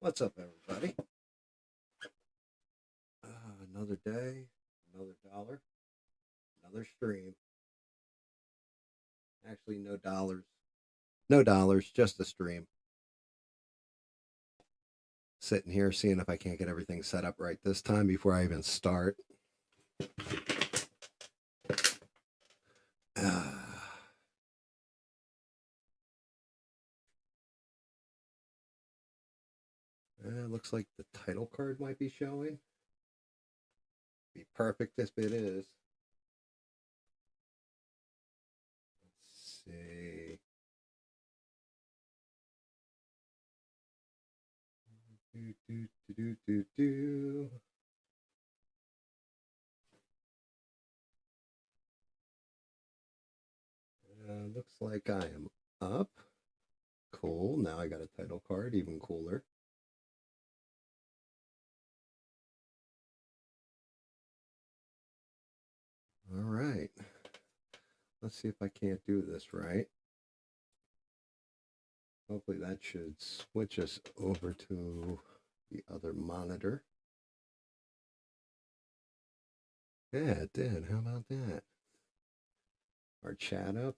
What's up, everybody? Another day, another dollar, another stream. Actually, no dollars. No dollars, just a stream. Sitting here seeing if I can't get everything set up right this time before I even start. Looks like the title card might be showing. Be perfect if it is. Let's see. Do. Looks like I am up. Cool. Now I got a title card, even cooler. All right. Let's see if I can't do this right. Hopefully that should switch us over to the other monitor. Yeah, it did. How about that? Our chat up.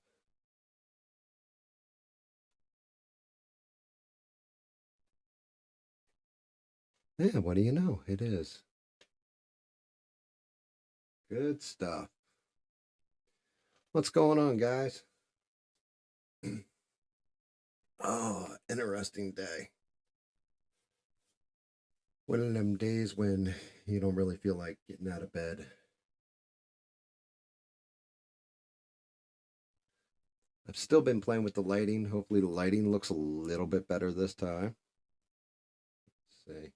Yeah, what do you know? It is. Good stuff. What's going on, guys? Oh, interesting day. One of them days when you don't really feel like getting out of bed. I've still been playing with the lighting. Hopefully the lighting looks a little bit better this time. Let's see.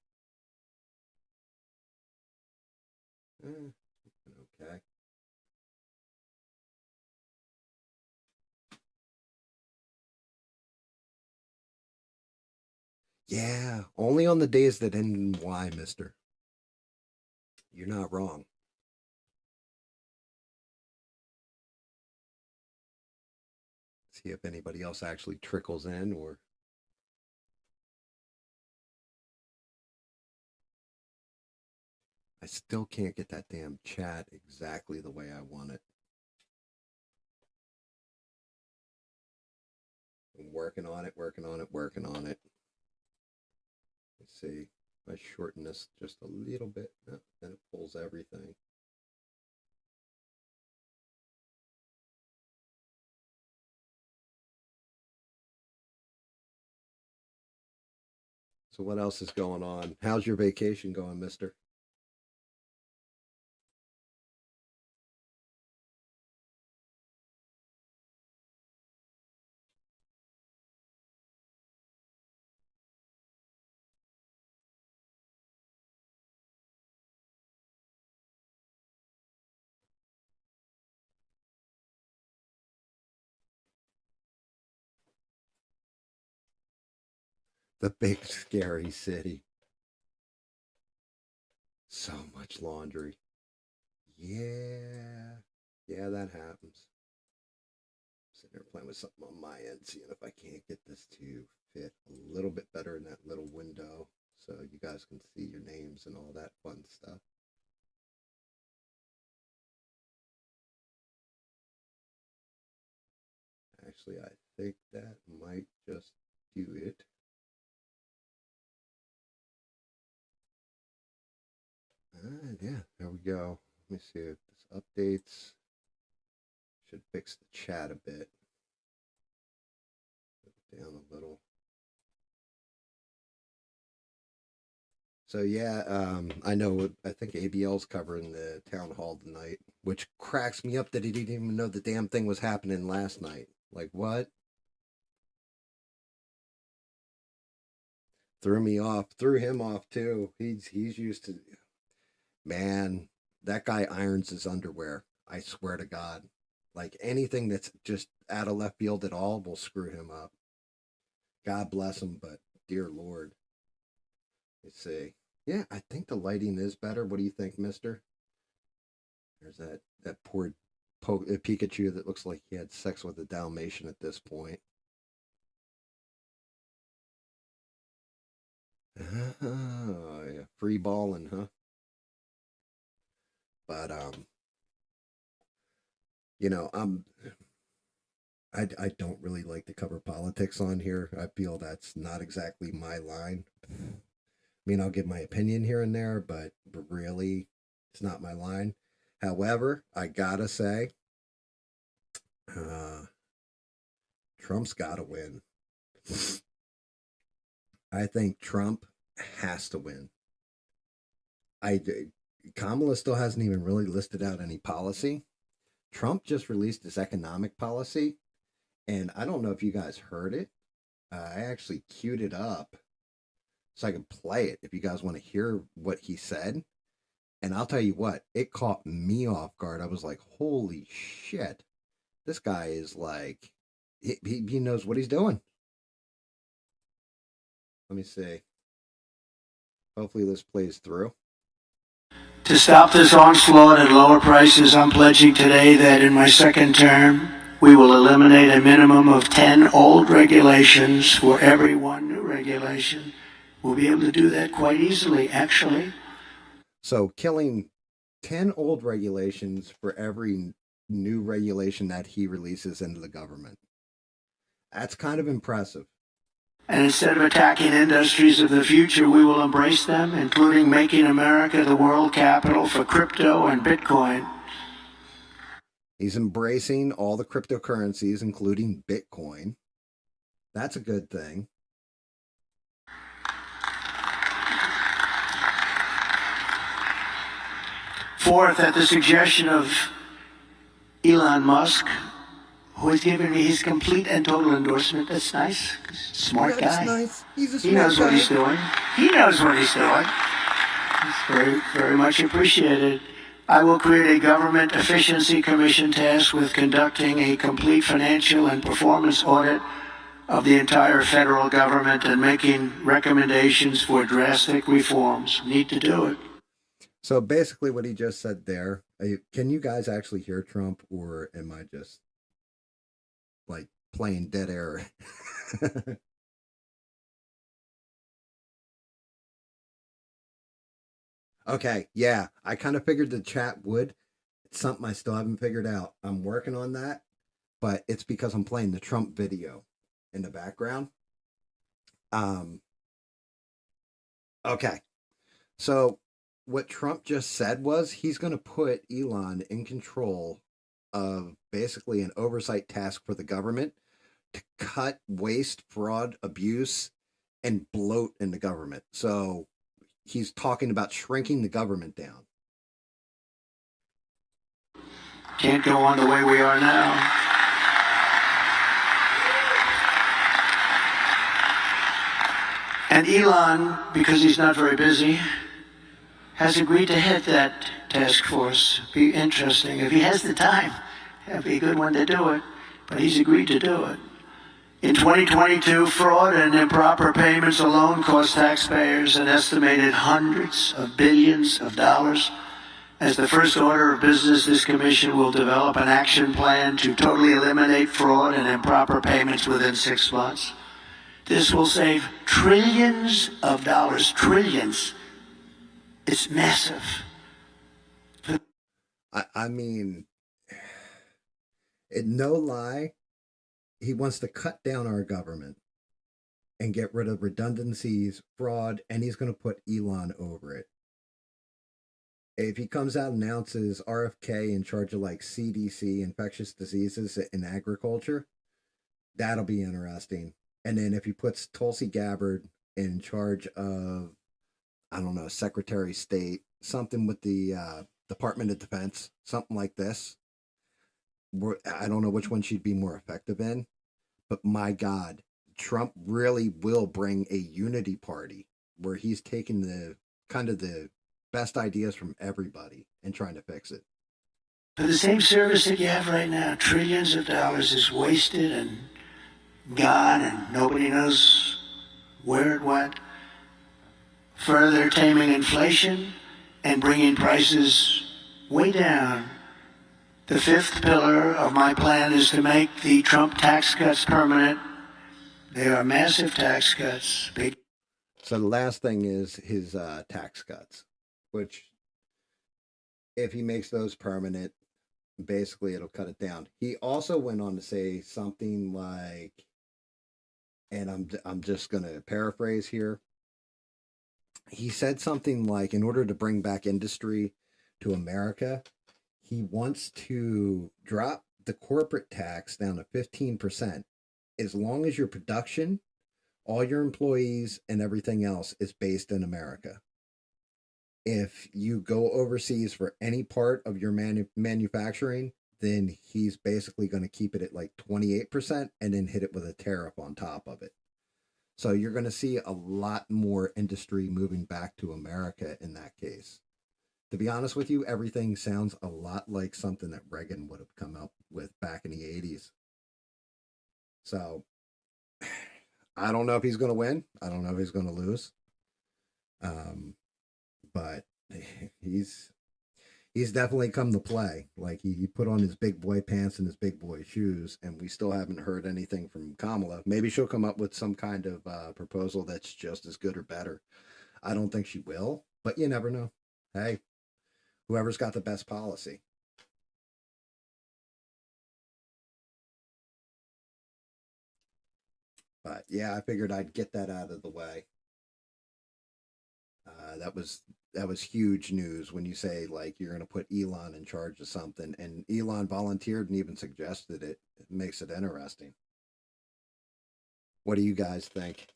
Okay. Yeah, only on the days that end in Y, mister. You're not wrong. See if anybody else actually trickles in or. I still can't get that damn chat exactly the way I want it. I'm working on it, working on it, working on it. Let's see. If I shorten this just a little bit, then it pulls everything. So what else is going on? How's your vacation going, mister? The big scary city. So much laundry. Yeah. Yeah, that happens. Sitting there playing with something on my end, seeing if I can't get this to fit a little bit better in that little window so you guys can see your names and all that fun stuff. Actually, I think that might just do it. Yeah, there we go. Let me see if this updates. Should fix the chat a bit. Down a little. So yeah, I know. I think ABL's covering the town hall tonight, which cracks me up that he didn't even know the damn thing was happening last night. Like what? Threw me off. Threw him off too. He's used to. Man, that guy irons his underwear. I swear to God. Like anything that's just out of left field at all will screw him up. God bless him, but dear Lord. Let's see. Yeah, I think the lighting is better. What do you think, mister? There's that poor Pikachu that looks like he had sex with a Dalmatian at this point. Yeah, free balling, huh? But you know, I don't really like to cover politics on here. I feel that's not exactly my line. I mean, I'll give my opinion here and there, but really, it's not my line. However, I gotta say, uh, Trump's gotta win. I think Trump has to win. I Kamala still hasn't even really listed out any policy. Trump just released his economic policy, and I don't know if you guys heard it. I actually queued it up so I can play it if you guys want to hear what he said. And I'll tell you what, it caught me off guard. I was like, holy shit. This guy is like, he knows what he's doing. Let me see. Hopefully this plays through. To stop this onslaught at lower prices, I'm pledging today that in my second term, we will eliminate a minimum of 10 old regulations for every one new regulation. We'll be able to do that quite easily, actually. So killing 10 old regulations for every new regulation that he releases into the government. That's kind of impressive. And instead of attacking industries of the future, we will embrace them, including making America the world capital for crypto and Bitcoin. He's embracing all the cryptocurrencies, including Bitcoin. That's a good thing. Fourth, at the suggestion of Elon Musk, who has given me his complete and total endorsement. That's nice. Smart guy. That's nice. He's a smart He knows guy. what he's doing. He knows what he's doing. It's very, very much appreciated. I will create a government efficiency commission tasked with conducting a complete financial and performance audit of the entire federal government and making recommendations for drastic reforms. Need to do it. So basically what he just said there, can you guys actually hear Trump, or am I just like playing dead air? Okay, yeah, I kind of figured the chat would. It's something I still haven't figured out. I'm working on that, but it's because I'm playing the Trump video in the background. Um, okay, so what Trump just said was he's going to put Elon in control of basically an oversight task for the government to cut waste, fraud, abuse, and bloat in the government. So he's talking about shrinking the government down. Can't go on the way we are now. And Elon, because he's not very busy, has agreed to head that task force. Be interesting. If he has the time, it'd be a good one to do it. But he's agreed to do it. In 2022, fraud and improper payments alone cost taxpayers an estimated hundreds of billions of dollars. As the first order of business, this commission will develop an action plan to totally eliminate fraud and improper payments within 6 months. This will save trillions of dollars. Trillions. It's massive. I mean, no lie, he wants to cut down our government and get rid of redundancies, fraud, and he's going to put Elon over it. If he comes out and announces RFK in charge of like CDC, infectious diseases in agriculture, that'll be interesting. And then if he puts Tulsi Gabbard in charge of, I don't know, Secretary of State, something with the Department of Defense, something like this. I don't know which one she'd be more effective in, but my God, Trump really will bring a unity party where he's taking the kind of the best ideas from everybody and trying to fix it. For the same service that you have right now, trillions of dollars is wasted and gone, and nobody knows where it went. Further taming inflation and bringing prices way down. The fifth pillar of my plan is to make the Trump tax cuts permanent. They are massive tax cuts. So the last thing is his tax cuts, which if he makes those permanent, basically it'll cut it down. He also went on to say something like, and I'm just going to paraphrase here. He said something like, in order to bring back industry to America, he wants to drop the corporate tax down to 15%, as long as your production, all your employees, and everything else is based in America. If you go overseas for any part of your manufacturing, then he's basically going to keep it at like 28% and then hit it with a tariff on top of it. So you're going to see a lot more industry moving back to America in that case. To be honest with you, everything sounds a lot like something that Reagan would have come up with back in the 80s. So I don't know if he's going to win. I don't know if he's going to lose. But he's definitely come to play. Like he put on his big boy pants and his big boy shoes, and we still haven't heard anything from Kamala. Maybe she'll come up with some kind of proposal that's just as good or better. I don't think she will, but you never know. Hey, whoever's got the best policy. But yeah, I figured I'd get that out of the way. That was huge news when you say like you're going to put Elon in charge of something, and Elon volunteered and even suggested it. It makes it interesting. What do you guys think?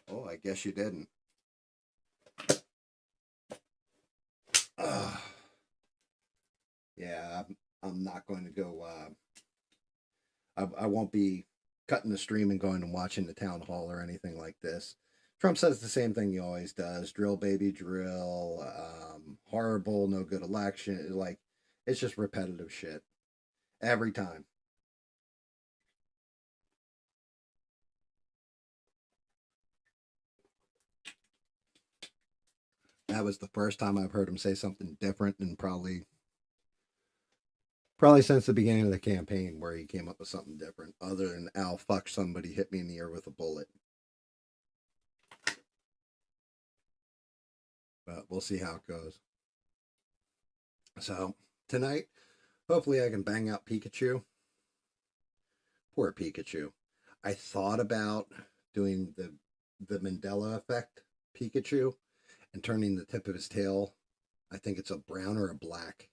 Oh, I guess you didn't. Uh, yeah, I'm not going to go. I won't be cutting the stream and going and watching the town hall or anything like this. Trump says the same thing he always does: drill, baby, drill. Horrible, no good election. Like it's just repetitive shit every time. That was the first time I've heard him say something different, and probably since the beginning of the campaign, where he came up with something different, other than "Al, fuck somebody hit me in the ear with a bullet." But we'll see how it goes. So tonight, hopefully, I can bang out Pikachu. Poor Pikachu. I thought about doing the Mandela effect Pikachu and turning the tip of his tail. I think it's a brown or a black.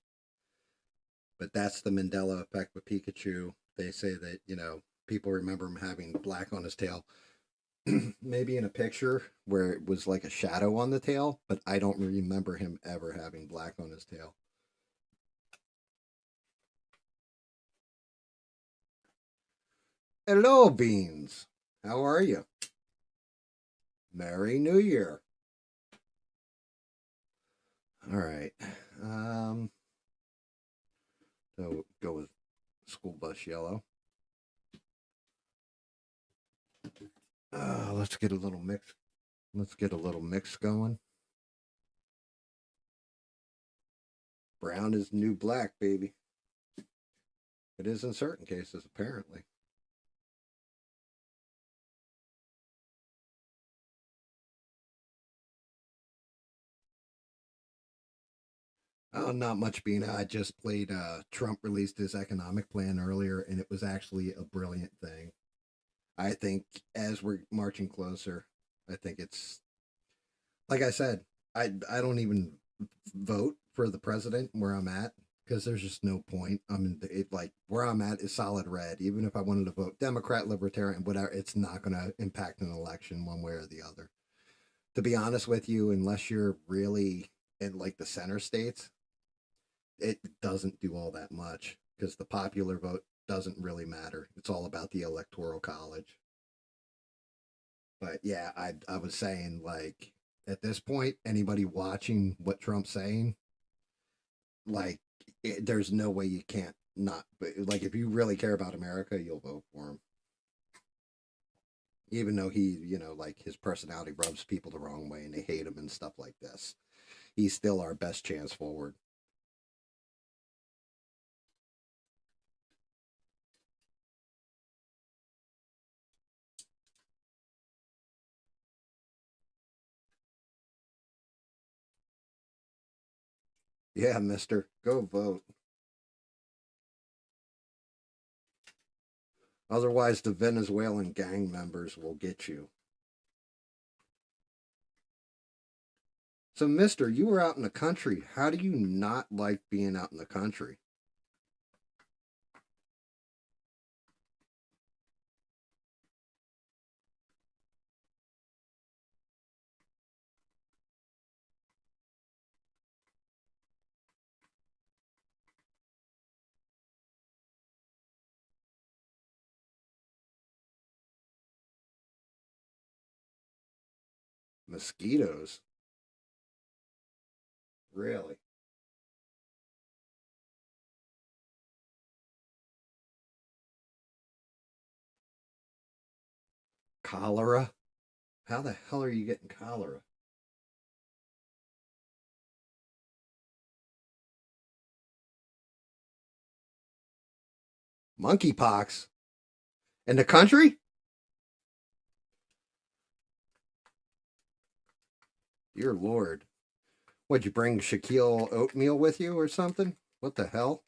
But that's the Mandela effect with Pikachu. They say that, people remember him having black on his tail. Maybe in a picture where it was like a shadow on the tail, but I don't remember him ever having black on his tail. Hello, Beans. How are you? Merry New Year. All right. So go with school bus yellow. Let's get a little mix. Let's get a little mix going. Brown is new black, baby. It is in certain cases, apparently. Oh, not much, Bina. I just played. Trump released his economic plan earlier, and it was actually a brilliant thing. I think as we're marching closer, I think it's like I said. I don't even vote for the president where I'm at because there's just no point. I mean, like where I'm at is solid red. Even if I wanted to vote Democrat, Libertarian, whatever, it's not going to impact an election one way or the other. To be honest with you, unless you're really in like the center states, it doesn't do all that much because the popular vote doesn't really matter. It's all about the electoral college. But yeah, I was saying like at this point, anybody watching what Trump's saying, like there's no way you can't not. But like if you really care about America, you'll vote for him. Even though he, like his personality rubs people the wrong way and they hate him and stuff like this, he's still our best chance forward. Yeah, mister, go vote. Otherwise, the Venezuelan gang members will get you. So, mister, you were out in the country. How do you not like being out in the country? Mosquitoes? Really? Cholera? How the hell are you getting cholera? Monkeypox? In the country? Dear Lord. What'd you bring Shaquille oatmeal with you or something? What the hell?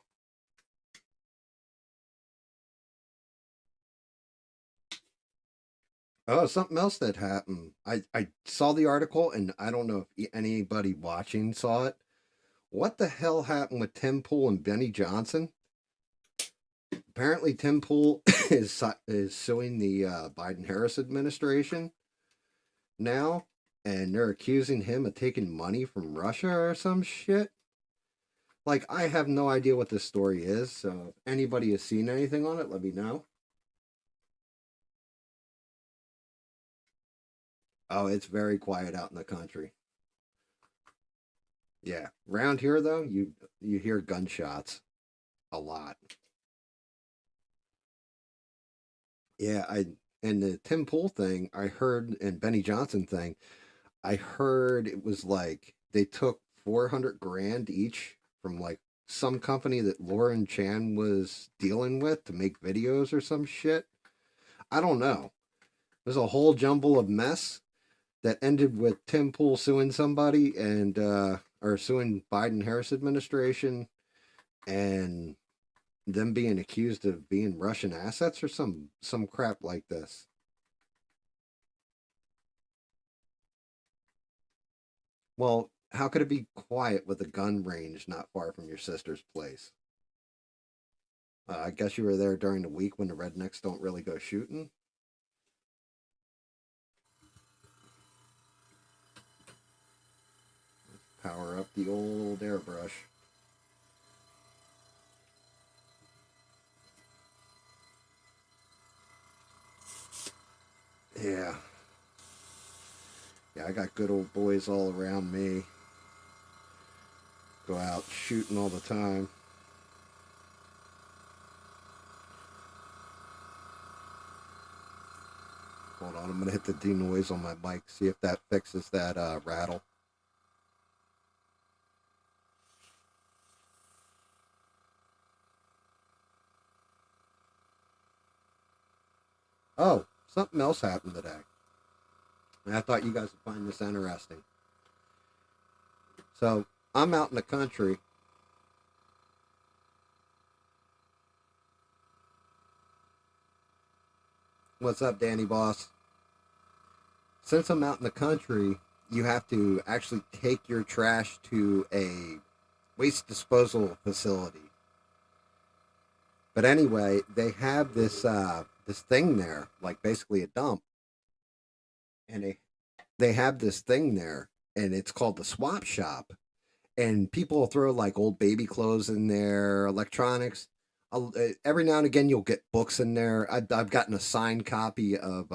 Oh, something else that happened. I saw the article and I don't know if anybody watching saw it. What the hell happened with Tim Pool and Benny Johnson? Apparently, Tim Pool is suing the Biden Harris administration now, and they're accusing him of taking money from Russia or some shit. Like, I have no idea what this story is, so if anybody has seen anything on it, let me know. Oh, it's very quiet out in the country. Yeah, around here though, you hear gunshots a lot. Yeah, I and the Tim Pool thing, I heard, and Benny Johnson thing, I heard it was like they took 400 grand each from like some company that Lauren Chan was dealing with to make videos or some shit. I don't know. There's a whole jumble of mess that ended with Tim Pool suing somebody and or suing Biden Harris administration and them being accused of being Russian assets or some crap like this. Well, how could it be quiet with a gun range not far from your sister's place? I guess you were there during the week when the rednecks don't really go shooting. Power up the old airbrush. Yeah. Yeah, I got good old boys all around me. Go out shooting all the time. Hold on, I'm gonna hit the denoise on my mic, see if that fixes that rattle. Oh, something else happened today. And I thought you guys would find this interesting. So I'm out in the country. What's up, Danny Boss? Since I'm out in the country, you have to actually take your trash to a waste disposal facility. But anyway, they have this thing there, like basically a dump, and they have this thing there, and it's called the swap shop. And people throw like old baby clothes in there, electronics. Every now and again, you'll get books in there. I've gotten a signed copy of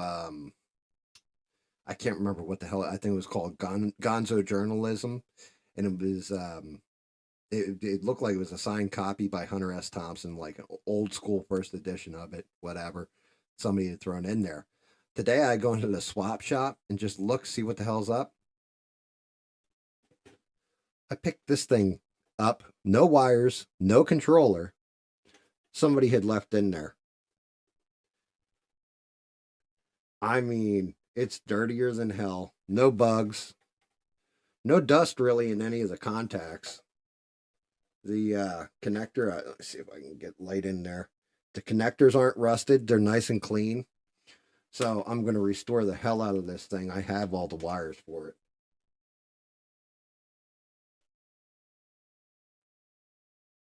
I can't remember what the hell I think it was called Gonzo Journalism, and it was it looked like it was a signed copy by Hunter S. Thompson, like an old school first edition of it, whatever somebody had thrown in there. Today I go into the swap shop and just look, see what the hell's up. I picked this thing up, no wires, no controller. Somebody had left in there. I mean, it's dirtier than hell. No bugs. No dust really in any of the contacts. The connector, let's see if I can get light in there. The connectors aren't rusted. They're nice and clean. So I'm going to restore the hell out of this thing. I have all the wires for it.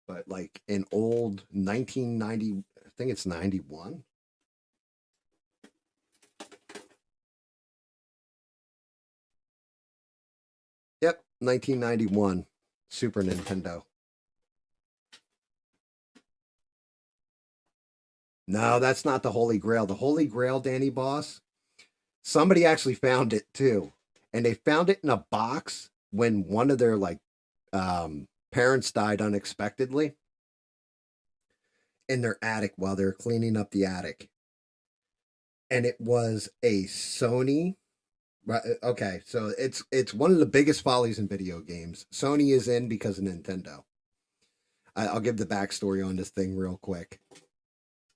But like an old 1990, I think it's 91. Yep, 1991 Super Nintendo. No, that's not the Holy Grail. The Holy Grail, Danny Boss, somebody actually found it too. And they found it in a box when one of their parents died unexpectedly in their attic while they were cleaning up the attic. And it was a Sony. Right, okay, so it's one of the biggest follies in video games. Sony is in because of Nintendo. I'll give the backstory on this thing real quick.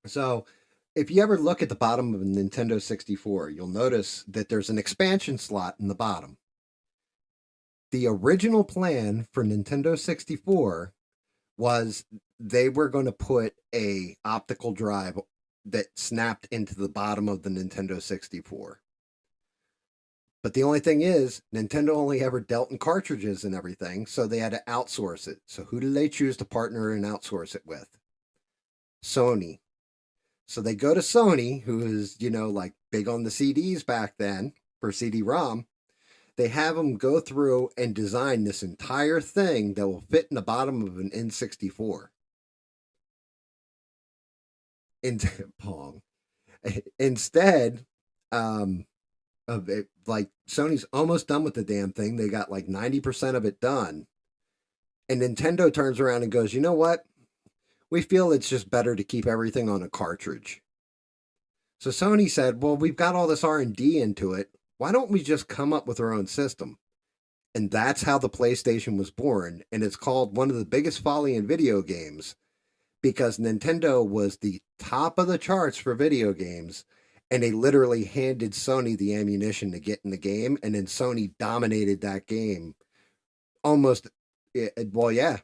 So, if you ever look at the bottom of a Nintendo 64, you'll notice that there's an expansion slot in the bottom. The original plan for Nintendo 64 was they were going to put a optical drive that snapped into the bottom of the Nintendo 64. But the only thing is, Nintendo only ever dealt in cartridges and everything, so they had to outsource it. So who did they choose to partner and outsource it with? Sony. So they go to Sony, who is, like big on the CDs back then for CD-ROM. They have them go through and design this entire thing that will fit in the bottom of an N64. Pong. Instead, of it, like Sony's almost done with the damn thing. They got like 90% of it done. And Nintendo turns around and goes, you know what? We feel it's just better to keep everything on a cartridge. So Sony said, well, we've got all this R&D into it. Why don't we just come up with our own system? And that's how the PlayStation was born. And it's called one of the biggest folly in video games because Nintendo was the top of the charts for video games. And they literally handed Sony the ammunition to get in the game. And then Sony dominated that game almost. Well, yeah.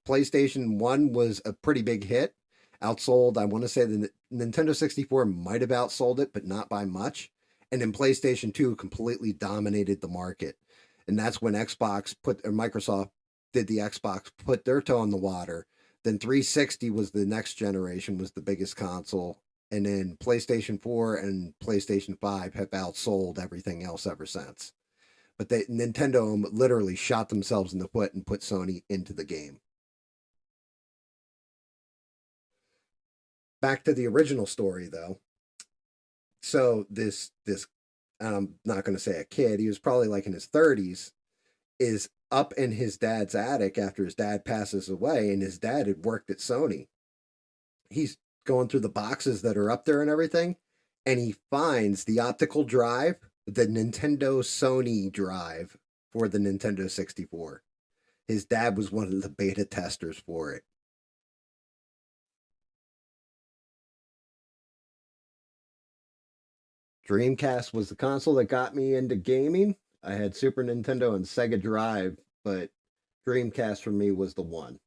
PlayStation 1 was a pretty big hit. Outsold, I want to say the Nintendo 64 might have outsold it, but not by much. And then PlayStation 2 completely dominated the market. And that's when Microsoft did the Xbox, put their toe in the water. Then 360 was the next generation, was the biggest console. And then PlayStation 4 and PlayStation 5 have outsold everything else ever since. But Nintendo literally shot themselves in the foot and put Sony into the game. Back to the original story, though. So this, I'm not going to say a kid, he was probably like in his 30s, is up in his dad's attic after his dad passes away, and his dad had worked at Sony. He's going through the boxes that are up there and everything, and he finds the optical drive, the Nintendo Sony drive for the Nintendo 64. His dad was one of the beta testers for it. Dreamcast was the console that got me into gaming. I had Super Nintendo and Sega Drive, but Dreamcast for me was the one.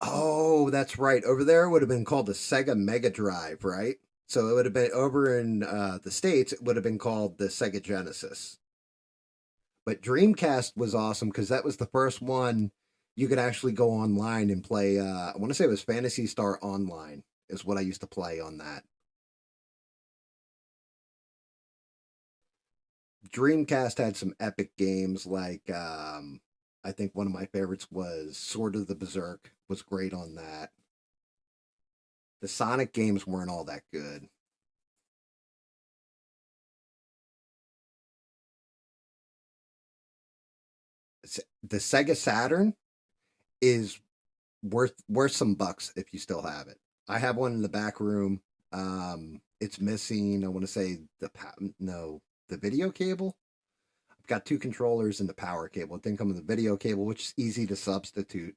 Oh, that's right. Over there it would have been called the Sega Mega Drive, right? So it would have been over in the States, it would have been called the Sega Genesis. But Dreamcast was awesome because that was the first one you could actually go online and play. I want to say it was Phantasy Star Online, is what I used to play on that. Dreamcast had some epic games like I think one of my favorites was Sword of the Berserk, was great on that. The Sonic games weren't all that good. The Sega Saturn is worth some bucks if you still have it. I have one in the back room. it's missing, I want to say the video cable. I've got two controllers and the power cable. It didn't come with the video cable, which is easy to substitute.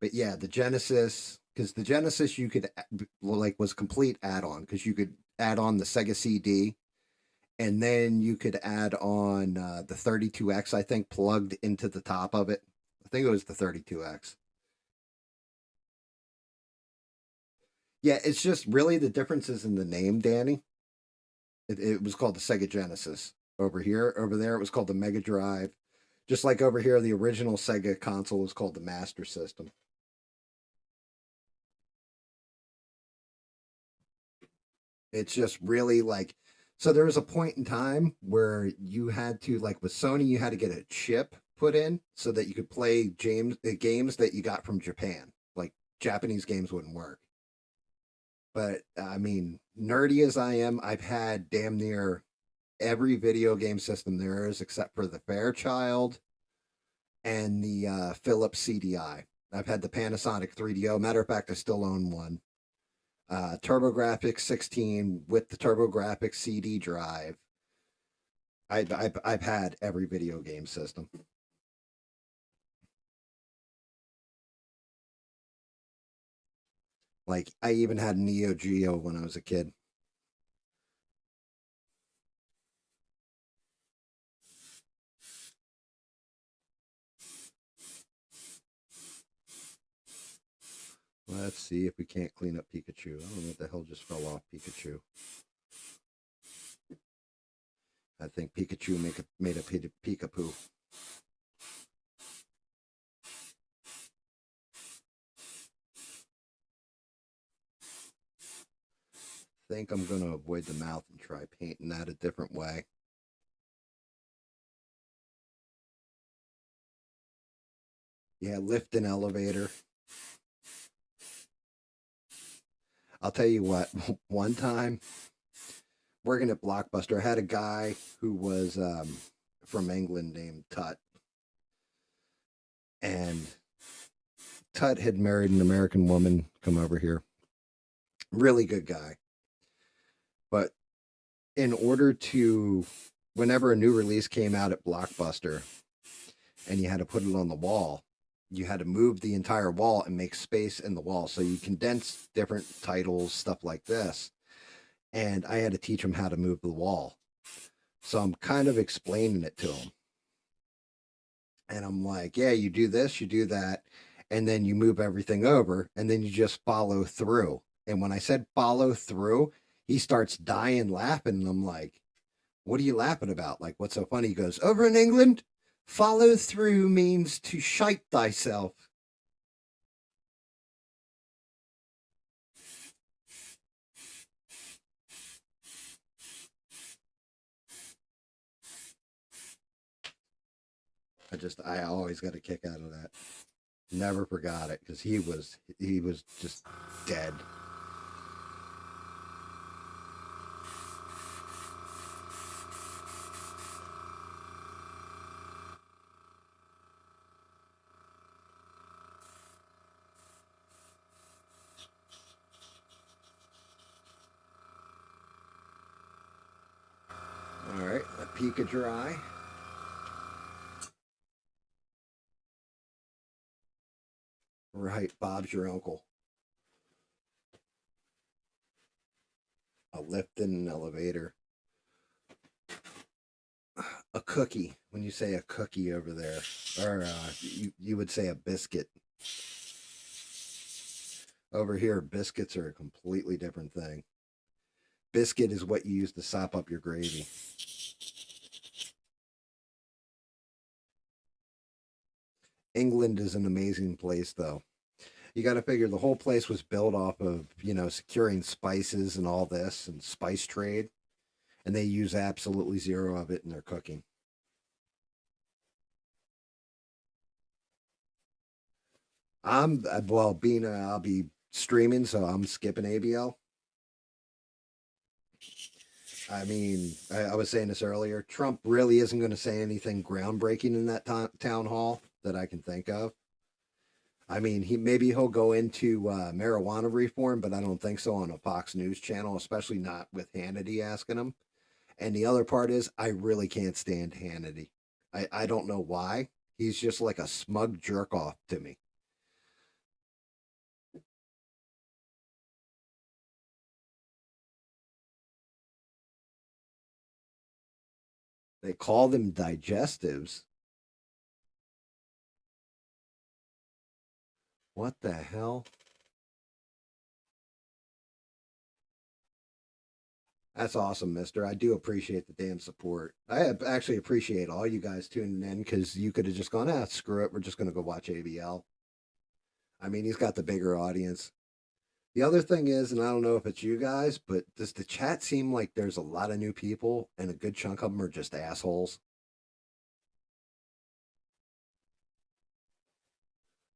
But yeah, the Genesis, because the Genesis you could was complete add-on, because you could add on the Sega CD, and then you could add on the 32X, I think, plugged into the top of it. I think it was the 32X. Yeah, it's just really the differences in the name, Danny. It was called the Sega Genesis over here. Over there, it was called the Mega Drive. Just like over here, the original Sega console was called the Master System. It's just really like, so there was a point in time where you had to, like with Sony, you had to get a chip put in so that you could play games that you got from Japan. Like Japanese games wouldn't work. But I mean, nerdy as I am, I've had damn near every video game system there is except for the Fairchild and the Philips CDI. I've had the Panasonic 3DO. Matter of fact, I still own one. TurboGrafx 16 with the TurboGrafx CD drive. I've had every video game system. Like I even had Neo Geo when I was a kid. Let's see if we can't clean up Pikachu. I don't know what the hell just fell off Pikachu. I think Pikachu made a Pika-poo. I think I'm going to avoid the mouth and try painting that a different way. Yeah, lift an elevator. I'll tell you what, one time working at Blockbuster, I had a guy who was from England named Tut. And Tut had married an American woman, come over here. Really good guy. But in order to, whenever a new release came out at Blockbuster and you had to put it on the wall, you had to move the entire wall and make space in the wall. So you condense different titles, stuff like this. And I had to teach him how to move the wall. So I'm kind of explaining it to him. And I'm like, yeah, you do this, you do that, and then you move everything over, and then you just follow through. And when I said follow through, he starts dying laughing. And I'm like, what are you laughing about? Like, what's so funny? He goes, over in England, follow through means to shite thyself. I always got a kick out of that. Never forgot it because he was just dead. All right, let Pika dry. Right, Bob's your uncle. A lift in an elevator. A cookie. When you say a cookie over there, or you would say a biscuit. Over here, biscuits are a completely different thing. Biscuit is what you use to sop up your gravy. England is an amazing place, though. You got to figure the whole place was built off of, securing spices and all this and spice trade. And they use absolutely zero of it in their cooking. I'll be streaming, so I'm skipping ABL. I mean, I was saying this earlier. Trump really isn't going to say anything groundbreaking in that town hall that I can think of. I mean, he'll go into marijuana reform, but I don't think so on a Fox News channel, especially not with Hannity asking him. And the other part is, I really can't stand Hannity. I don't know why. He's just like a smug jerk off to me. They call them digestives. What the hell? That's awesome, mister. I do appreciate the damn support. I actually appreciate all you guys tuning in because you could have just gone, screw it. We're just going to go watch ABL. I mean, he's got the bigger audience. The other thing is, and I don't know if it's you guys, but does the chat seem like there's a lot of new people and a good chunk of them are just assholes?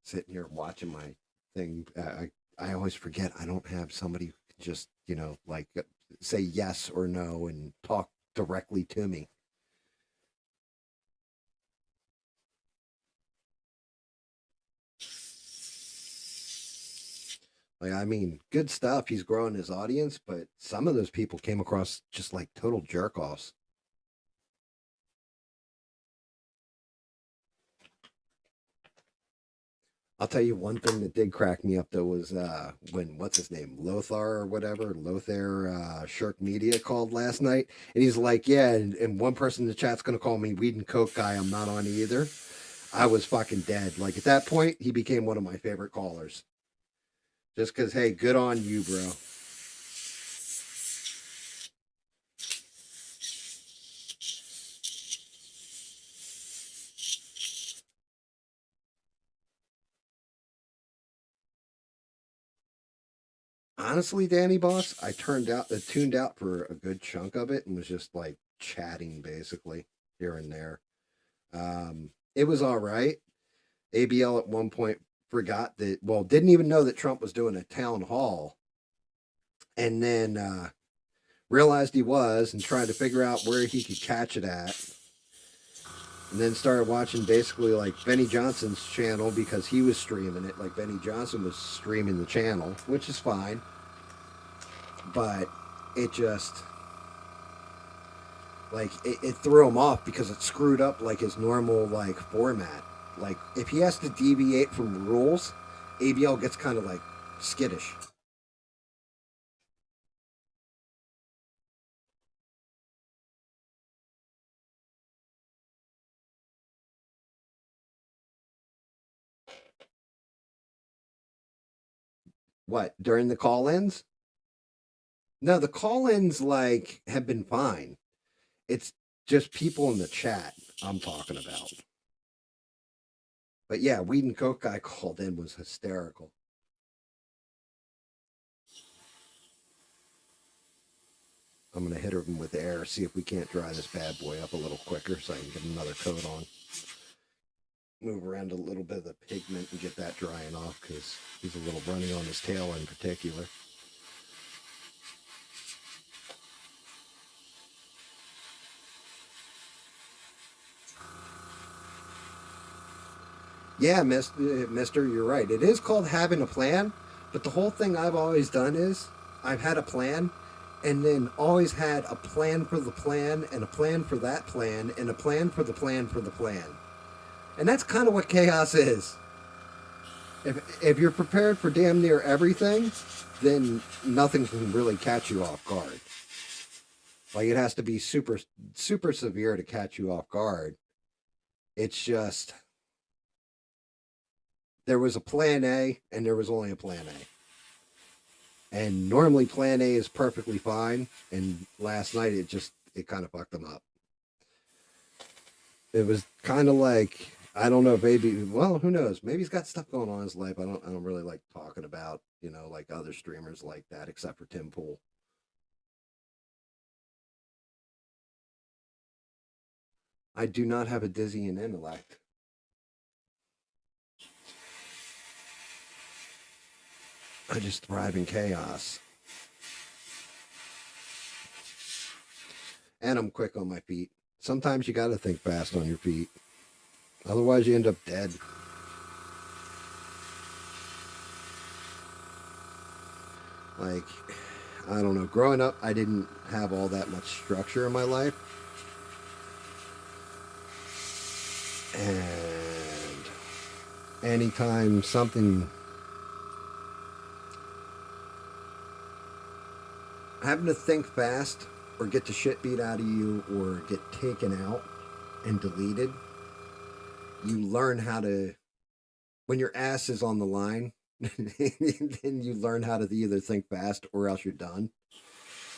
Sitting here watching my thing. I always forget I don't have somebody who can just, like say yes or no and talk directly to me. Like, I mean, good stuff. He's growing his audience, but some of those people came across just like total jerk offs. I'll tell you one thing that did crack me up though was when what's his name, Lothar Shirk Media called last night, and he's like, yeah, and one person in the chat's gonna call me Weed and Coke guy. I'm not on either. I was fucking dead. Like at that point, he became one of my favorite callers. Just because, hey, good on you, bro. Honestly, Danny Boss, I tuned out for a good chunk of it and was just like chatting basically here and there. It was all right. ABL at one point forgot that, well, didn't even know that Trump was doing a town hall, and then realized he was and tried to figure out where he could catch it at. And then started watching basically like Benny Johnson's channel because he was streaming it. Like Benny Johnson was streaming the channel, which is fine. But it just like it threw him off because it screwed up like his normal like format. Like if he has to deviate from rules, ABL gets kind of like skittish. What, during the call-ins? No, the call-ins like have been fine. It's just people in the chat I'm talking about. But yeah, Weed and Coke guy called in was hysterical. I'm gonna hit him with air, see if we can't dry this bad boy up a little quicker so I can get another coat on. Move around a little bit of the pigment and get that drying off because he's a little runny on his tail in particular. Yeah, mister, you're right. It is called having a plan, but the whole thing I've always done is I've had a plan and then always had a plan for the plan and a plan for that plan and a plan for the plan for the plan. And that's kind of what chaos is. If you're prepared for damn near everything, then nothing can really catch you off guard. Like it has to be super super severe to catch you off guard. It's just there was a plan A and there was only a plan A. And normally plan A is perfectly fine. And last night it kind of fucked them up. It was kind of like, I don't know, maybe, well, who knows? Maybe he's got stuff going on in his life. I don't really like talking about, like other streamers like that, except for Tim Pool. I do not have a dizzying intellect. I just thrive in chaos. And I'm quick on my feet. Sometimes you got to think fast on your feet. Otherwise, you end up dead. Like, I don't know. Growing up, I didn't have all that much structure in my life. And anytime something, having to think fast or get the shit beat out of you or get taken out and deleted, you learn how to, when your ass is on the line, then you learn how to either think fast or else you're done,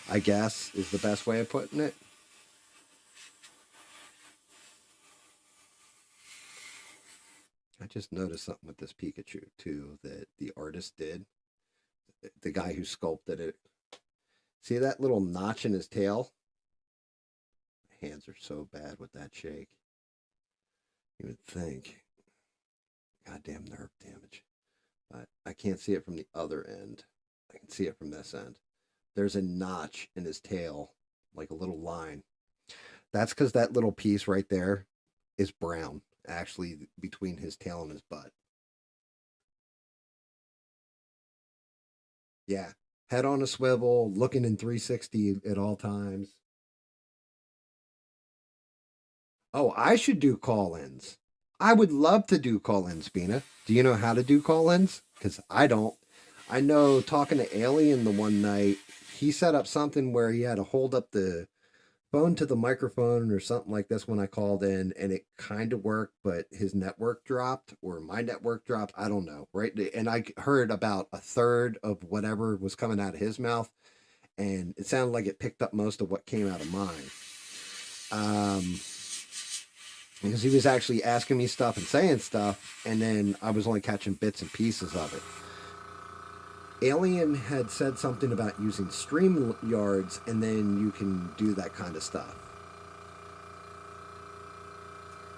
I guess, is the best way of putting it. I just noticed something with this Pikachu too that the artist did. The guy who sculpted it. See that little notch in his tail? My hands are so bad with that shake. You would think. Goddamn nerve damage. But I can't see it from the other end. I can see it from this end. There's a notch in his tail, like a little line. That's because that little piece right there is brown, actually, between his tail and his butt. Yeah. Head on a swivel, looking in 360 at all times. Oh, I should do call ins. I would love to do call ins, Bina. Do you know how to do call ins? Because I don't. I know talking to Alien the one night, he set up something where he had to hold up the phone to the microphone or something like this when I called in, and it kind of worked, but his network dropped or my network dropped. I don't know, right? And I heard about a third of whatever was coming out of his mouth, and it sounded like it picked up most of what came out of mine. Because he was actually asking me stuff and saying stuff, and then I was only catching bits and pieces of it. Alien had said something about using stream yards, and then you can do that kind of stuff.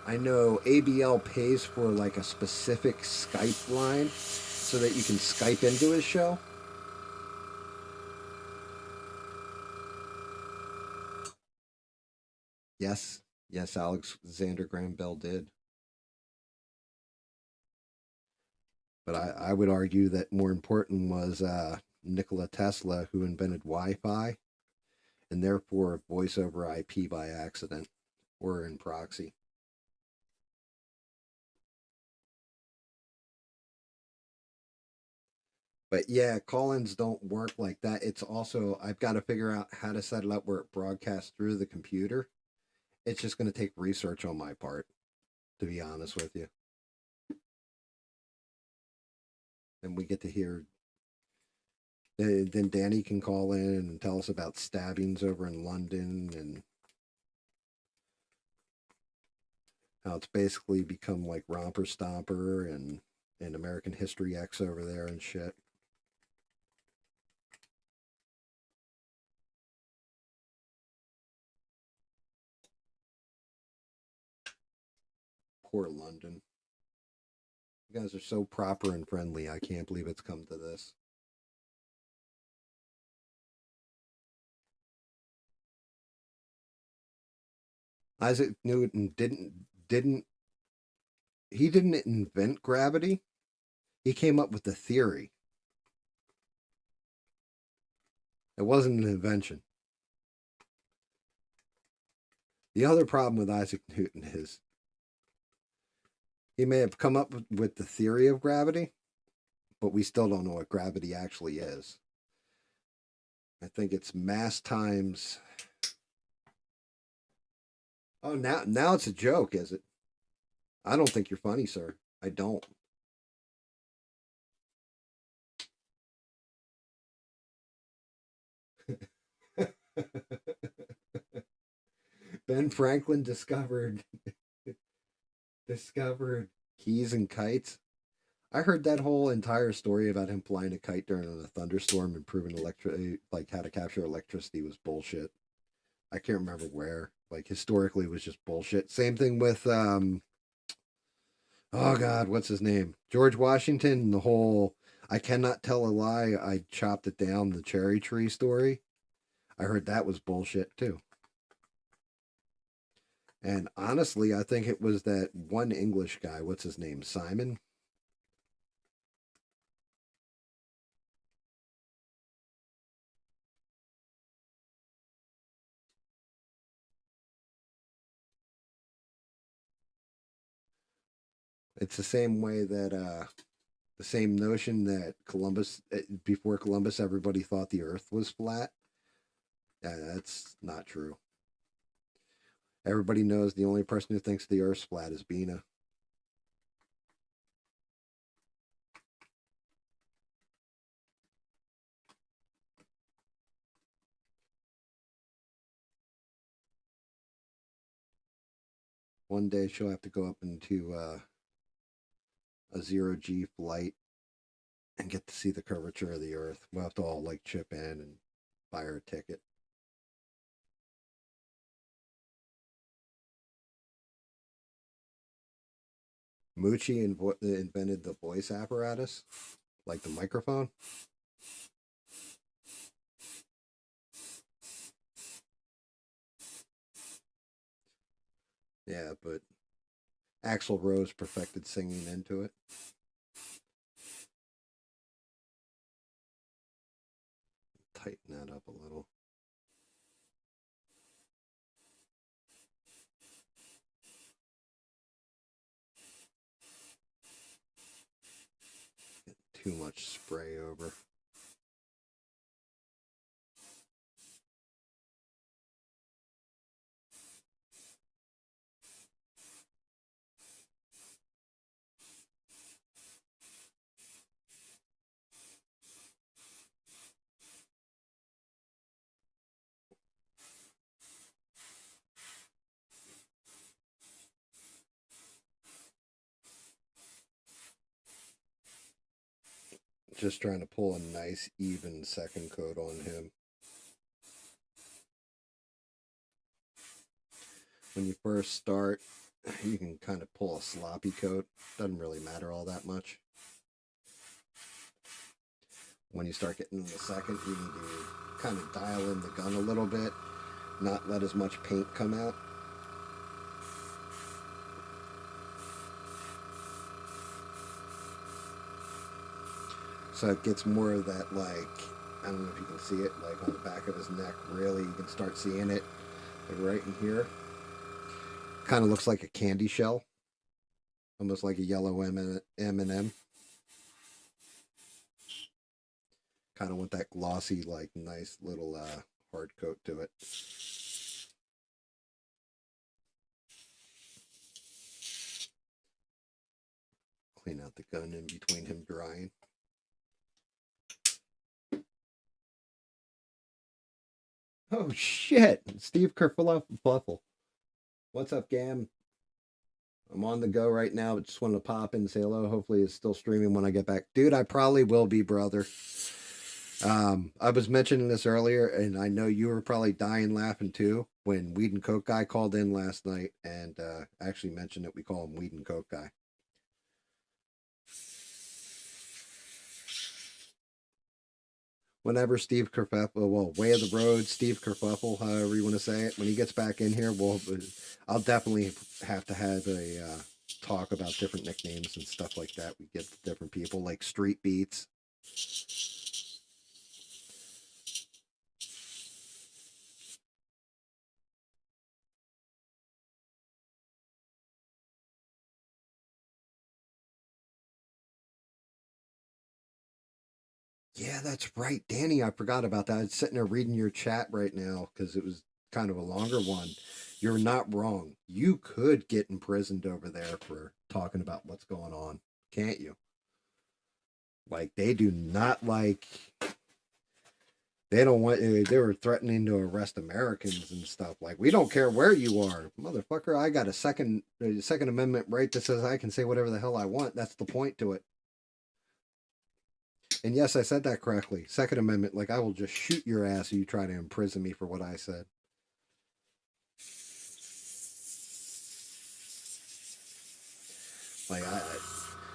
I know ABL pays for like a specific Skype line so that you can Skype into his show. Yes, yes, Alexander Graham Bell did. But I would argue that more important was Nikola Tesla, who invented Wi Fi and therefore voice over IP by accident or in proxy. But yeah, call-ins don't work like that. It's also I've got to figure out how to set it up where it broadcasts through the computer. It's just going to take research on my part, to be honest with you. And we get to hear. Then Danny can call in and tell us about stabbings over in London and how it's basically become like Romper Stomper and American History X over there and shit. Poor London. You guys are so proper and friendly. I can't believe it's come to this. Isaac Newton didn't invent gravity. He came up with the theory. It wasn't an invention. The other problem with Isaac Newton is he may have come up with the theory of gravity, but we still don't know what gravity actually is. I think it's mass times. Oh, now it's a joke, is it? I don't think you're funny, sir. I don't. Ben Franklin discovered keys and kites. I heard that whole entire story about him flying a kite during a thunderstorm and proving like how to capture electricity was bullshit. I can't remember where. Like historically, it was just bullshit. Same thing with oh God, what's his name? George Washington. The whole I cannot tell a lie. I chopped it down. The cherry tree story. I heard that was bullshit too. And honestly, I think it was that one English guy. What's his name? Simon. It's the same way that the same notion that Columbus, before Columbus, everybody thought the Earth was flat. That's not true. Everybody knows the only person who thinks the Earth's flat is Bina. One day she'll have to go up into a 0G flight and get to see the curvature of the Earth. We'll have to all like chip in and buy her a ticket. Moochie invented the voice apparatus, like the microphone. Yeah, but Axl Rose perfected singing into it. Tighten that up a little. Get too much spray over. Just trying to pull a nice even second coat on him. When you first start, you can kind of pull a sloppy coat. Doesn't really matter all that much. When you start getting in the second, you need to kind of dial in the gun a little bit, not let as much paint come out. So it gets more of that, like, I don't know if you can see it, like on the back of his neck, really, you can start seeing it, like right in here. Kind of looks like a candy shell, almost like a yellow M&M. Kind of want that glossy, like, nice little hard coat to it. Clean out the gun in between him drying. Oh shit! Steve Kerfuffle. What's up, GAM? I'm on the go right now, but just wanted to pop in and say hello. Hopefully it's still streaming when I get back. Dude, I probably will be, brother. I was mentioning this earlier, and I know you were probably dying laughing too when Weed and Coke guy called in last night and actually mentioned that we call him Weed and Coke guy. Whenever Steve Kerfuffle, well, Way of the Road, Steve Kerfuffle, however you want to say it, when he gets back in here, I'll definitely have to have a talk about different nicknames and stuff like that. We get different people like Street Beats. Yeah, that's right, Danny. I forgot about that. I'm sitting there reading your chat right now because it was kind of a longer one. You're not wrong. You could get imprisoned over there for talking about what's going on, can't you? Like they do not like. They don't want. They were threatening to arrest Americans and stuff. Like we don't care where you are, motherfucker. I got a Second Amendment right that says I can say whatever the hell I want. That's the point to it. And yes, I said that correctly. Second Amendment, like I will just shoot your ass if you try to imprison me for what I said. Like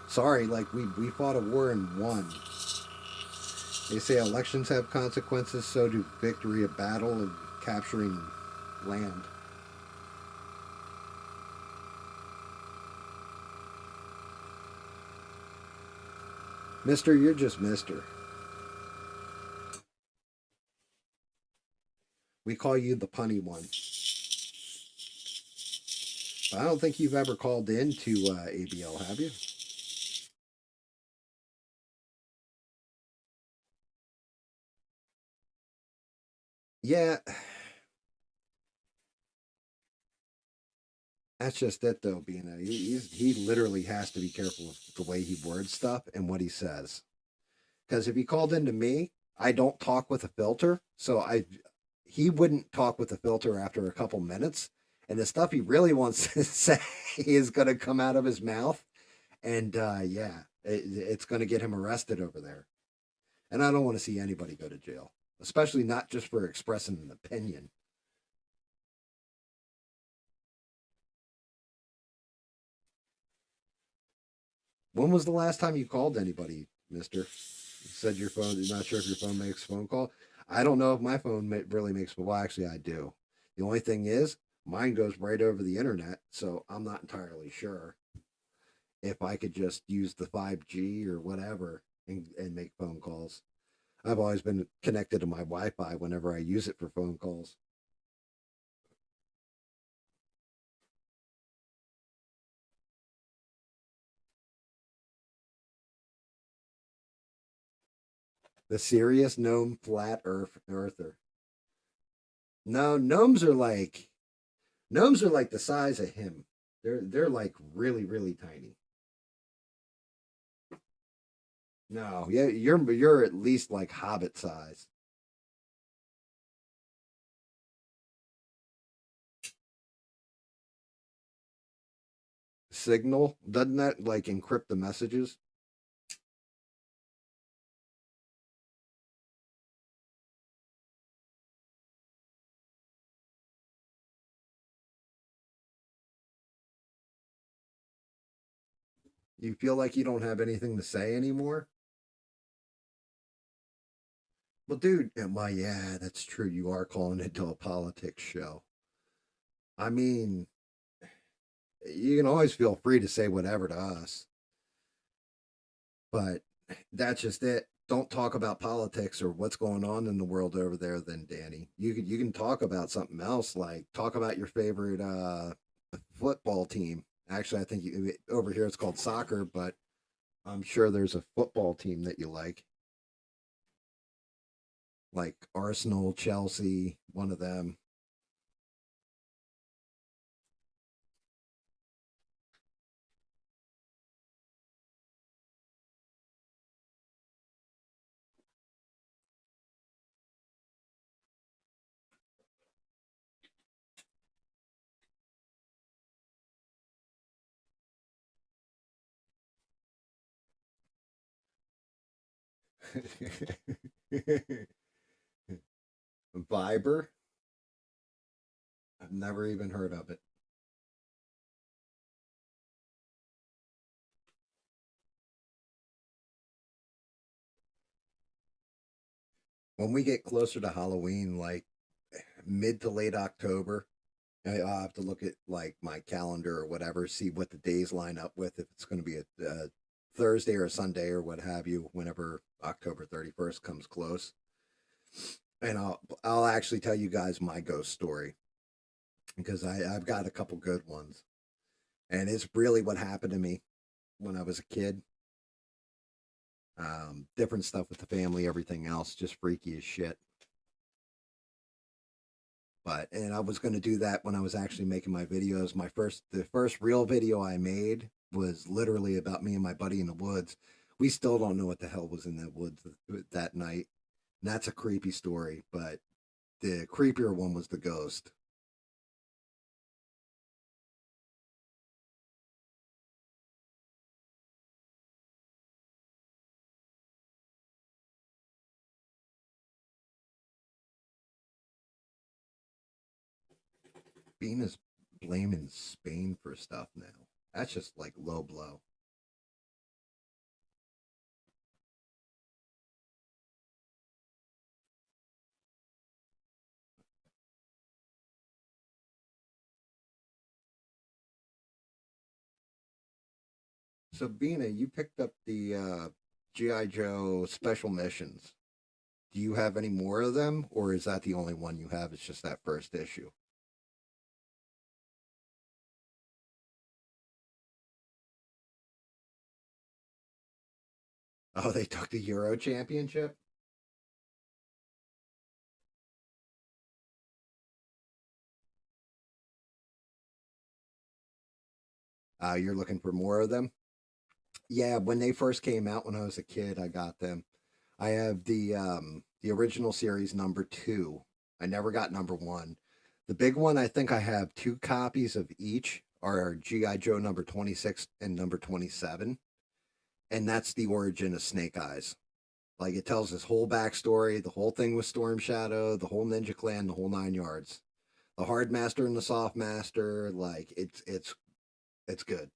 sorry, like we fought a war and won. They say elections have consequences, so do victory of battle and capturing land. Mister, you're just Mister. We call you the punny one. I don't think you've ever called in to ABL, have you? Yeah, that's just it though. Being he literally has to be careful with the way he words stuff and what he says. Because if he called into me, I don't talk with a filter, so I he wouldn't talk with a filter after a couple minutes, and the stuff he really wants to say is going to come out of his mouth, and yeah, it's going to get him arrested over there. And I don't want to see anybody go to jail, especially not just for expressing an opinion. When was the last time you called anybody, Mister? You said your phone. You're not sure if your phone makes phone call. I don't know if my phone really makes. Well, actually, I do. The only thing is, mine goes right over the internet, so I'm not entirely sure if I could just use the 5G or whatever and make phone calls. I've always been connected to my Wi-Fi whenever I use it for phone calls. The serious gnome flat earther. No, gnomes are like the size of him. They're like really tiny. No, yeah, you're at least like hobbit size. Signal doesn't that like encrypt the messages? You feel like you don't have anything to say anymore? Well, dude, well, yeah, that's true. You are calling it to a politics show. I mean, you can always feel free to say whatever to us, but that's just it. Don't talk about politics or what's going on in the world over there, then, Danny. You can talk about something else, like talk about your favorite football team. Actually, I think over here it's called soccer, but I'm sure there's a football team that you like Arsenal, Chelsea, one of them. Viber. I've never even heard of it. When we get closer to Halloween, like mid to late October, I'll have to look at like my calendar or whatever, see what the days line up with, if it's going to be a Thursday or a Sunday or what have you, whenever October 31st comes close. And I'll actually tell you guys my ghost story because I've got a couple good ones. And it's really what happened to me when I was a kid. Different stuff with the family, everything else, just freaky as shit. And I was going to do that when I was actually making my videos. The first real video I made was literally about me and my buddy in the woods. We still don't know what the hell was in the woods that night. And that's a creepy story, but the creepier one was the ghost. Bean is blaming Spain for stuff now. That's just like low blow. So Bina, you picked up the GI Joe special missions. Do you have any more of them, or is that the only one you have? It's just that first issue. Oh, they took the Euro Championship. You're looking for more of them? Yeah, when they first came out when I was a kid, I got them. I have the original series number 2. I never got number 1. The big one, I think I have 2 copies of each, are GI Joe number 26 and number 27, and that's the origin of Snake Eyes. Like, it tells his whole backstory, the whole thing with Storm Shadow, the whole Ninja Clan, the whole 9 yards. The hard master and the soft master, like it's good.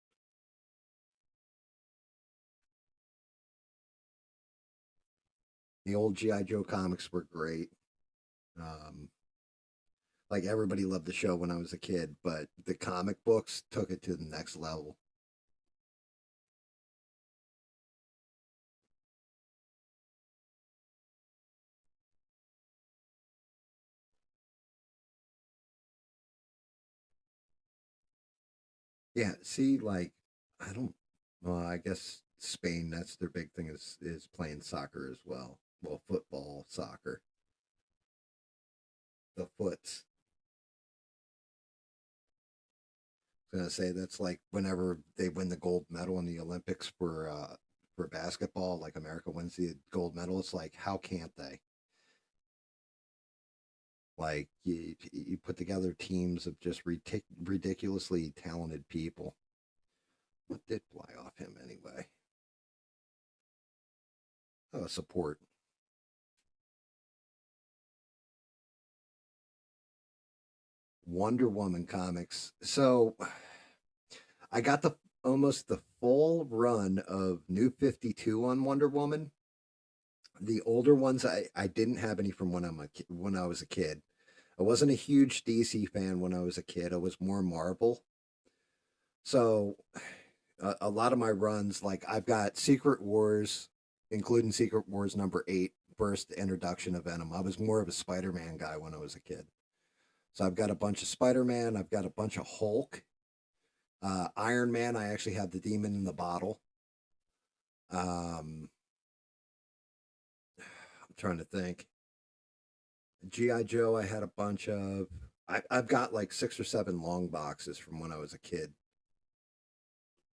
The old GI Joe comics were great. Um, like, everybody loved the show when I was a kid, but the comic books took it to the next level. Yeah, see, like, I don't. Well, I guess Spain. That's their big thing is playing soccer as well. Well, football, soccer, the foots. I was gonna say that's like whenever they win the gold medal in the Olympics for basketball, like America wins the gold medal. It's like, how can't they? Like, you put together teams of just ridiculously talented people. What did fly off him anyway? Oh, support. Wonder Woman comics. So I got the almost the full run of New 52 on Wonder Woman. The older ones, I didn't have any from when I was a kid. I wasn't a huge DC fan when I was a kid. I was more Marvel. So a lot of my runs, like, I've got Secret Wars, including Secret Wars number 8, first introduction of Venom. I was more of a Spider-Man guy when I was a kid. So I've got a bunch of Spider-Man. I've got a bunch of Hulk. Iron Man, I actually have the Demon in the Bottle. I'm trying to think. GI Joe, I had a bunch of. I've got like 6 or 7 long boxes from when I was a kid.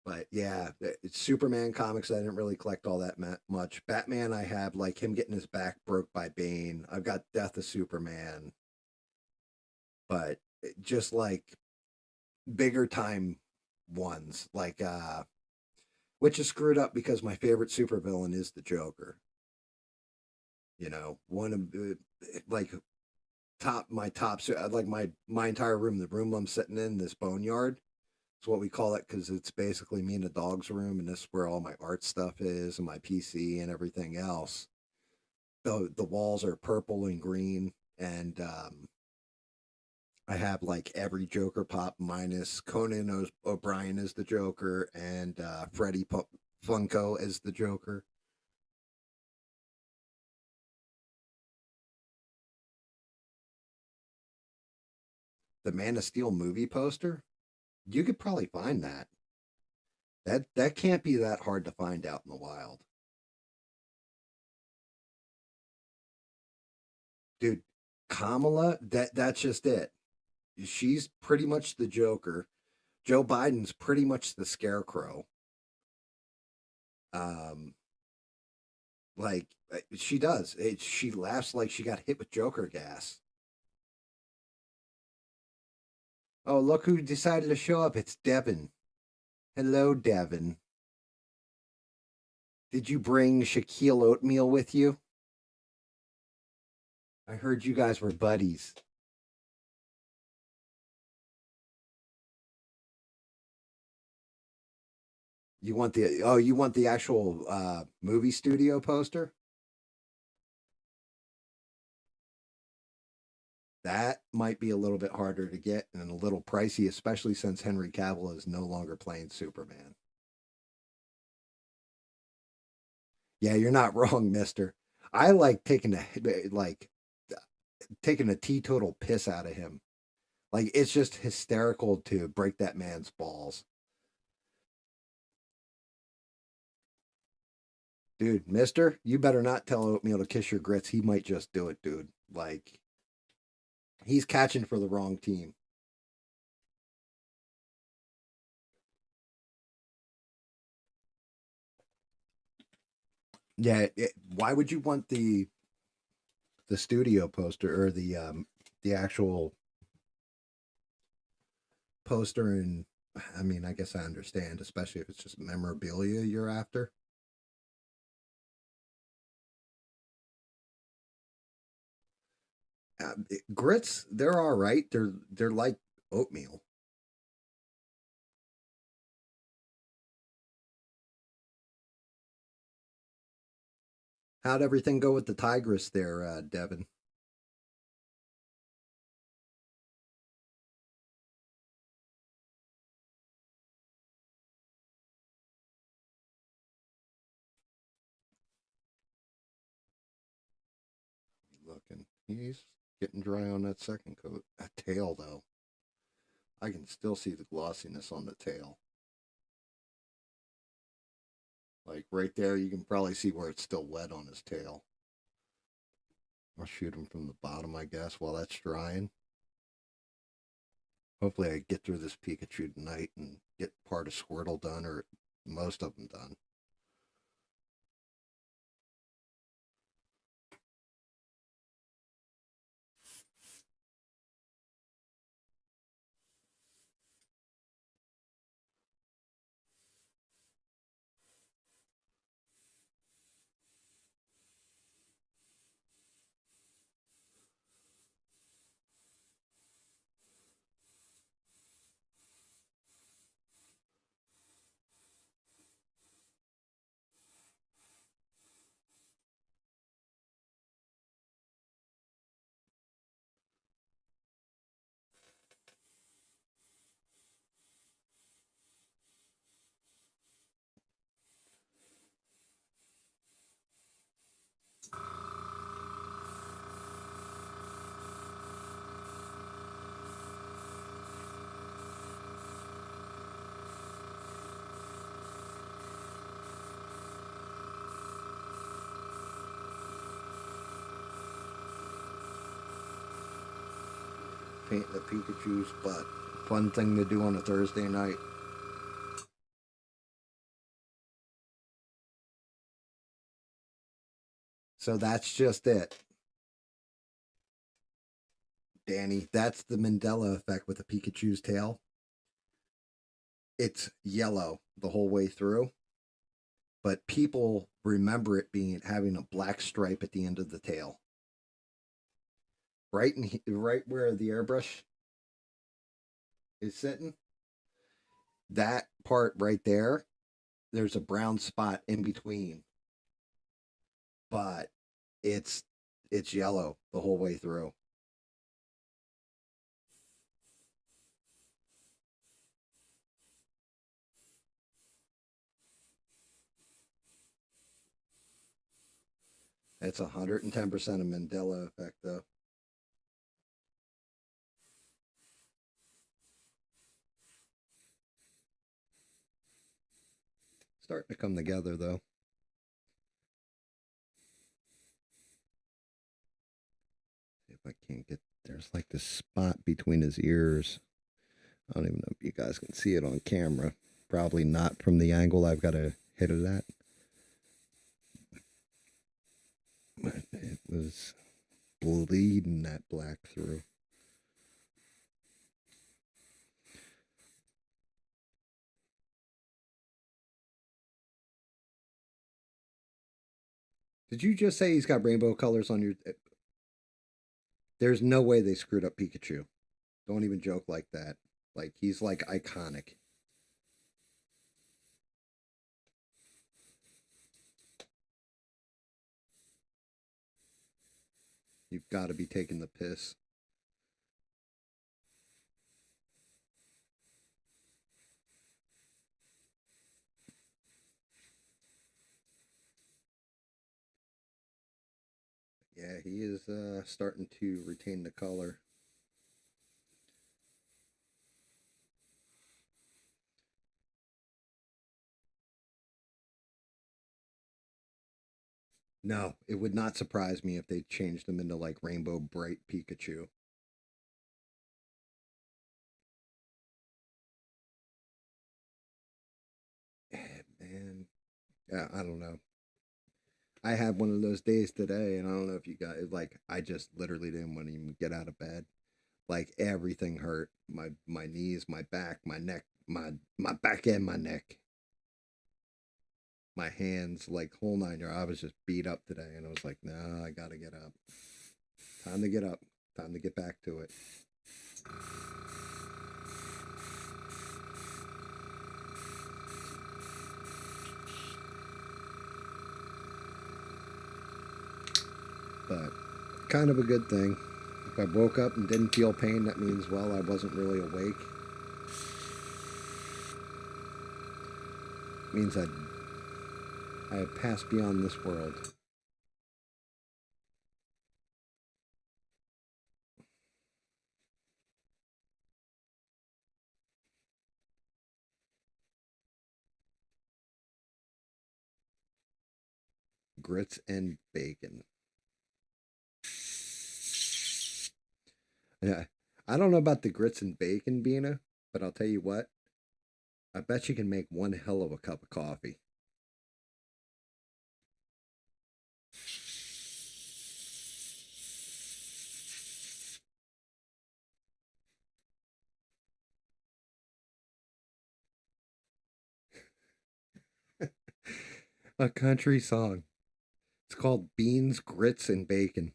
But yeah, it's Superman comics. I didn't really collect all that much. Batman, I have like him getting his back broke by Bane. I've got Death of Superman, but just like bigger time ones, like which is screwed up because my favorite supervillain is the Joker. One of like top like my entire room, the room I'm sitting in, this boneyard. It's what we call it because it's basically me and the dog's room, and this is where all my art stuff is and my PC and everything else. The walls are purple and green, and I have like every Joker pop minus Conan O'Brien as the Joker and Funko as the Joker. The Man of Steel movie poster, you could probably find that. That can't be that hard to find out in the wild, dude. Kamala, that's just it. She's pretty much the Joker. Joe Biden's pretty much the Scarecrow. Um, like, she does. She laughs like she got hit with Joker gas. Oh, look who decided to show up. It's Devin. Hello, Devin. Did you bring Shaquille Oatmeal with you? I heard you guys were buddies. You want the actual movie studio poster? That might be a little bit harder to get and a little pricey, especially since Henry Cavill is no longer playing Superman. Yeah, you're not wrong, mister. I like taking a teetotal piss out of him. Like, it's just hysterical to break that man's balls. Dude, mister, you better not tell Oatmeal to kiss your grits. He might just do it, dude. Like, he's catching for the wrong team. Yeah, why would you want the studio poster or the actual poster? And I mean, I guess I understand, especially if it's just memorabilia you're after. Grits, they're all right. They're like oatmeal. How'd everything go with the Tigress there, Devin? Looking, he's getting dry on that second coat. That tail, though, I can still see the glossiness on the tail. Like right there, you can probably see where it's still wet on his tail. I'll shoot him from the bottom, I guess, while that's drying. Hopefully, I get through this Pikachu tonight and get part of Squirtle done or most of them done. Paint the Pikachu's butt. Fun thing to do on a Thursday night. So that's just it, Danny. That's the Mandela effect with the Pikachu's tail. It's yellow the whole way through, but people remember it being having a black stripe at the end of the tail. Right where the airbrush is sitting, that part right there, there's a brown spot in between, but it's it's yellow the whole way through. It's 110% a Mandela effect, though. Starting to come together, though. If I can't get there's like this spot between his ears. I don't even know if you guys can see it on camera. Probably not from the angle I've got to hit it at. But it was bleeding that black through. Did you just say he's got rainbow colors on your? There's no way they screwed up Pikachu. Don't even joke like that. Like he's like iconic. You've got to be taking the piss. Yeah, he is starting to retain the color. No, it would not surprise me if they changed them into like Rainbow Bright Pikachu. Man, yeah, I don't know. I had one of those days today, and I don't know if you got it. Like, I just literally didn't want to even get out of bed. Like everything hurt. My knees, my back, my neck, my back and my neck, my hands, like whole nine yards. I was just beat up today, and I was like, no, I gotta get up. Time to get up. Time to get back to it. But kind of a good thing. If I woke up and didn't feel pain, that means, well, I wasn't really awake. It means I had passed beyond this world. Grits and bacon. Yeah. I don't know about the grits and bacon, Bina, but I'll tell you what. I bet you can make one hell of a cup of coffee. A country song. It's called Beans, Grits, and Bacon.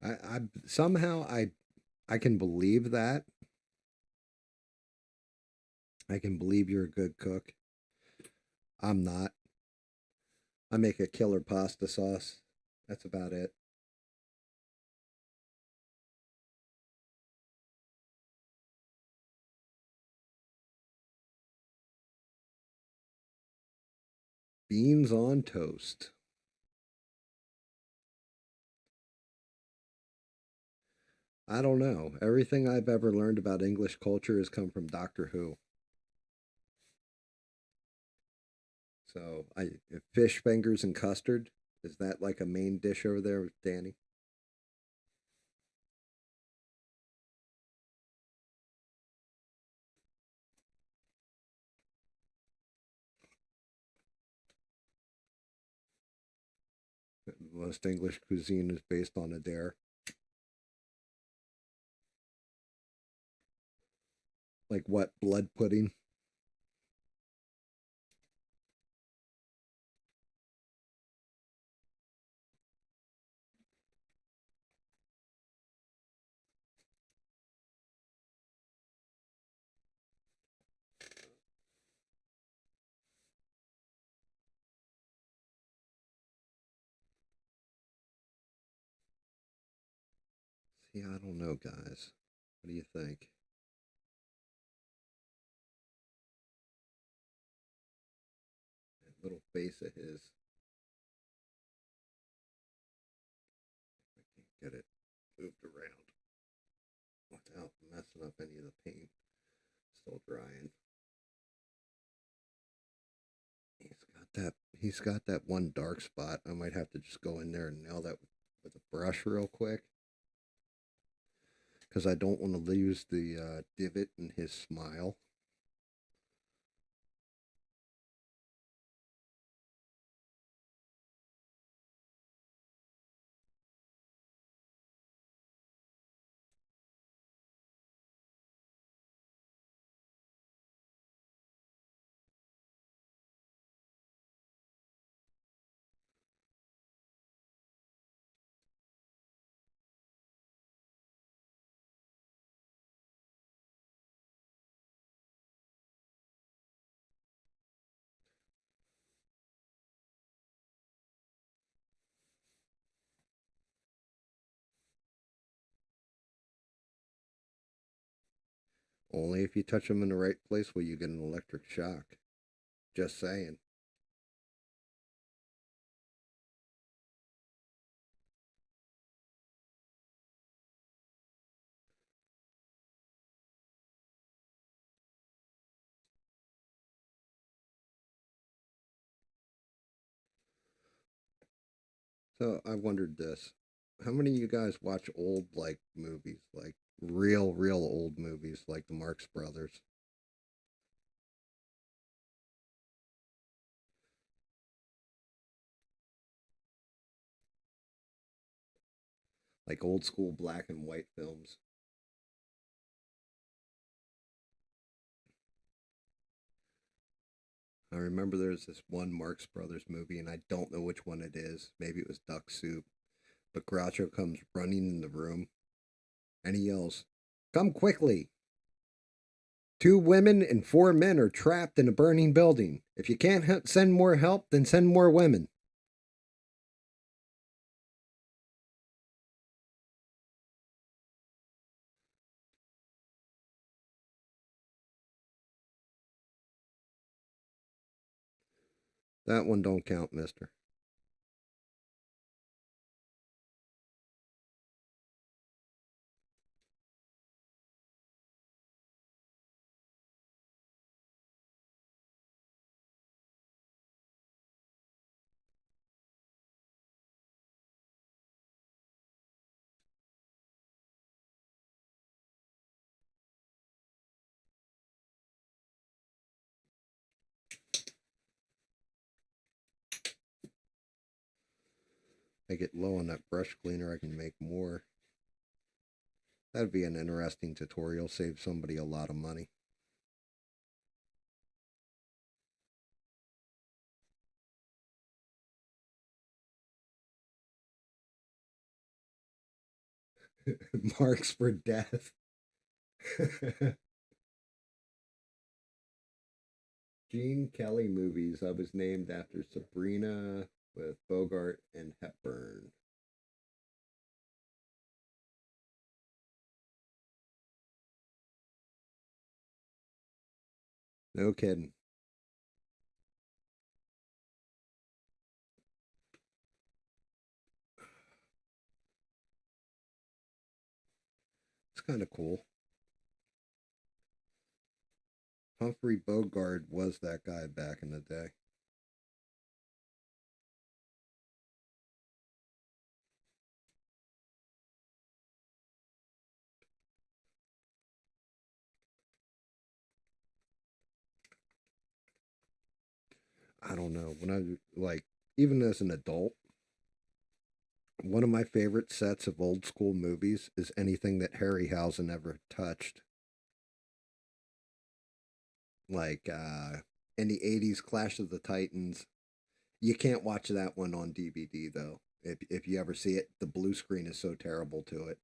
I somehow I can believe that. I can believe you're a good cook. I'm not. I make a killer pasta sauce. That's about it. Beans on toast. I don't know. Everything I've ever learned about English culture has come from Doctor Who. So I fish fingers and custard. Is that like a main dish over there, Danny? Most English cuisine is based on a dare. Like what? Blood pudding? See, I don't know, guys. What do you think? That little face of his. I can't get it moved around without messing up any of the paint. Still drying. He's got that one dark spot. I might have to just go in there and nail that with a brush real quick because I don't want to lose the divot in his smile. Only if you touch them in the right place will you get an electric shock. Just saying. So I wondered this. How many of you guys watch old like movies? Like real old movies like the Marx Brothers? Like old school black and white films. I remember there's this one Marx Brothers movie, and I don't know which one it is. Maybe it was Duck Soup. But Groucho comes running in the room and he yells, "Come quickly! 2 women and 4 men are trapped in a burning building. If you can't send more help, then send more women." That one don't count, mister. I get low on that brush cleaner, I can make more. That'd be an interesting tutorial, save somebody a lot of money. Marks for death. Gene Kelly movies. I was named after Sabrina with Bogart and Hepburn. No kidding. It's kind of cool. Humphrey Bogart was that guy back in the day. I don't know. When I like, even as an adult, one of my favorite sets of old school movies is anything that Harryhausen ever touched. Like in the 80s, Clash of the Titans. You can't watch that one on DVD though. If you ever see it, the blue screen is so terrible to it.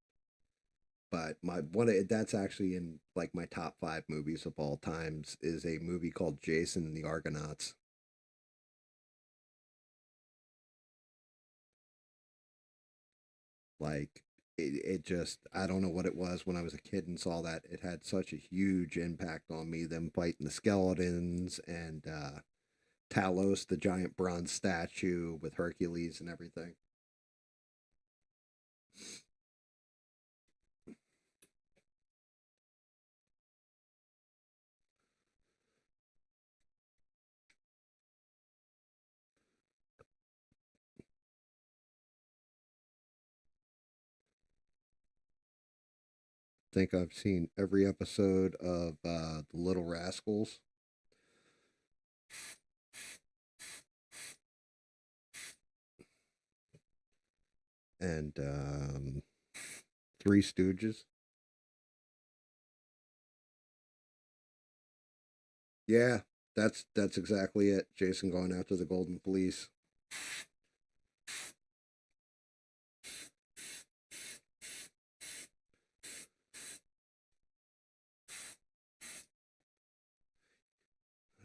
But my one that's actually in like my top 5 movies of all times is a movie called Jason and the Argonauts. Like it just, I don't know what it was when I was a kid and saw that. It had such a huge impact on me. Them fighting the skeletons and Talos, the giant bronze statue with Hercules and everything. Think I've seen every episode of The Little Rascals. And Three Stooges. Yeah, that's exactly it. Jason going after the Golden Fleece.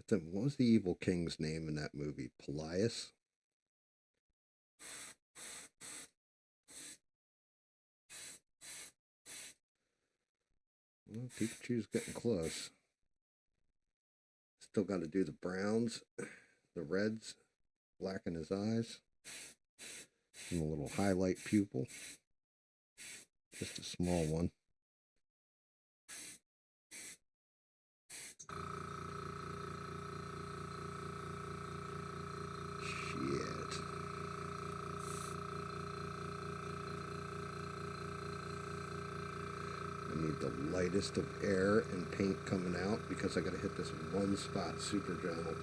What was the evil king's name in that movie? Polias? Well, Pikachu's getting close. Still got to do the browns, the reds, blacken his eyes, and a little highlight pupil. Just a small one. Shit. I need the lightest of air and paint coming out because I got to hit this one spot super gentle.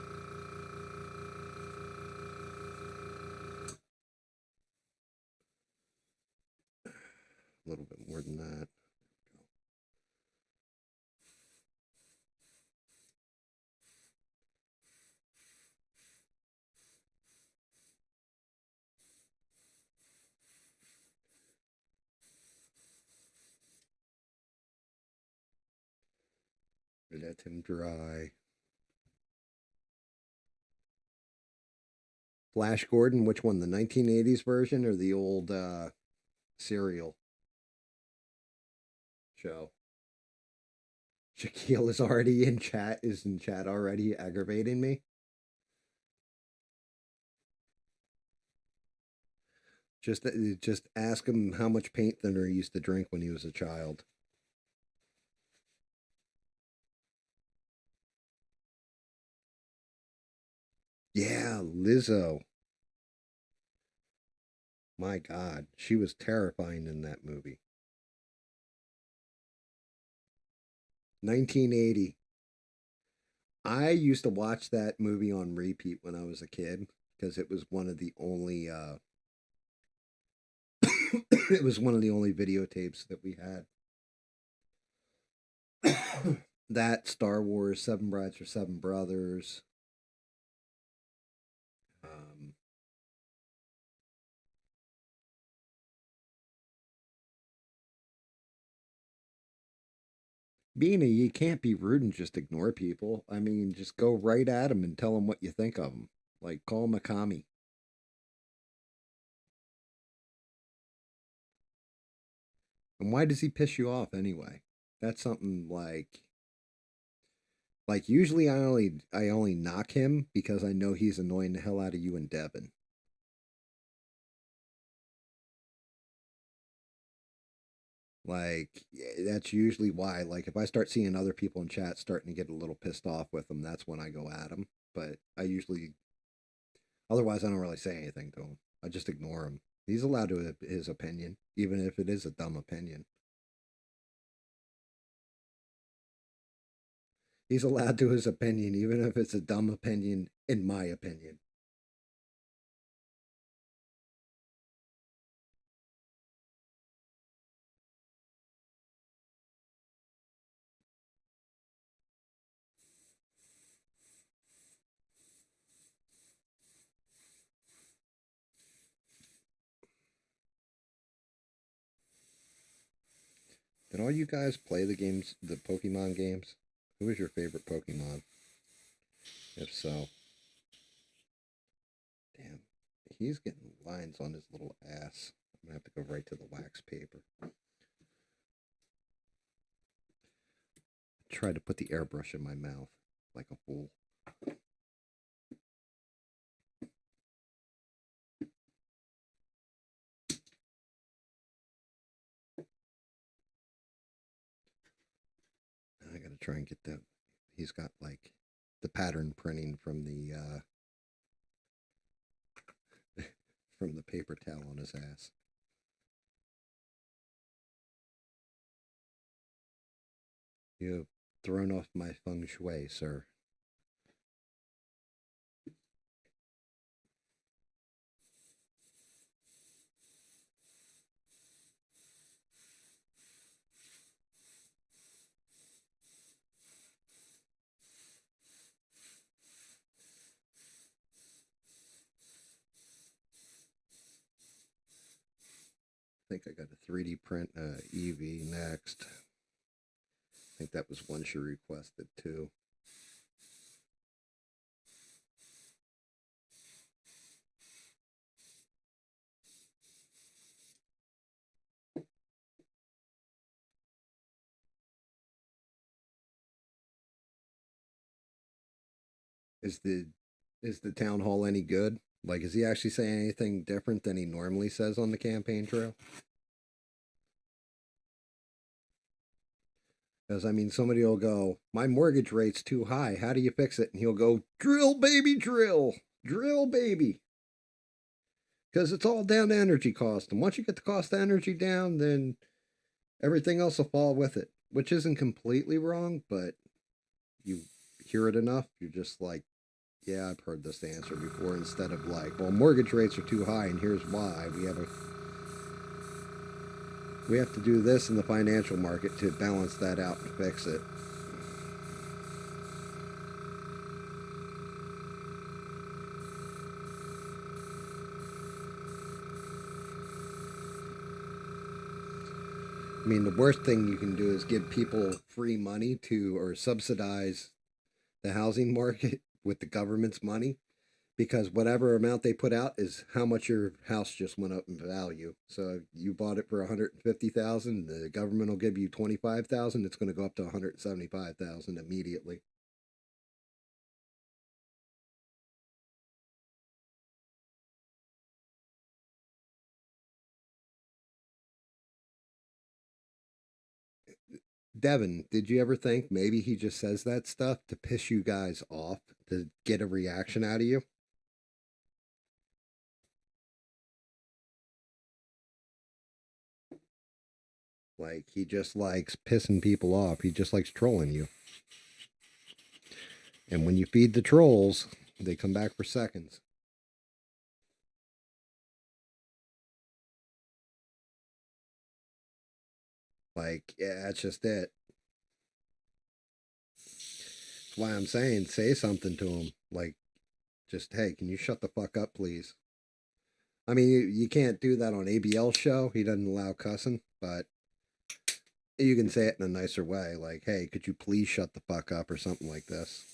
A little bit more than that. Let him dry. Flash Gordon, which one? The 1980s version or the old serial show? Shaquille is already in chat. Is in chat already aggravating me? Just ask him how much paint thinner he used to drink when he was a child. Yeah, Lizzo. My God, she was terrifying in that movie. 1980. I used to watch that movie on repeat when I was a kid because it was one of the only it was one of the only videotapes that we had. That Star Wars, Seven Brides for Seven Brothers. Being you can't be rude and just ignore people. I mean, just go right at them and tell them what you think of them. Like, call them a commie. And why does he piss you off anyway? That's something like usually I only knock him because I know he's annoying the hell out of you and Devin. Like that's usually why. Like if I start seeing other people in chat starting to get a little pissed off with them, that's when I go at them. But I usually, otherwise, I don't really say anything to him. I just ignore him. He's allowed to have his opinion, even if it is a dumb opinion. He's allowed to his opinion, even if it's a dumb opinion, in my opinion. Did all you guys play the games, the Pokemon games? Who was your favorite Pokemon? If so, damn, he's getting lines on his little ass. I'm gonna have to go right to the wax paper. Tried to put the airbrush in my mouth like a fool. I gotta try and get that. He's got like the pattern printing from the from the paper towel on his ass. You have thrown off my feng shui, sir. I think I got a 3D print Eevee next. I think that was one she requested too. Is the town hall any good? Like, is he actually saying anything different than he normally says on the campaign trail? Because, I mean, somebody will go, my mortgage rate's too high. How do you fix it? And he'll go, drill, baby, drill. Drill, baby. Because it's all down to energy cost. And once you get the cost of energy down, then everything else will fall with it. Which isn't completely wrong, but you hear it enough, you're just like, yeah, I've heard this answer before, instead of like, well, mortgage rates are too high and here's why. We have to do this in the financial market to balance that out and fix it. I mean, the worst thing you can do is give people free money to, or subsidize the housing market with the government's money, because whatever amount they put out is how much your house just went up in value. So you bought it for 150,000, the government will give you 25,000. It's going to go up to 175,000 immediately. Devin, did you ever think maybe he just says that stuff to piss you guys off, to get a reaction out of you? Like, he just likes pissing people off. He just likes trolling you. And when you feed the trolls, they come back for seconds. Like, yeah, that's just it. That's why I'm saying, say something to him. Like, just, hey, can you shut the fuck up, please? I mean, you can't do that on ABL's show. He doesn't allow cussing, but you can say it in a nicer way. Like, hey, could you please shut the fuck up, or something like this.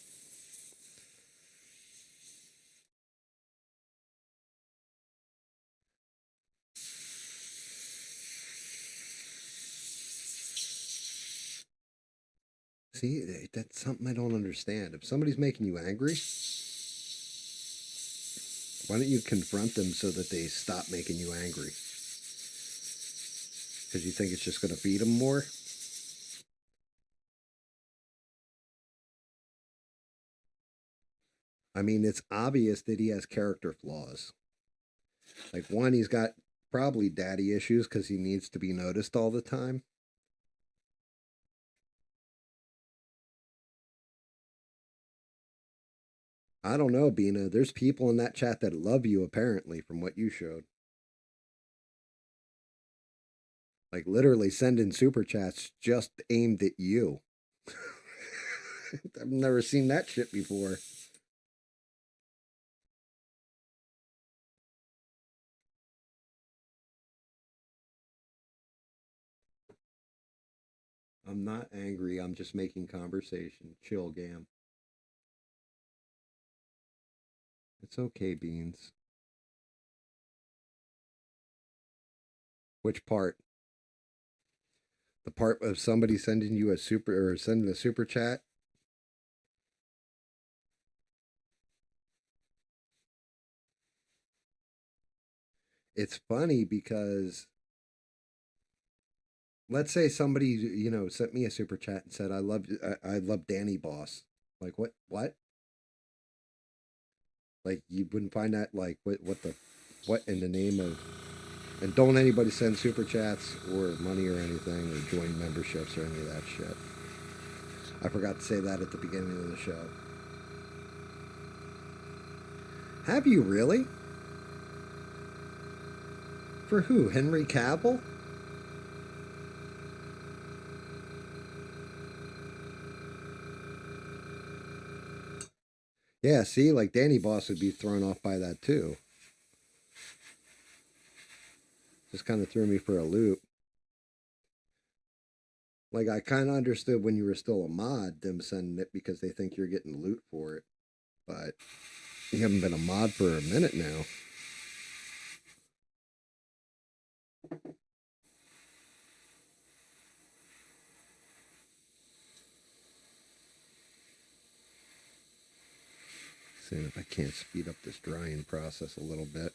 See, that's something I don't understand. If somebody's making you angry, why don't you confront them so that they stop making you angry? Because you think it's just going to feed them more? I mean, it's obvious that he has character flaws. Like, one, he's got probably daddy issues because he needs to be noticed all the time. I don't know, Bina. There's people in that chat that love you, apparently, from what you showed. Like, literally sending super chats just aimed at you. I've never seen that shit before. I'm not angry. I'm just making conversation. Chill, Gam. It's okay, Beans. Which part? The part of somebody sending you a super, or sending a super chat? It's funny because, let's say somebody, sent me a super chat and said, I love Danny Boss. Like, what? Like, you wouldn't find that, like, what in the name of, and don't anybody send super chats or money or anything, or join memberships or any of that shit. I forgot to say that at the beginning of the show. Have you really? For who? Henry Cavill? Yeah, see, like, Danny Boss would be thrown off by that too. Just kind of threw me for a loop. Like, I kind of understood when you were still a mod, them sending it because they think you're getting loot for it. But you haven't been a mod for a minute now. Seeing if I can't speed up this drying process a little bit.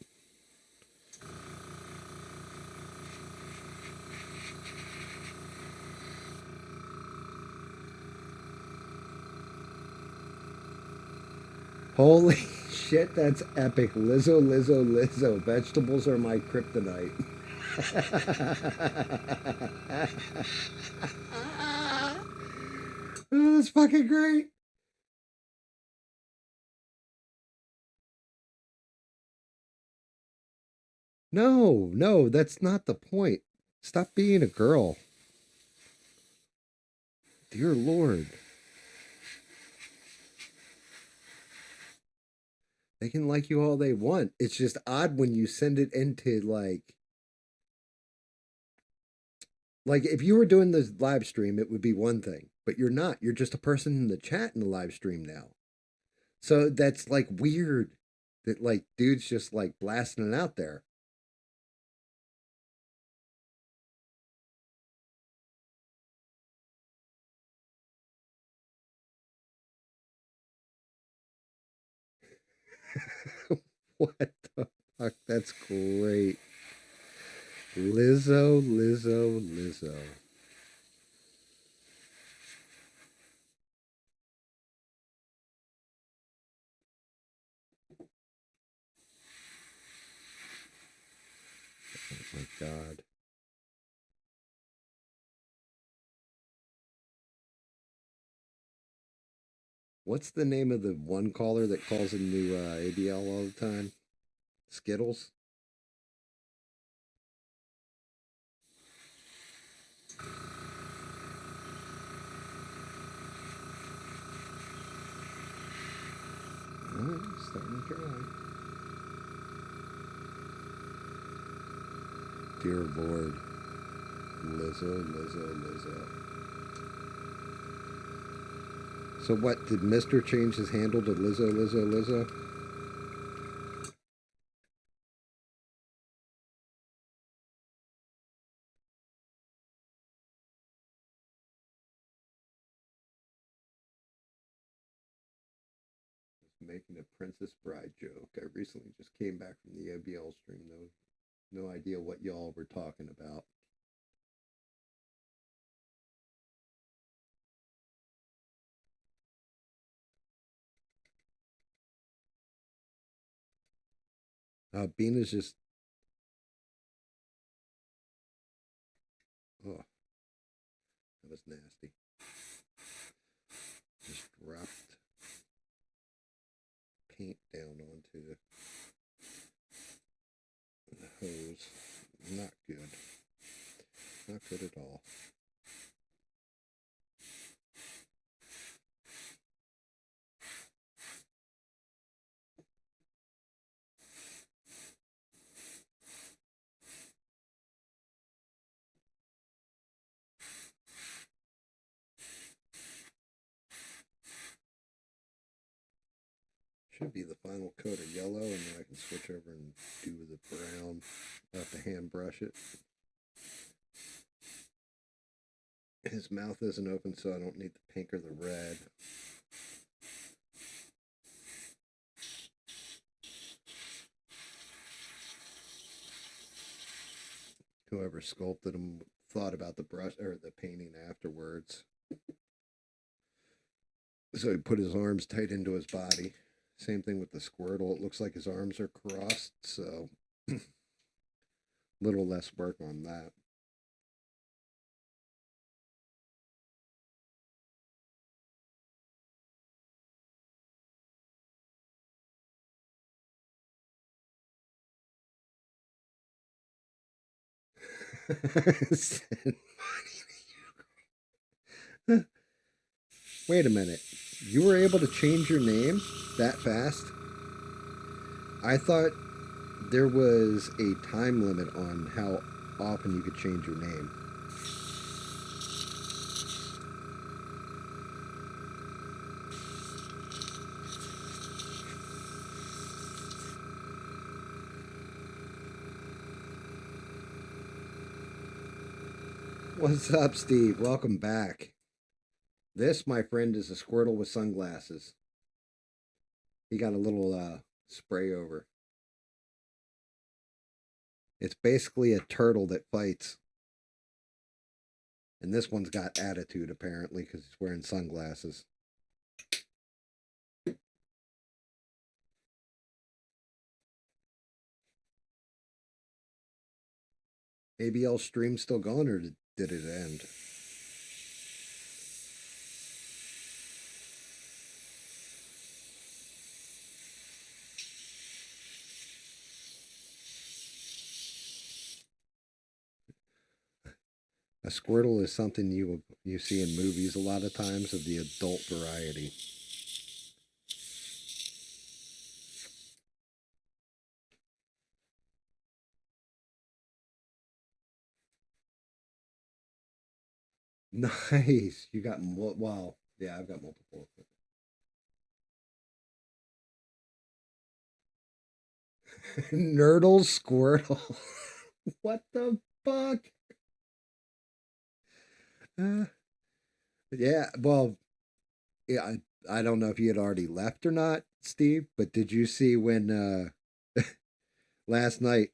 Holy shit, that's epic. Lizzo, Lizzo, Lizzo. Vegetables are my kryptonite. Oh, that's fucking great. No, no, that's not the point. Stop being a girl. Dear Lord. They can like you all they want. It's just odd when you send it into like if you were doing the live stream, it would be one thing, but you're not. You're just a person in the chat in the live stream now. So that's like weird that like dudes just like blasting it out there. What the fuck? That's great. Lizzo, Lizzo, Lizzo. Oh my God. What's the name of the one caller that calls into ABL all the time? Skittles? Oh, starting to dry. Dear Lord. Lizzo, Lizzo, Lizzo. So what, did Mr. change his handle to Lizzo, Lizzo, Lizzo? Making a Princess Bride joke. I recently just came back from the ABL stream, though. No idea what y'all were talking about. Bean is just, oh, that was nasty. Just dropped paint down onto the hose. Not good. Not good at all. Should be the final coat of yellow, and then I can switch over and do the brown. I'll have to hand brush it. His mouth isn't open, so I don't need the pink or the red. Whoever sculpted him thought about the brush or the painting afterwards. So he put his arms tight into his body. Same thing with the Squirtle. It looks like his arms are crossed, so little less work on that. Wait a minute. You were able to change your name that fast? I thought there was a time limit on how often you could change your name. What's up, Steve? Welcome back. This, my friend, is a Squirtle with sunglasses. He got a little spray over. It's basically a turtle that fights. And this one's got attitude, apparently, because he's wearing sunglasses. ABL stream still going, or did it end? A Squirtle is something you see in movies a lot of times of the adult variety. Nice. You got, well, yeah, I've got multiple. Nerdle Squirtle. What the fuck? Uh, yeah, well, yeah, I don't know if you had already left or not, Steve, but did you see when last night,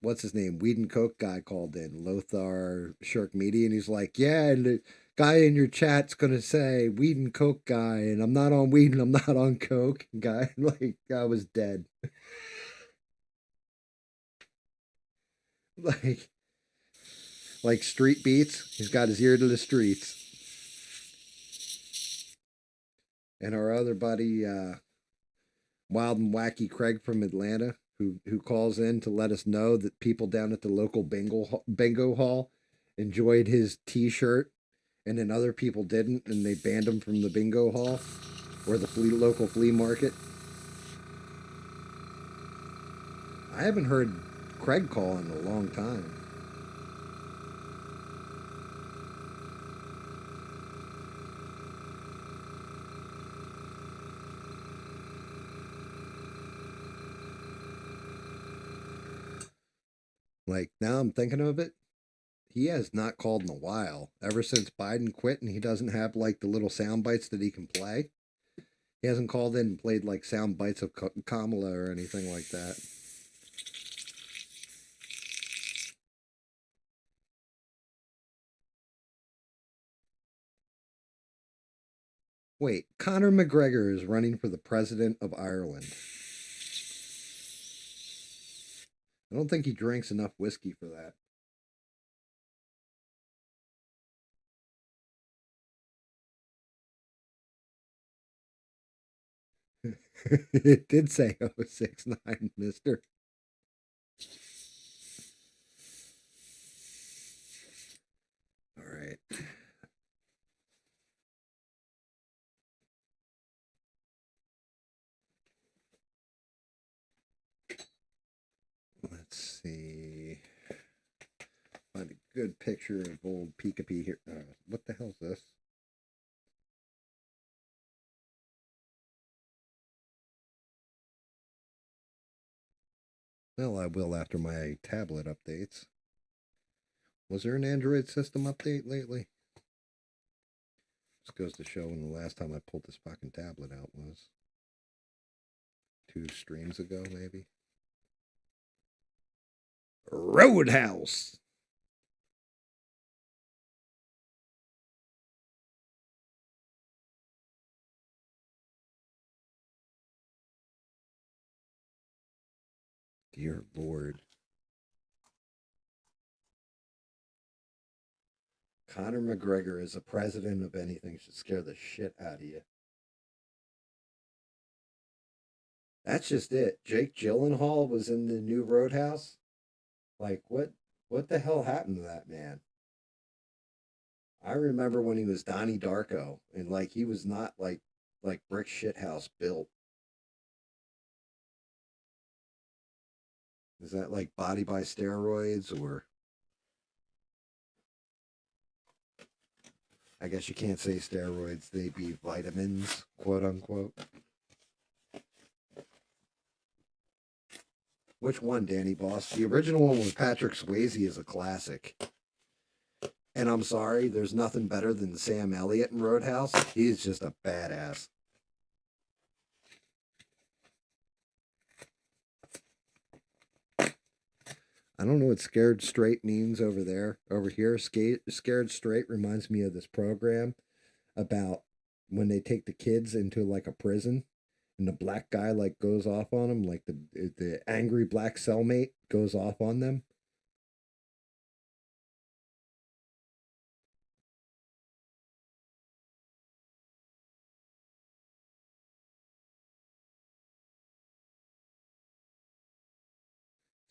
what's his name? Weed and Coke guy called in, Lothar Shirk Media, and he's like, yeah, and the guy in your chat's gonna say Weed and Coke guy, and I'm not on weed and I'm not on Coke guy. Like, I was dead. like like street beats. He's got his ear to the streets. And our other buddy, Wild and Wacky Craig from Atlanta, who calls in to let us know that people down at the local bingo hall enjoyed his T-shirt, and then other people didn't, and they banned him from the bingo hall or the local flea market. I haven't heard Craig call in a long time. Like, now I'm thinking of it, he has not called in a while. Ever since Biden quit and he doesn't have like the little sound bites that he can play, he hasn't called in and played like sound bites of Kamala or anything like that. Wait, Conor McGregor is running for the president of Ireland. I don't think he drinks enough whiskey for that. It did say 069, mister. All right. Let's see. Find a good picture of old Pikachu here. What the hell's this? Well, I will after my tablet updates. Was there an Android system update lately? This goes to show when the last time I pulled this fucking tablet out was 2 streams ago, maybe. Roadhouse. Dear Lord. Conor McGregor as a president of anything should scare the shit out of you. That's just it. Jake Gyllenhaal was in the new Roadhouse. Like, what the hell happened to that man? I remember when he was Donnie Darko, and like he was not like brick shithouse built. Is that like body by steroids, or I guess you can't say steroids, they be vitamins, quote unquote. Which one, Danny Boss? The original one with Patrick Swayze is a classic. And I'm sorry, there's nothing better than Sam Elliott in Roadhouse. He's just a badass. I don't know what scared straight means over there. Over here, scared straight reminds me of this program about when they take the kids into like a prison and the black guy like goes off on them, like the angry black cellmate goes off on them.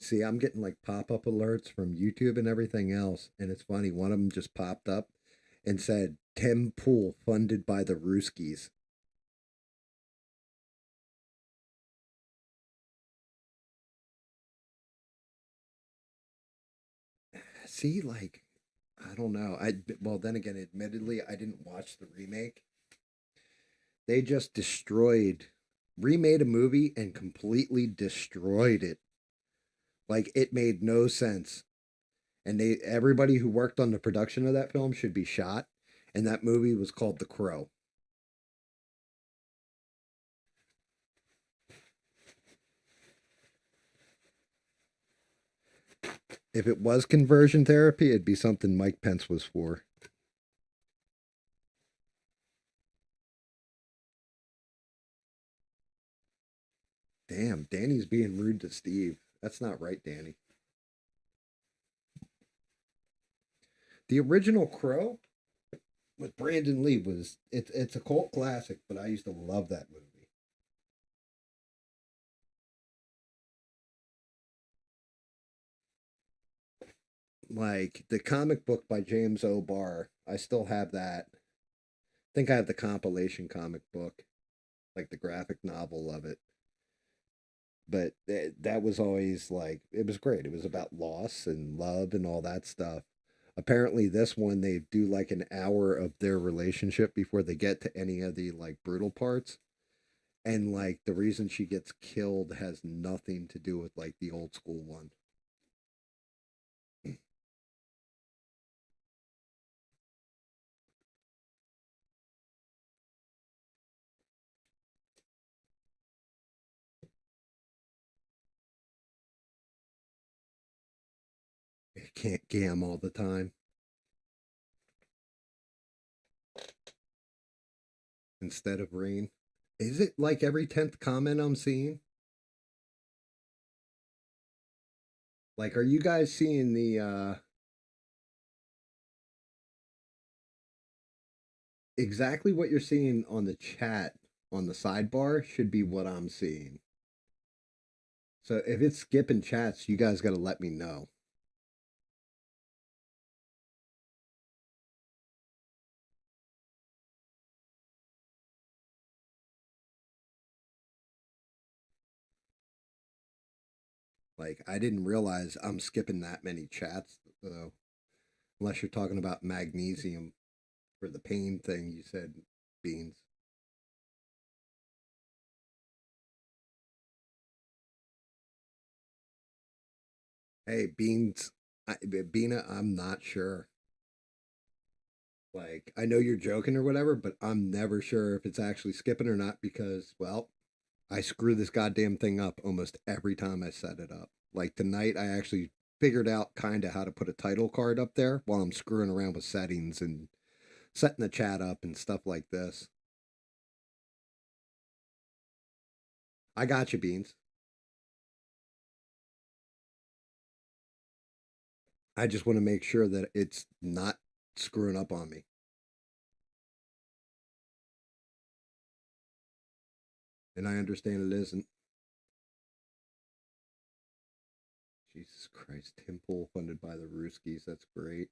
See, I'm getting like pop up alerts from YouTube and everything else, and it's funny. One of them just popped up and said Tim Pool funded by the Ruskies. See, like I don't know. I well then again, admittedly, I didn't watch the remake. They just remade a movie and completely destroyed it. Like it made no sense. And everybody who worked on the production of that film should be shot. And that movie was called The Crow. If it was conversion therapy, it'd be something Mike Pence was for. Damn, Danny's being rude to Steve. That's not right, Danny. The original Crow with Brandon Lee was it's a cult classic, but I used to love that movie. Like the comic book by James O. Barr, I still have that. I think I have the compilation comic book, like the graphic novel of it. But that was always like it was great. It was about loss and love and all that stuff. Apparently, this one they do like an hour of their relationship before they get to any of the like brutal parts. And like the reason she gets killed has nothing to do with like the old school one. It can't gam all the time instead of rain. Is it like every 10th comment I'm seeing? Like, are you guys seeing the exactly what you're seeing on the chat on the sidebar should be what I'm seeing. So if it's skipping chats, you guys got to let me know. Like, I didn't realize I'm skipping that many chats, though, unless you're talking about magnesium for the pain thing you said, Beans. Hey, Beans, Beana, I'm not sure. Like, I know you're joking or whatever, but I'm never sure if it's actually skipping or not because, well, I screw this goddamn thing up almost every time I set it up. Like tonight, I actually figured out kind of how to put a title card up there while I'm screwing around with settings and setting the chat up and stuff like this. I got you, Beans. I just want to make sure that it's not screwing up on me. And I understand it isn't. Jesus Christ. Tim Pool funded by the Ruskies. That's great.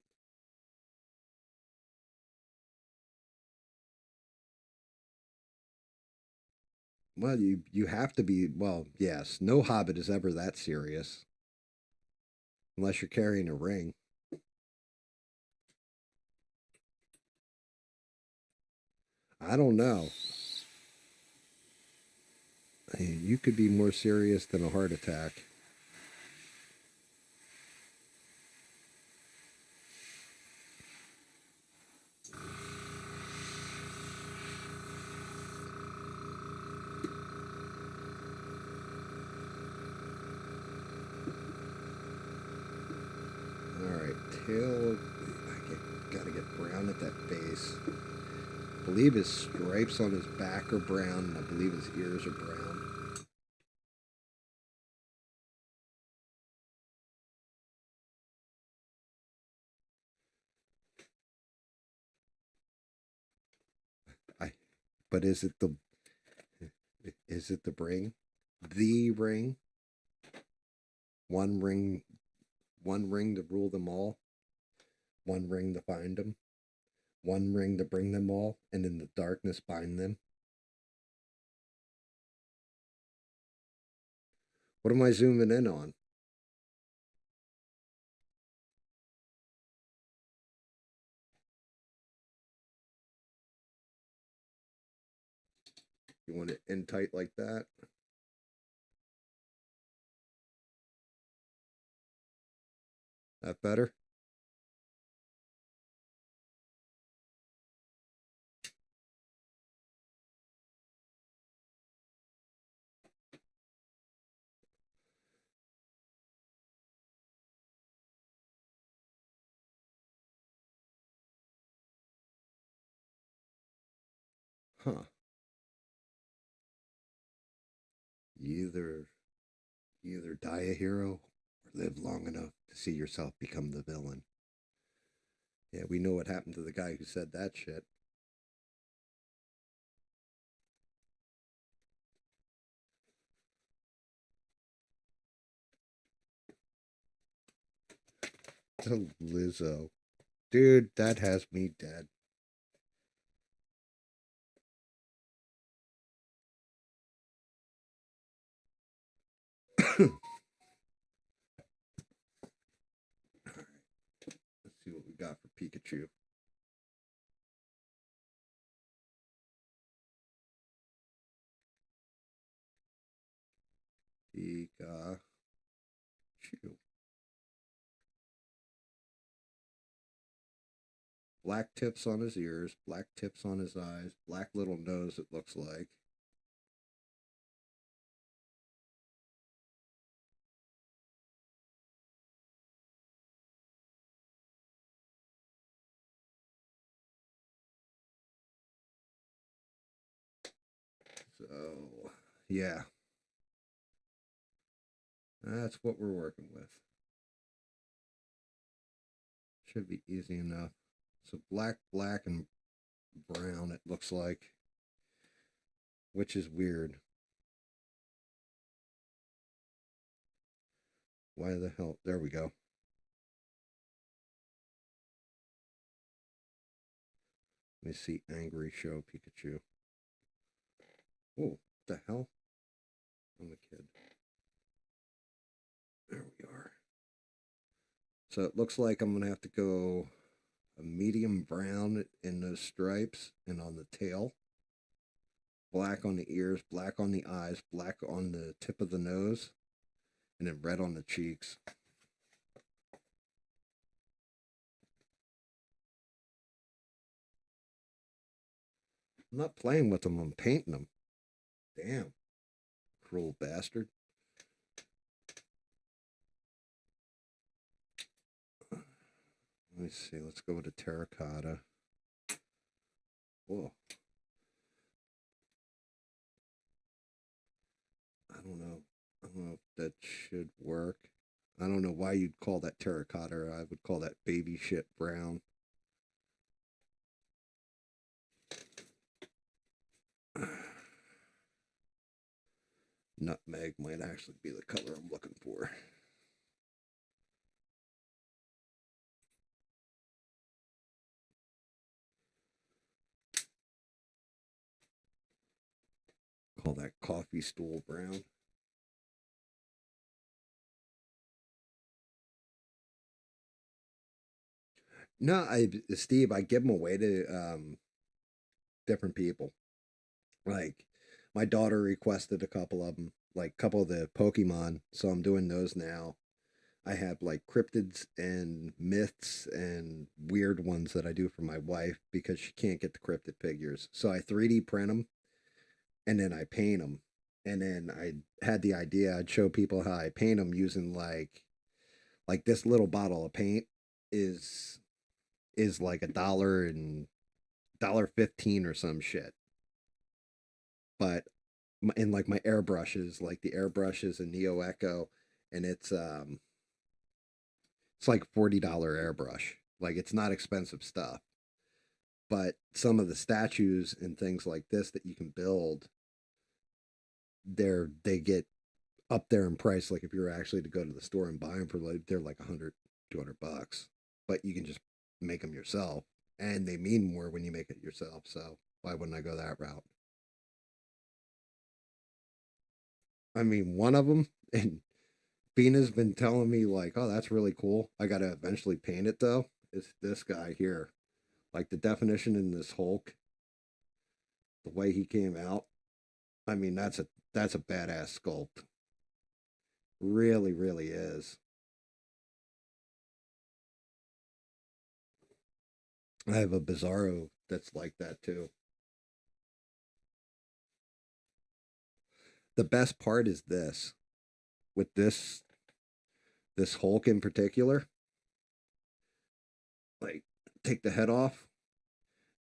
Well, you have to be, well, yes. No Hobbit is ever that serious unless you're carrying a ring. I don't know. You could be more serious than a heart attack. tail, gotta get brown at that base. I believe his stripes on his back are brown, and I believe his ears are brown. I, but is it the ring? The ring? One ring, one ring to rule them all. One ring to find them. One ring to bring them all, and in the darkness bind them. What am I zooming in on? You want it in tight like that? That better? Huh. You either die a hero or live long enough to see yourself become the villain. Yeah, we know what happened to the guy who said that shit. Oh, Lizzo. Dude, that has me dead. Let's see what we got for Pikachu. Pikachu. Black tips on his ears, black tips on his eyes, black little nose, it looks like. So, yeah. That's what we're working with. Should be easy enough. So black, black, and brown, it looks like. Which is weird. Why the hell? There we go. Let me see. Angry Show Pikachu. Oh, what the hell? I'm a kid. There we are. So it looks like I'm going to have to go a medium brown in those stripes and on the tail. Black on the ears, black on the eyes, black on the tip of the nose, and then red on the cheeks. I'm not playing with them, I'm painting them. Damn. Cruel bastard. Let me see. Let's go with a terracotta. Whoa. I don't know. I don't know if that should work. I don't know why you'd call that terracotta. I would call that baby shit brown. Nutmeg might actually be the color I'm looking for. Call that coffee stool brown. No, Steve, I give them away to different people. Like my daughter requested a couple of them, like a couple of the Pokemon, so I'm doing those now. I have like cryptids and myths and weird ones that I do for my wife because she can't get the cryptid figures. So I 3D print them and then I paint them. And then I had the idea I'd show people how I paint them using like this little bottle of paint. is like $1.15 or some shit. But and like my airbrushes, like the airbrushes and Neo Echo, and it's like $40 airbrush. Like it's not expensive stuff. But some of the statues and things like this that you can build, they get up there in price. Like if you were actually to go to the store and buy them for like they're like 100, $200, but you can just make them yourself, and they mean more when you make it yourself. So why wouldn't I go that route? I mean, one of them, and Bina's been telling me like, oh, that's really cool. I got to eventually paint it though. Is this guy here? Like the definition in this Hulk, the way he came out. I mean, that's a badass sculpt. Really, really is. I have a Bizarro that's like that too. The best part is this with this Hulk in particular. Like, take the head off.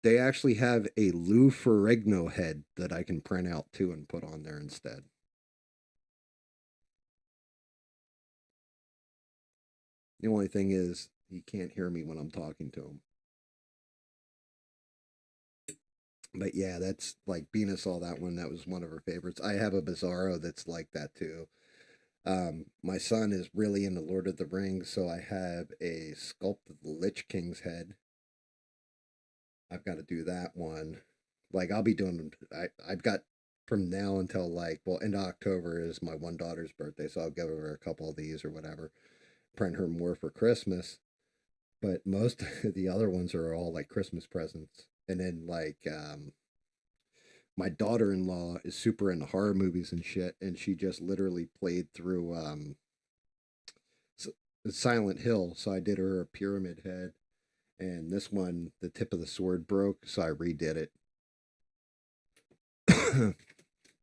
They actually have a Lou Ferrigno head that I can print out too and put on there instead. The only thing is, he can't hear me when I'm talking to him. But yeah, that's like Bina saw that one. That was one of her favorites. I have a Bizarro that's like that too. My son is really into Lord of the Rings, so I have a sculpt of the Lich King's head. I've got to do that one. Like I'll be doing. I've got from now until like well, end of October is my one daughter's birthday, so I'll give her a couple of these or whatever. Print her more for Christmas, but most of the other ones are all like Christmas presents. And then like my daughter-in-law is super into horror movies and shit, and she just literally played through Silent Hill. So I did her a pyramid head, and this one the tip of the sword broke, so I redid it.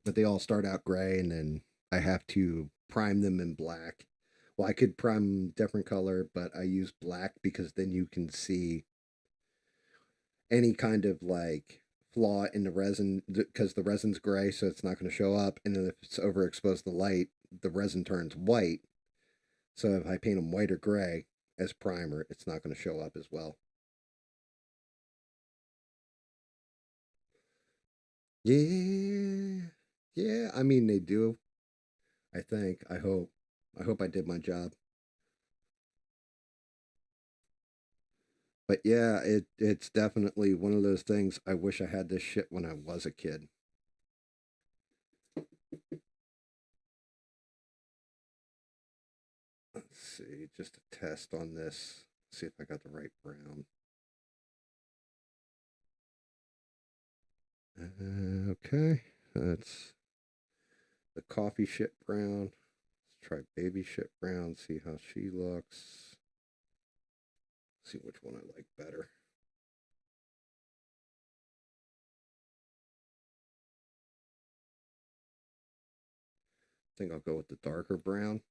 But they all start out gray, and then I have to prime them in black. Well, I could prime them different color, but I use black because then you can see any kind of like flaw in the resin because the resin's gray, so it's not going to show up. And then if it's overexposed to light, the resin turns white. So if I paint them white or gray as primer, it's not going to show up as well. Yeah, yeah. I mean, they do. I think. I hope. I hope I did my job. But yeah, it's definitely one of those things. I wish I had this shit when I was a kid. Let's see, just a test on this. See if I got the right brown. Okay, that's the coffee shit brown. Let's try baby shit brown. See how she looks. See which one I like better. I think I'll go with the darker brown.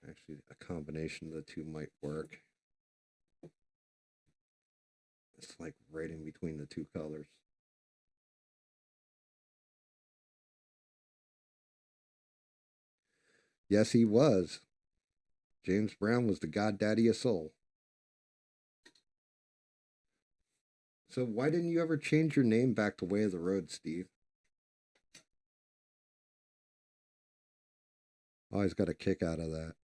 Actually, a combination of the two might work. It's like right in between the two colors. Yes, he was. James Brown was the goddaddy of soul. So why didn't you ever change your name back to Way of the Road, Steve? Always got a kick out of that.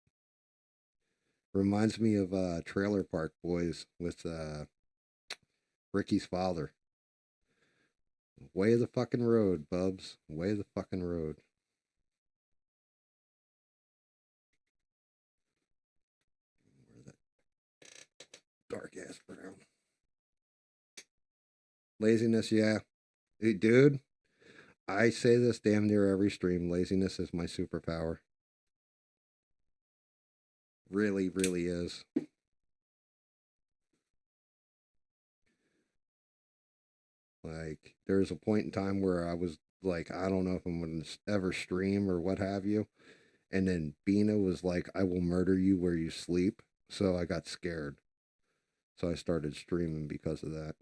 Reminds me of Trailer Park Boys with Ricky's father. Way of the fucking road, Bubs. Way of the fucking road. Where's that dark ass brown? Laziness, yeah. Hey, dude, I say this damn near every stream. Laziness is my superpower. Really, really is. Like, there's a point in time where I was like, I don't know if I'm going to ever stream or what have you. And then Bina was like, I will murder you where you sleep. So I got scared. So I started streaming because of that.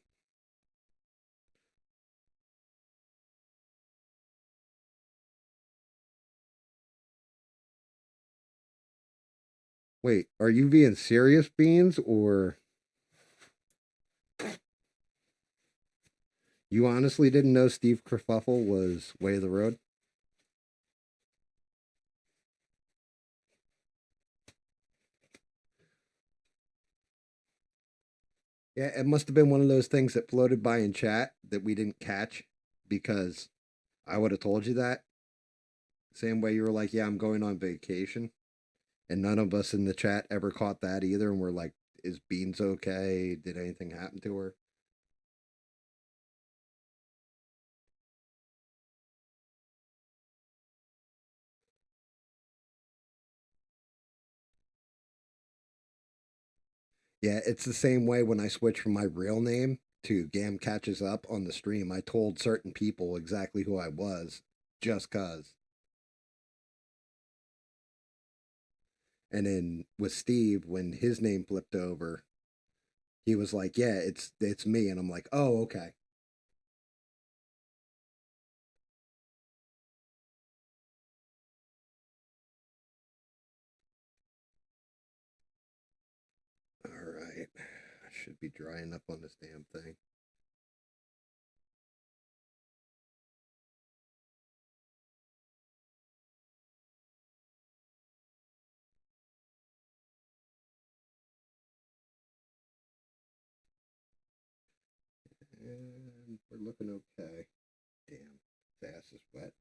Wait, are you being serious, Beans, or you honestly didn't know Steve Kerfuffle was Way of the Road? Yeah, it must have been one of those things that floated by in chat that we didn't catch because I would have told you that. Same way you were like, yeah, I'm going on vacation. And none of us in the chat ever caught that either. And we're like, is Beans okay? Did anything happen to her? Yeah, it's the same way when I switch from my real name to GAM Catches Up on the stream. I told certain people exactly who I was just cuz. And then with Steve, when his name flipped over, he was like, "Yeah, it's me," and I'm like, "Oh, okay." All right, I should be drying up on this damn thing. And we're looking okay. Damn, his ass is wet.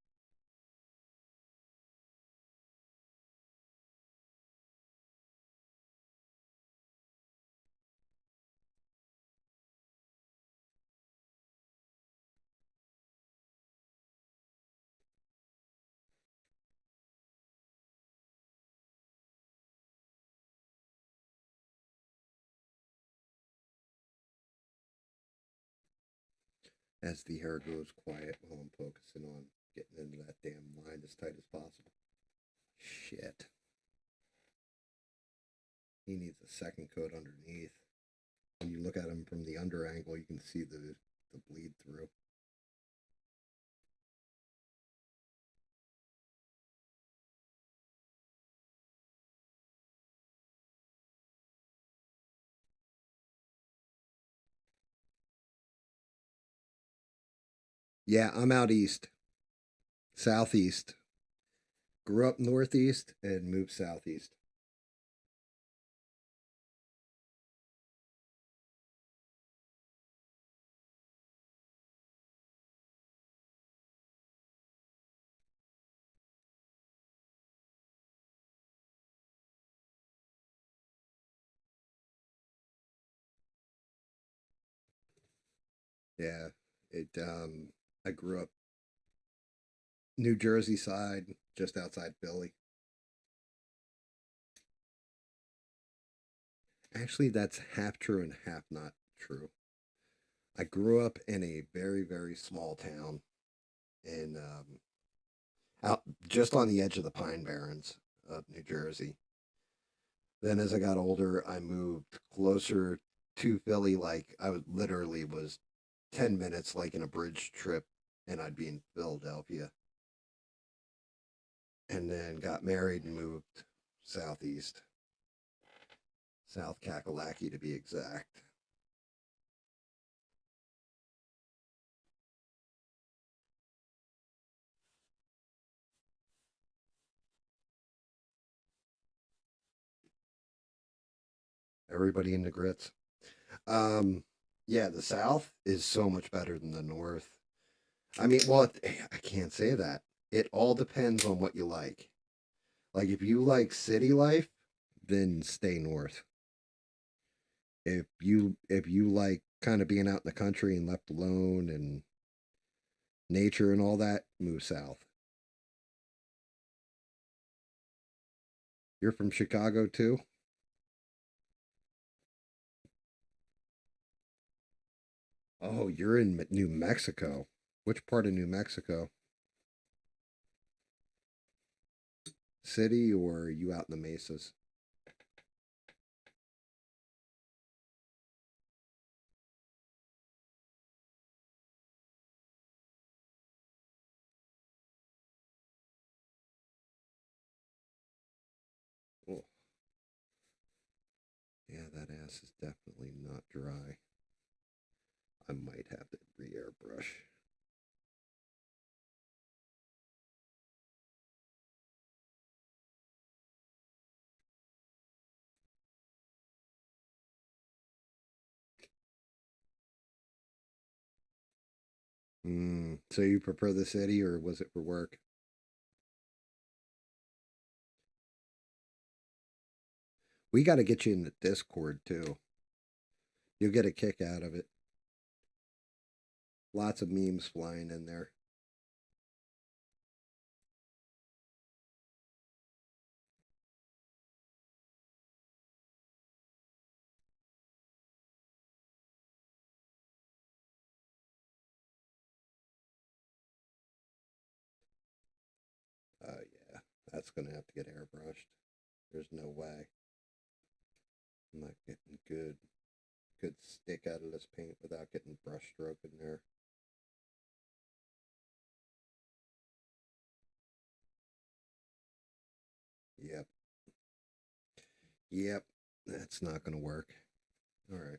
As the hair goes quiet while I'm focusing on getting into that damn line as tight as possible. Shit. He needs a second coat underneath. When you look at him from the under angle, you can see the bleed through. Yeah, I'm out east, southeast. Grew up northeast and moved southeast. Yeah, it. I grew up New Jersey side, just outside Philly. Actually, that's half true and half not true. I grew up in a very, very small town in out just on the edge of the Pine Barrens of New Jersey. Then, as I got older, I moved closer to Philly. Like I was literally was 10 minutes, like in a bridge trip, and I'd be in Philadelphia. And then got married and moved southeast, South Kakalaki to be exact. Everybody in the grits. Um, yeah, the South is so much better than the North. I mean, well, I can't say that. It all depends on what you like. Like, if you like city life, then stay north. If you like kind of being out in the country and left alone and nature and all that, move south. You're from Chicago too? Oh, you're in New Mexico. Which part of New Mexico? City or are you out in the mesas? that ass is definitely not dry. I might have to re-airbrush. So you prefer the city, or was it for work? We got to get you in the Discord too. You'll get a kick out of it. Lots of memes flying in there. Yeah, that's gonna have to get airbrushed. There's no way. I'm not getting good stick out of this paint without getting brush stroke in there. Yep. Yep. That's not gonna work. All right.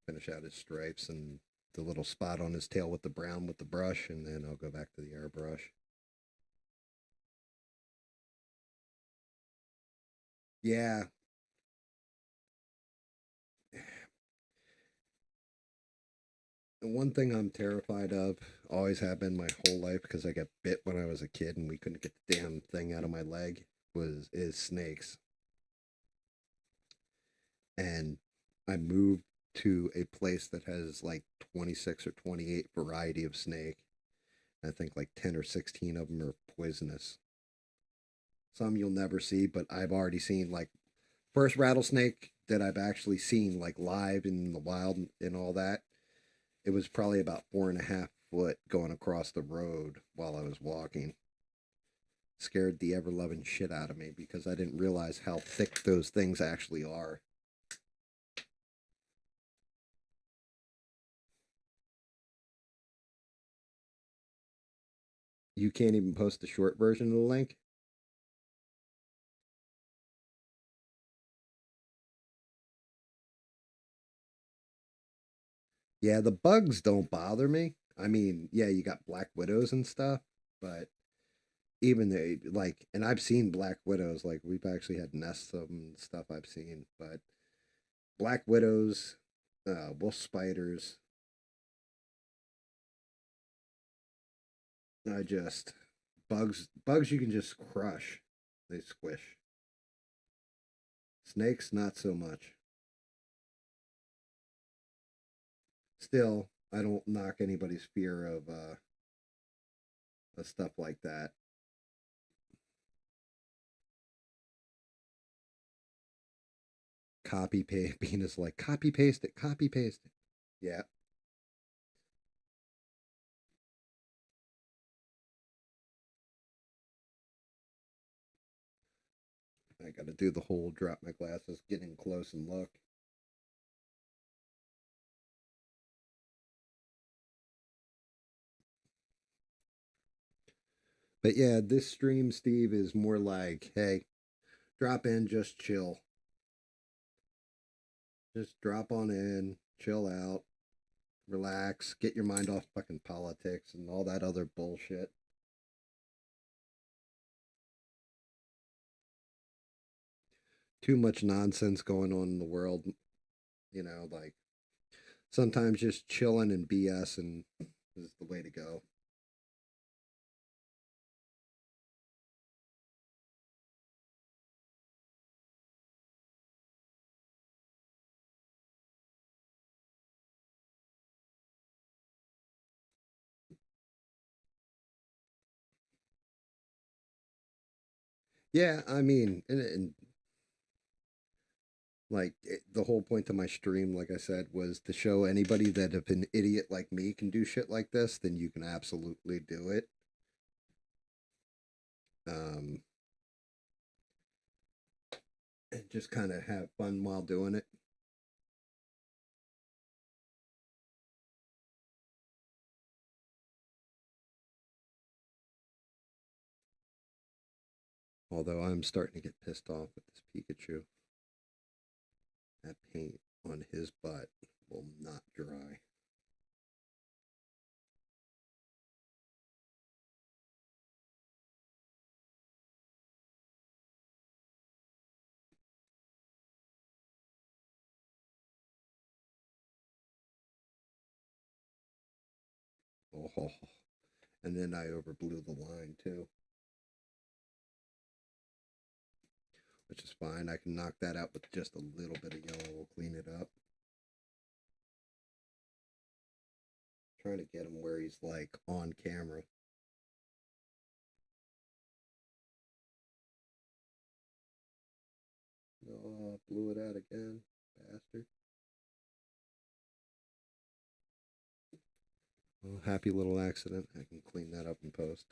Finish out his stripes and the little spot on his tail with the brown with the brush, and then I'll go back to the airbrush. Yeah. The one thing I'm terrified of, always have been my whole life because I got bit when I was a kid and we couldn't get the damn thing out of my leg, is snakes. And I moved to a place that has like 26 or 28 variety of snake. I think like 10 or 16 of them are poisonous. Some you'll never see, but I've already seen like first rattlesnake that I've actually seen like live in the wild and all that. It was probably about 4.5 foot going across the road while I was walking. Scared the ever loving shit out of me because I didn't realize how thick those things actually are. You can't even post the short version of the link. Yeah, the bugs don't bother me. I mean, yeah, you got black widows and stuff, but even they like, and I've seen black widows. Like we've actually had nests of them and stuff. I've seen, but black widows, wolf spiders. I just bugs you can just crush. They squish. Snakes, not so much. Still, I don't knock anybody's fear of stuff like that. Copy paste. Being is like copy paste it, copy paste it. Yeah, I got to do the whole drop my glasses, get in close and look. But yeah, this stream, Steve, is more like, hey, drop in, just chill. Just drop on in, chill out, relax, get your mind off fucking politics and all that other bullshit. Too much nonsense going on in the world, like sometimes just chilling and BS and is the way to go. Yeah, I mean, and like the whole point of my stream, like I said, was to show anybody that if an idiot like me can do shit like this, then you can absolutely do it. Um, and just kind of have fun while doing it. Although I'm starting to get pissed off with this Pikachu. That paint on his butt will not dry. Oh, and then I overblew the line too, which is fine. I can knock that out with just a little bit of yellow. We'll clean it up. Trying to get him where he's like on camera. Oh, blew it out again, bastard. Oh, happy little accident. I can clean that up in post.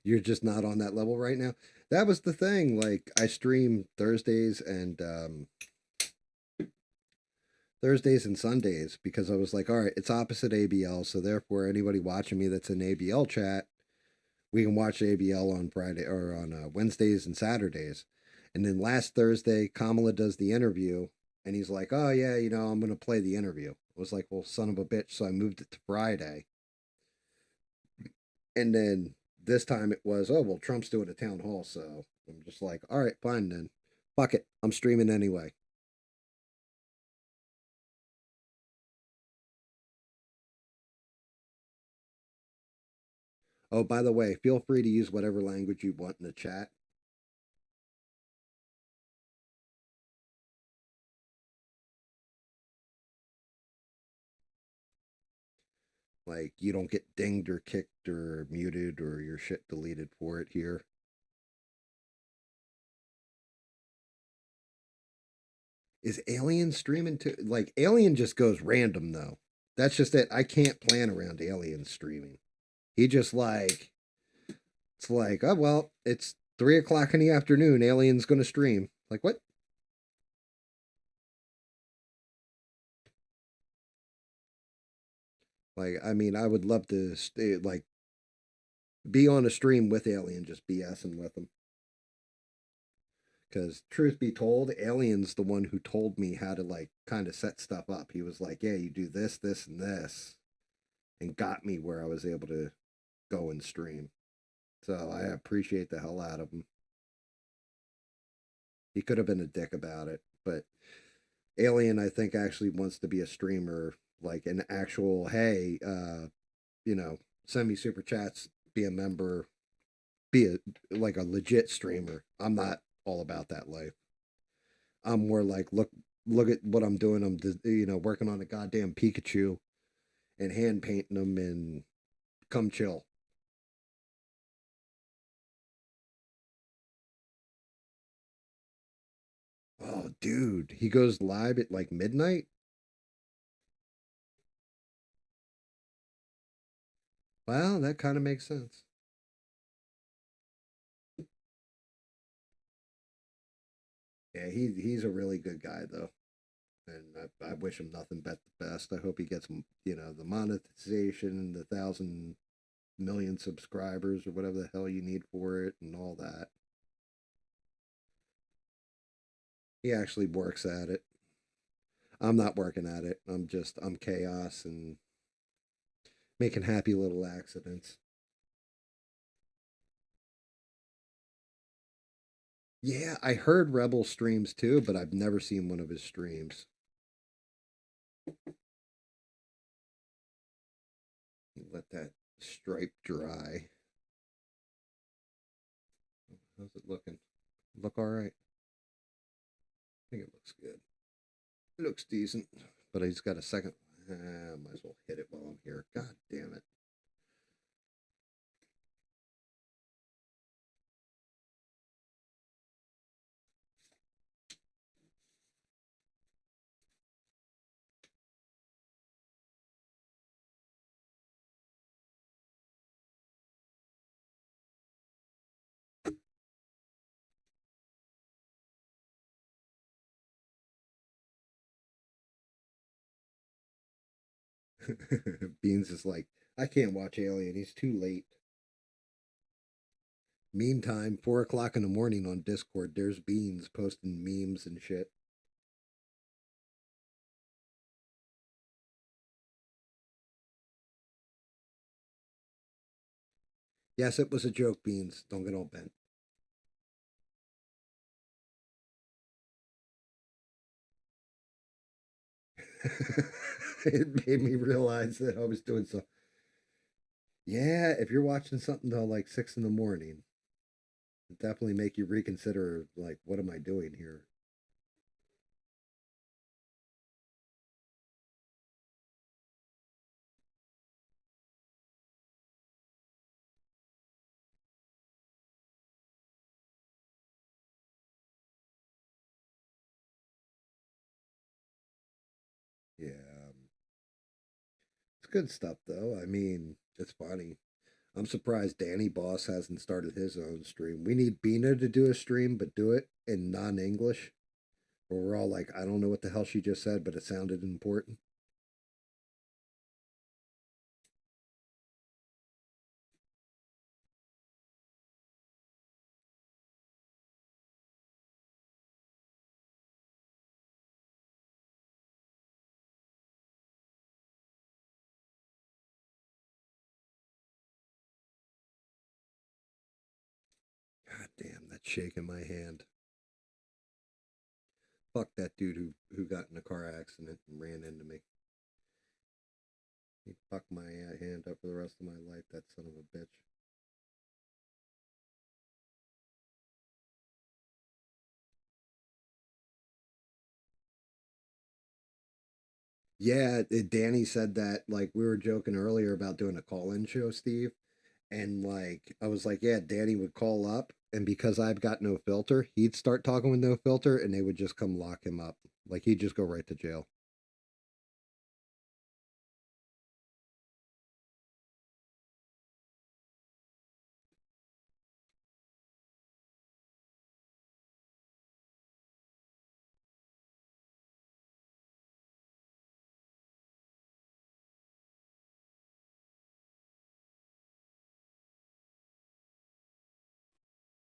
You're just not on that level right now. That was the thing. Like I stream Thursdays and Sundays because I was like, all right, it's opposite ABL, so therefore anybody watching me that's in ABL chat, we can watch ABL on Friday or on Wednesdays and Saturdays. And then last Thursday, Kamala does the interview, and he's like, "Oh yeah, I'm gonna play the interview." I was like, "Well, son of a bitch!" So I moved it to Friday, and then this time it was, "Oh well, Trump's doing a town hall," so I'm just like, "All right, fine then, fuck it, I'm streaming anyway." Oh, by the way, feel free to use whatever language you want in the chat. Like, you don't get dinged or kicked or muted or your shit deleted for it here. Is Alien streaming too? Like, Alien just goes random, though. That's just it. I can't plan around Alien streaming. He just it's like, oh, well, it's 3 o'clock in the afternoon. Alien's going to stream. Like, what? Like, I mean, I would love to stay, like, be on a stream with Alien, just BSing with him. Because truth be told, Alien's the one who told me how to like kind of set stuff up. He was like, "Yeah, you do this, this, and this," and got me where I was able to go and stream. So I appreciate the hell out of him. He could have been a dick about it, but Alien, I think, actually wants to be a streamer, like an actual, hey, send me super chats, be a member, be a like a legit streamer. I'm not all about that life. I'm more like, look at what I'm doing. I'm working on a goddamn Pikachu and hand painting them and come chill. Oh, dude, he goes live at like midnight. Well, that kind of makes sense. Yeah, he's a really good guy though, and I wish him nothing but the best. I hope he gets the monetization, the 1,000,000,000 subscribers or whatever the hell you need for it, and all that. He actually works at it. I'm not working at it. I'm chaos and making happy little accidents. Yeah, I heard Rebel streams too, but I've never seen one of his streams. Let that stripe dry. How's it looking? Look all right. I think it looks good. It looks decent, but I just got a second. Might as well hit it while I'm here. God damn it. Beans is like, I can't watch Alien. He's too late. Meantime, 4 o'clock in the morning on Discord, there's Beans posting memes and shit. Yes, it was a joke, Beans. Don't get all bent. It made me realize that I was doing so. Yeah, if you're watching something till like 6 in the morning, it definitely make you reconsider like, what am I doing here? Yeah, it's good stuff though. I mean, it's funny. I'm surprised Danny Boss hasn't started his own stream. We need Bina to do a stream, but do it in non-English. Where we're all like, I don't know what the hell she just said, but it sounded important. God damn, that's shaking my hand. Fuck that dude who got in a car accident and ran into me. He fucked my hand up for the rest of my life, that son of a bitch. Yeah, Danny said that, like, we were joking earlier about doing a call-in show, Steve, and like I was like, yeah, Danny would call up, and because I've got no filter, he'd start talking with no filter, and they would just come lock him up. Like he'd just go right to jail.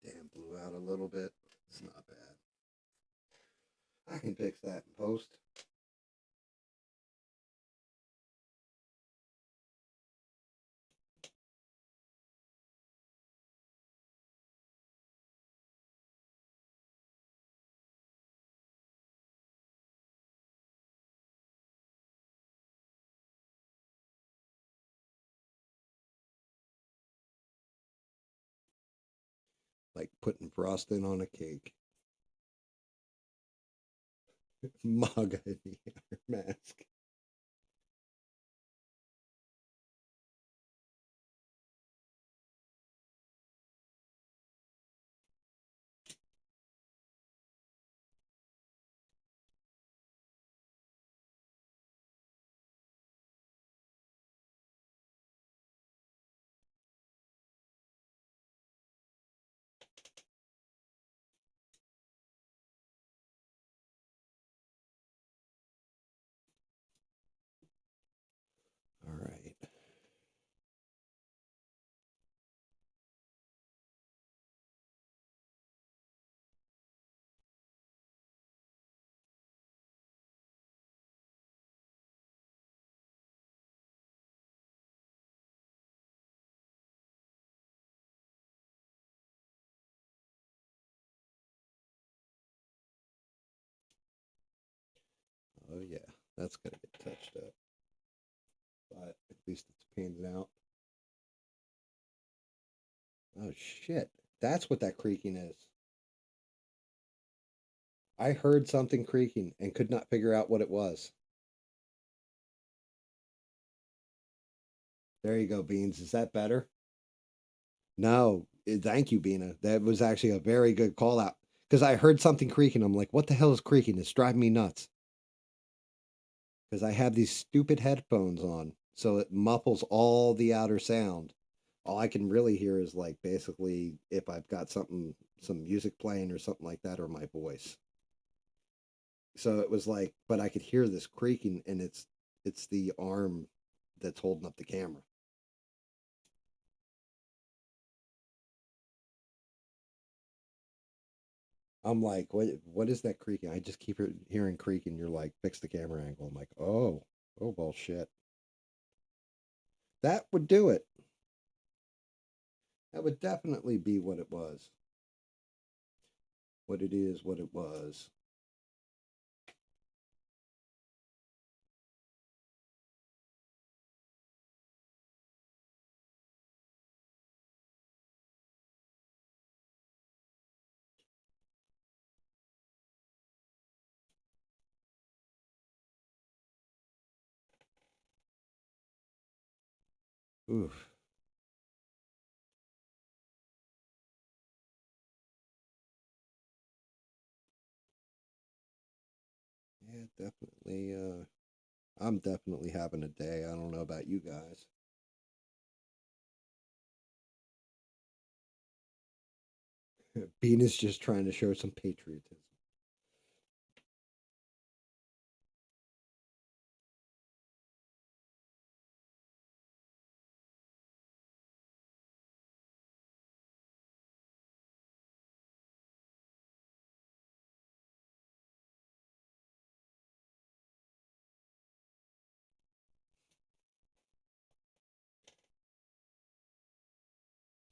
Damn, blew out a little bit. It's not bad. I can fix that in post. Like putting frosting on a cake. MAGA in the mask. All right. Oh yeah, that's gonna get touched up. But at least it's painted out. Oh shit. That's what that creaking is. I heard something creaking and could not figure out what it was. There you go, Beans. Is that better? No. Thank you, Bina. That was actually a very good call out. Because I heard something creaking. I'm like, what the hell is creaking? It's driving me nuts. Because I have these stupid headphones on. So it muffles all the outer sound. All I can really hear is like basically if I've got something, some music playing or something like that, or my voice. So it was like, but I could hear this creaking, and it's the arm that's holding up the camera. I'm like, what is that creaking? I just keep hearing creaking. You're like, fix the camera angle. I'm like, oh bullshit. That would do it. That would definitely be what it was. What it is, what it was. Oof. Yeah, definitely. I'm definitely having a day. I don't know about you guys. Bean is just trying to show some patriotism.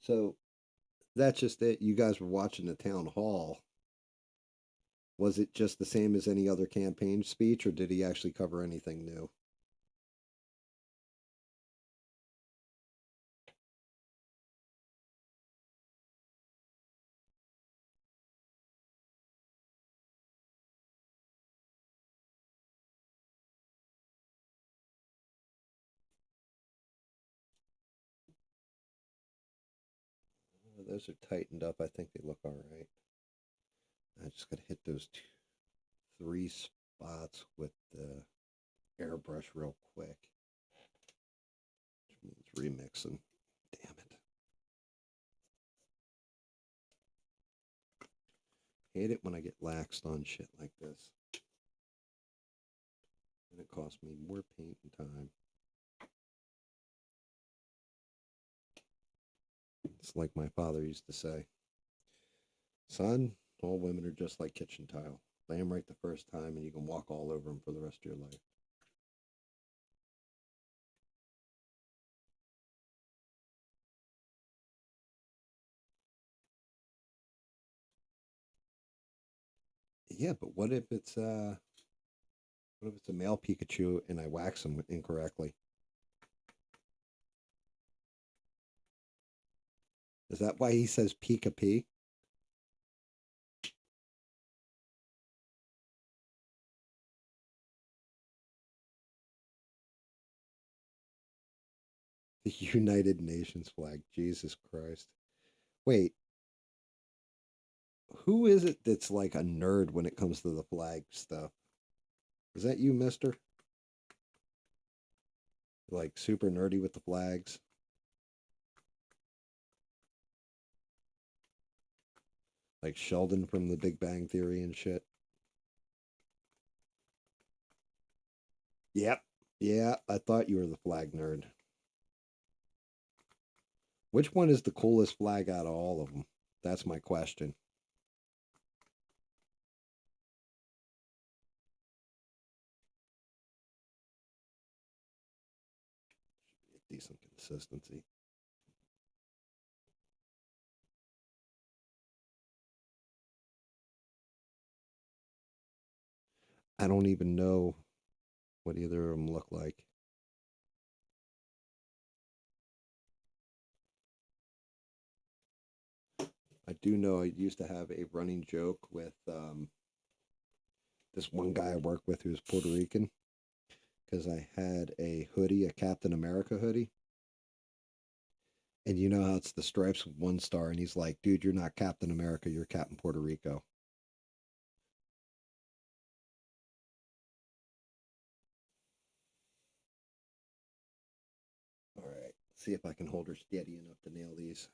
So that's just it. You guys were watching the town hall. Was it just the same as any other campaign speech, or did he actually cover anything new? Those are tightened up. I think they look all right. I just got to hit those three spots with the airbrush real quick. Which means remixing. Damn it. Hate it when I get laxed on shit like this. And it costs me more paint and time. It's like my father used to say, son, all women are just like kitchen tile. Lay them right the first time and you can walk all over them for the rest of your life. Yeah, but what if it's a male Pikachu and I wax him incorrectly? Is that why he says Pika P? The United Nations flag. Jesus Christ. Wait, who is it that's like a nerd when it comes to the flag stuff? Is that you, mister? Like super nerdy with the flags? Like Sheldon from the Big Bang Theory and shit? Yep. Yeah, I thought you were the flag nerd. Which one is the coolest flag out of all of them? That's my question. Decent consistency. I don't even know what either of them look like. I do know I used to have a running joke with this one guy I work with who's Puerto Rican because I had a hoodie, a Captain America hoodie. And you know how it's the stripes with one star, and he's like, dude, you're not Captain America, you're Captain Puerto Rico. All right, see if I can hold her steady enough to nail these.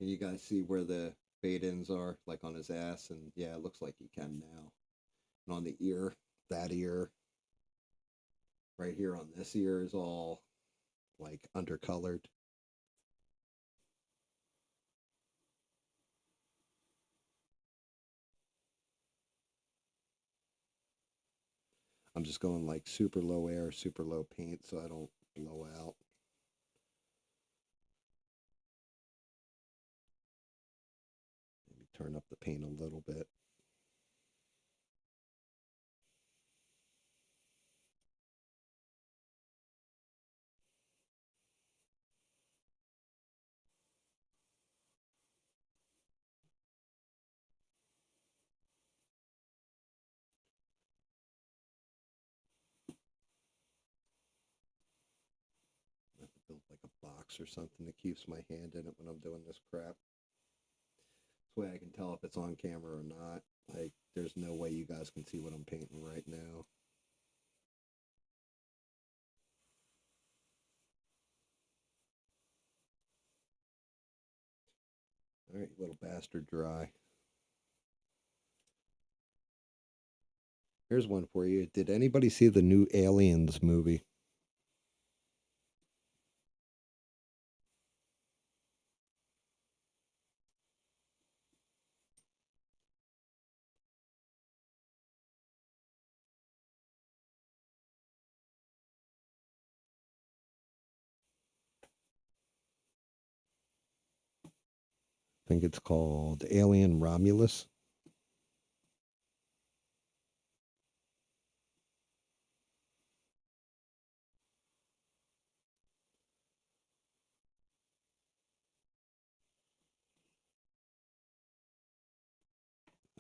And you guys see where the fade ins are, like on his ass, and yeah, it looks like he can now. And on the ear, that ear, right here on this ear is all like undercolored. I'm just going like super low air, super low paint so I don't blow out. Maybe turn up the paint a little bit. I have to build like a box or something that keeps my hand in it when I'm doing this crap. This way I can tell if it's on camera or not. Like, there's no way you guys can see what I'm painting right now. All right, little bastard, dry. Here's one for you. Did anybody see the new Aliens movie? I think it's called Alien Romulus.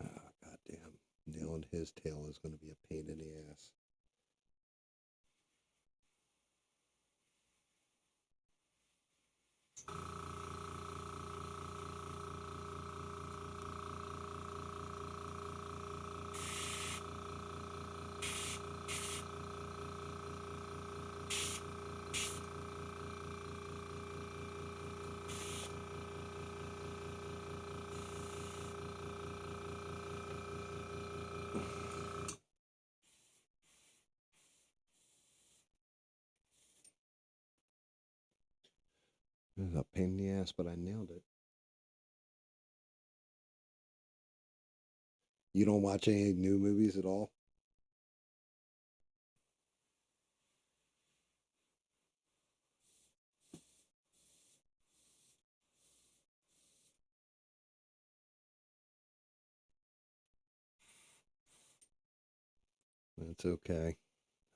Oh, goddamn. Nailing his tail is going to be a pain in the ass. It was a pain in the ass, but I nailed it. You don't watch any new movies at all? That's okay.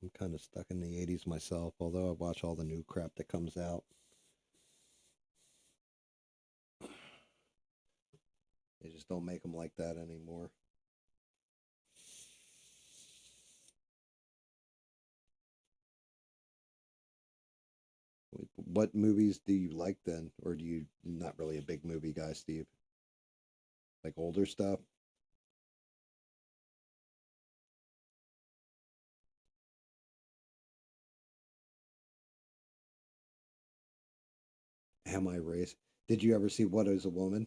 I'm kind of stuck in the 80s myself, although I watch all the new crap that comes out. They just don't make them like that anymore. What movies do you like then? Or do you not really a big movie guy, Steve? Like older stuff? Am I raised? Did you ever see What is a Woman?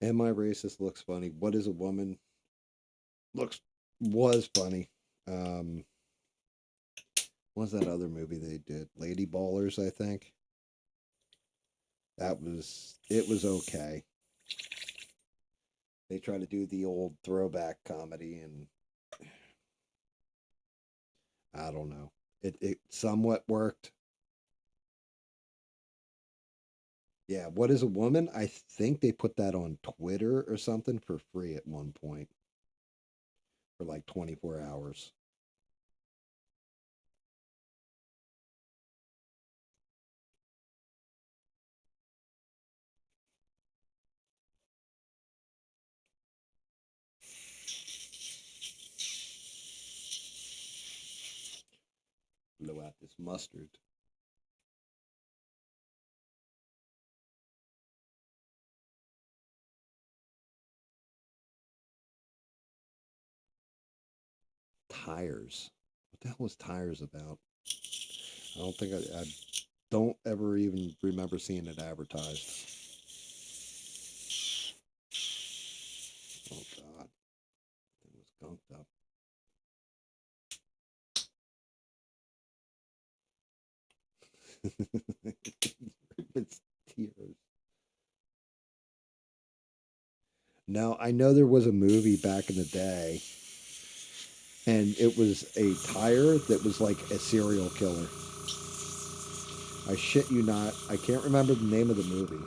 Am I Racist looks funny. What is a Woman looks was funny. Um, what's that other movie they did? Lady Ballers, I think. It was okay. They try to do the old throwback comedy, and I don't know. It somewhat worked. Yeah, What is a Woman? I think they put that on Twitter or something for free at one point for like 24 hours. Blow out this mustard. Tires. What the hell was Tires about? I don't ever even remember seeing it advertised. Oh God, it was gunked up. It's tears. No, I know there was a movie back in the day, and it was a tire that was like a serial killer. I shit you not. I can't remember the name of the movie,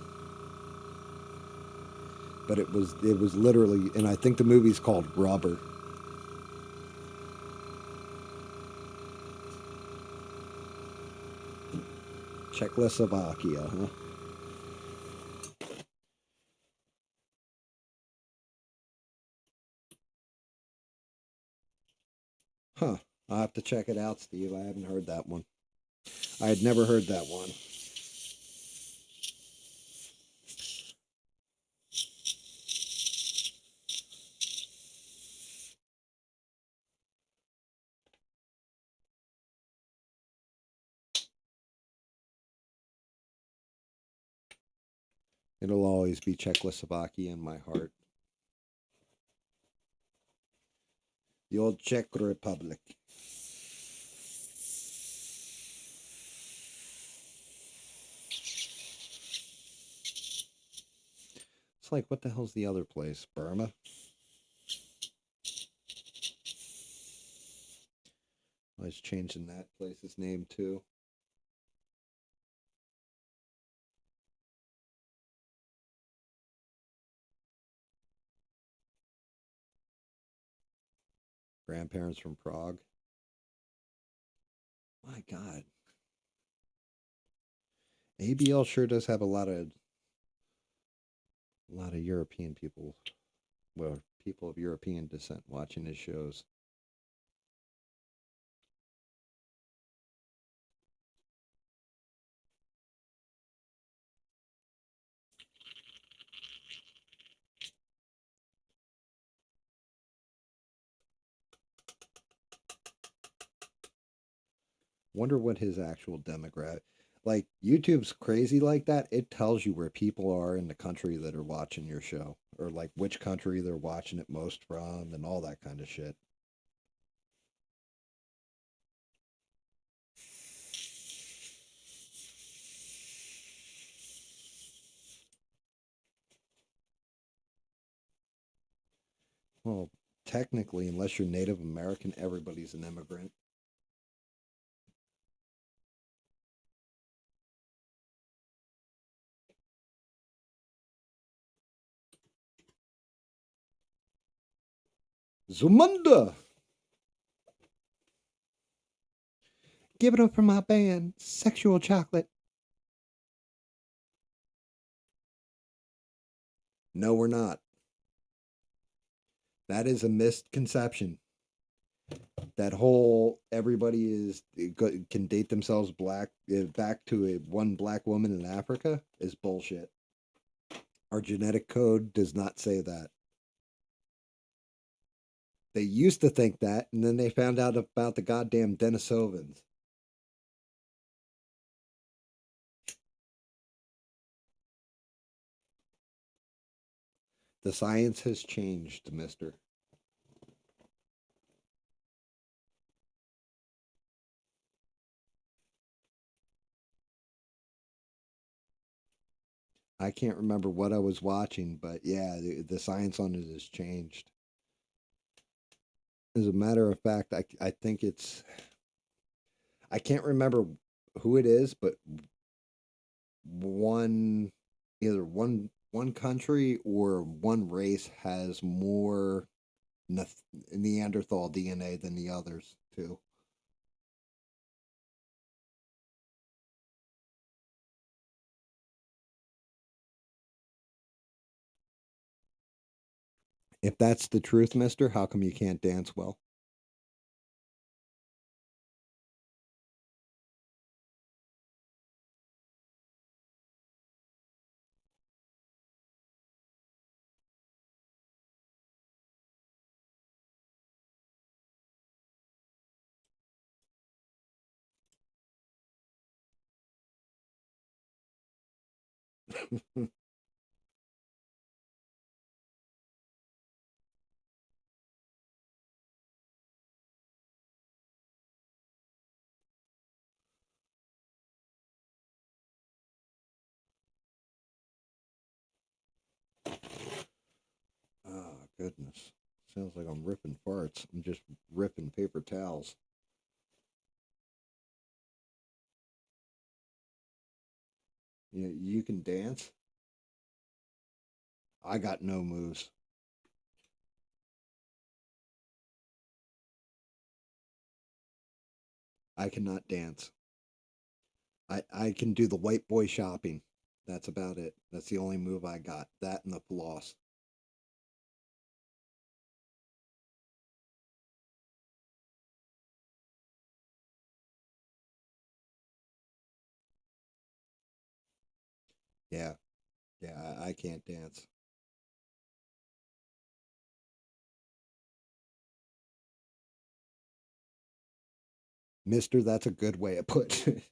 but it was literally, and I think the movie's called Rubber. Czechoslovakia, huh? Huh. I'll have to check it out, Steve. I haven't heard that one. I had never heard that one. It'll always be Czechoslovakia in my heart. The old Czech Republic. It's like, what the hell's the other place? Burma? I was changing that place's name too. Grandparents from Prague. My God. ABL sure does have a lot of European people, well, people of European descent watching his shows. Wonder what his actual demographic. Like YouTube's crazy like that. It tells you where people are in the country that are watching your show, or like which country they're watching it most from, and all that kind of shit. Well, technically, unless you're Native American, everybody's an immigrant. Zumunda! Give it up for my band, Sexual Chocolate. No, we're not. That is a misconception. That whole everybody can date themselves back to a one black woman in Africa is bullshit. Our genetic code does not say that. They used to think that, and then they found out about the goddamn Denisovans. The science has changed, mister. I can't remember what I was watching, but yeah, the science on it has changed. As a matter of fact, I think I can't remember who it is, but one either one country or one race has more Neanderthal DNA than the others too. If that's the truth, mister, how come you can't dance well? goodness. Sounds like I'm ripping farts. I'm just ripping paper towels. You can dance? I got no moves. I cannot dance. I can do the white boy shopping. That's about it. That's the only move I got. That and the floss. Yeah, yeah, I can't dance. Mister, that's a good way of putting it.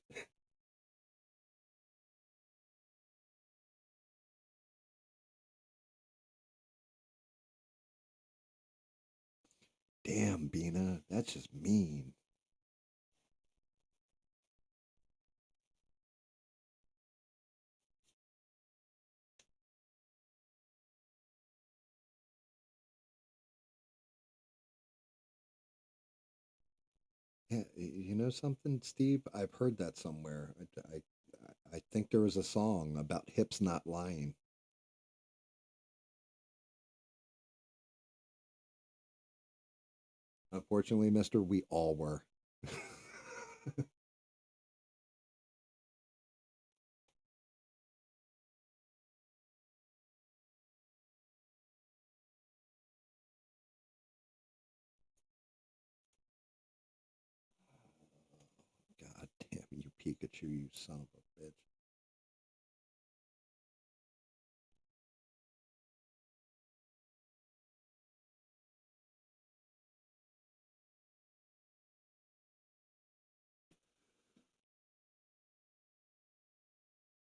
Damn, Bina, that's just mean. Yeah, you know something, Steve? I've heard that somewhere. I think there was a song about hips not lying. Unfortunately, Mister, we all were. God damn you, Pikachu, you son of a bitch.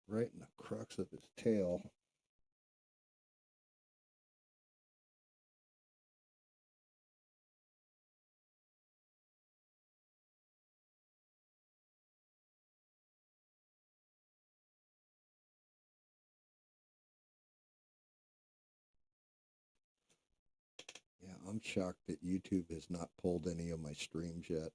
Right in the crux of his tail. Yeah, I'm shocked that YouTube has not pulled any of my streams yet.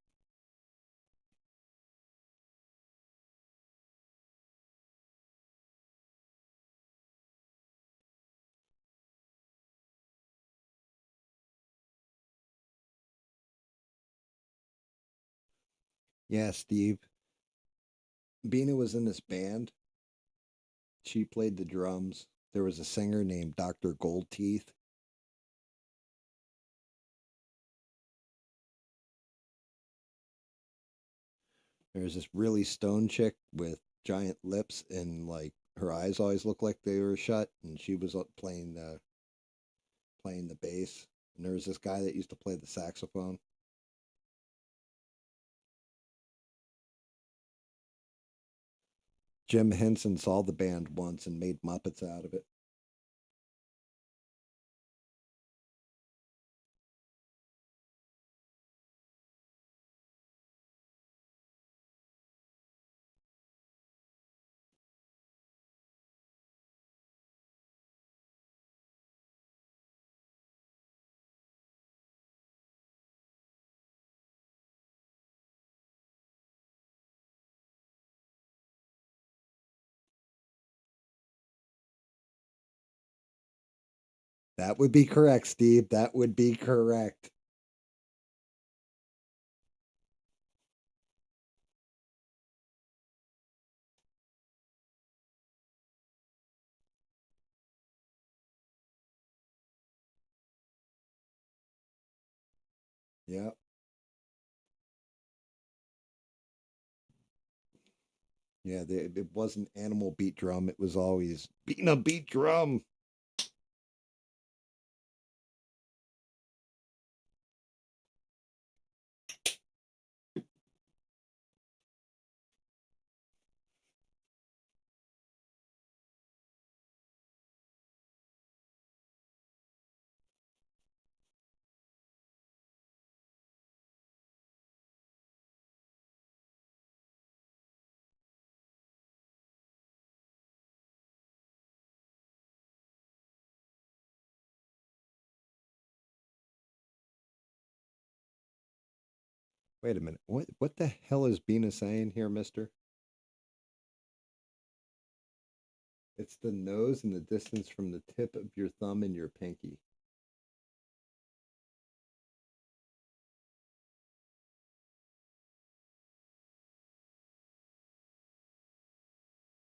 Yeah, Steve. Bina was in this band. She played the drums. There was a singer named Dr. Goldteeth. There's this really stone chick with giant lips and like her eyes always looked like they were shut, and she was playing the bass. And there was this guy that used to play the saxophone. Jim Henson saw the band once and made Muppets out of it. That would be correct, Steve. That would be correct. Yep. Yeah, it wasn't animal beat drum. It was always beating a beat drum. Wait a minute. What the hell is Bina saying here, mister? It's the nose and the distance from the tip of your thumb and your pinky.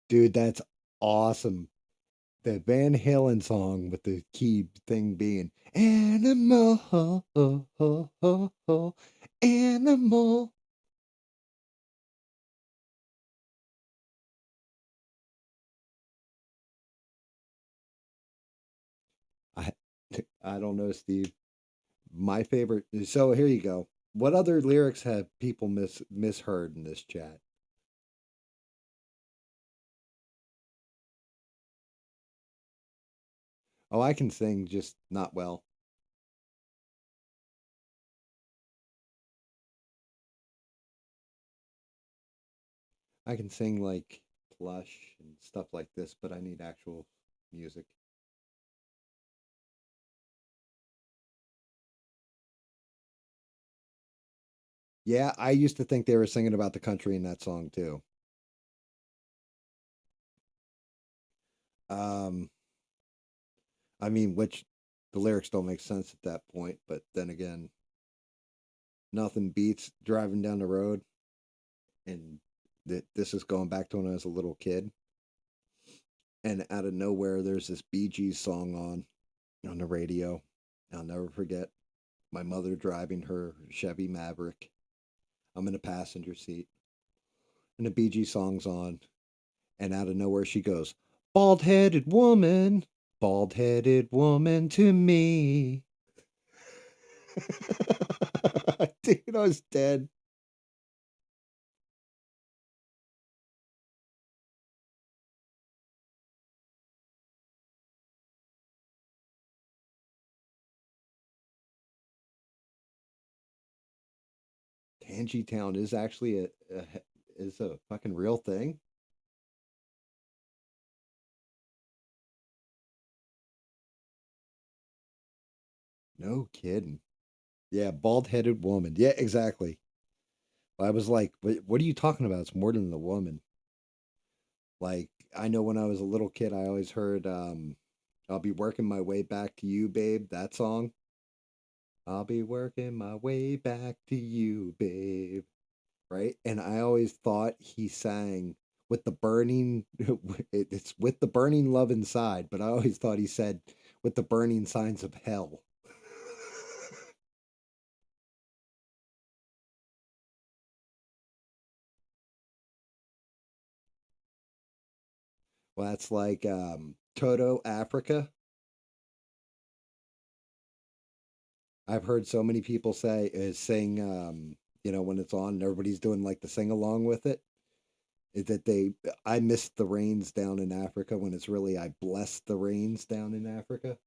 Dude, that's awesome. The Van Halen song with the key thing being animal, animal. I I don't know, Steve. My favorite. So here you go. What other lyrics have people misheard in this chat? Oh, I can sing, just not well. I can sing like plush and stuff like this, but I need actual music. Yeah, I used to think they were singing about the country in that song too. Um, I mean, which the lyrics don't make sense at that point, but then again, nothing beats driving down the road. And this is going back to when I was a little kid, and out of nowhere, there's this Bee Gees song on the radio. I'll never forget my mother driving her Chevy Maverick. I'm in a passenger seat, and the Bee Gees song's on, and out of nowhere she goes, bald headed woman to me. Dude, I was dead. Tangy Town is actually a fucking real thing. No kidding. Yeah, bald headed woman. Yeah, exactly. I was like, what are you talking about? It's more than the woman. Like, I know when I was a little kid, I always heard, I'll be working my way back to you, babe. That song. I'll be working my way back to you, babe. Right? And I always thought he sang with the burning, it's with the burning love inside, but I always thought he said with the burning signs of hell. Well, that's like Toto Africa. I've heard so many people say is sing, when it's on and everybody's doing like the sing along with it. Is that I miss the rains down in Africa when it's really I bless the rains down in Africa.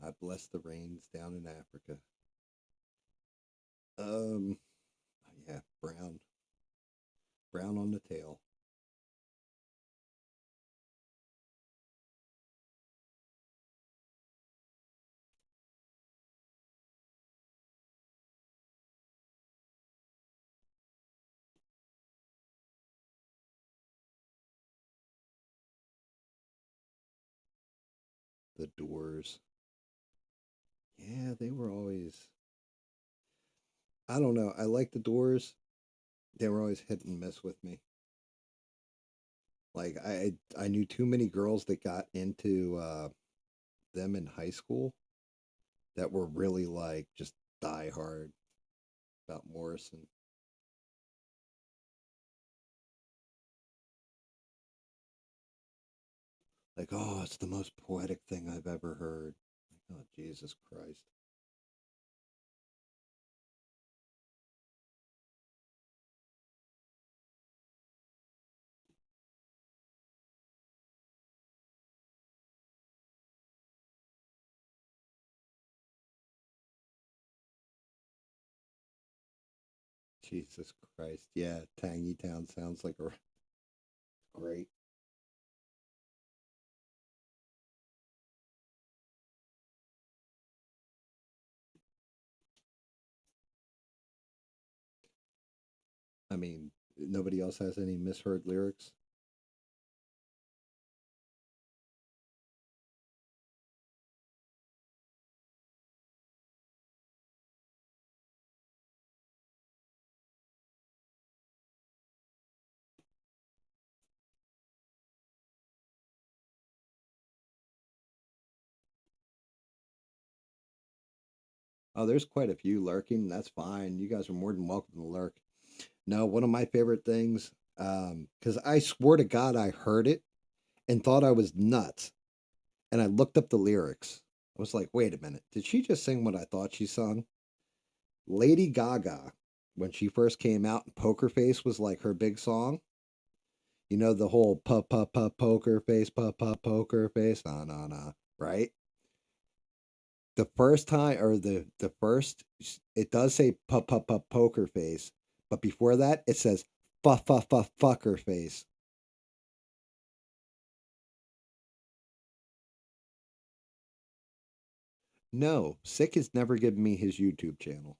I bless the rains down in Africa. Um, yeah, brown, brown on the tail. The Doors. Yeah, they were always. I don't know. I like the Doors. They were always hit and miss with me. Like I knew too many girls that got into them in high school that were really like just die hard about Morrison. Like, oh, it's the most poetic thing I've ever heard. Oh, Jesus Christ. Jesus Christ. Yeah, Tangy Town sounds like a great. I mean, nobody else has any misheard lyrics. Oh, there's quite a few lurking. That's fine. You guys are more than welcome to lurk. No, one of my favorite things, because I swear to God, I heard it and thought I was nuts. And I looked up the lyrics. I was like, wait a minute. Did she just sing what I thought she sung? Lady Gaga, when she first came out, Poker Face was like her big song. You know, the whole poker face, poker face, nah, nah, nah, right? The first time, or the first, it does say poker face, but before that, it says fucker face. No, Sick has never given me his YouTube channel.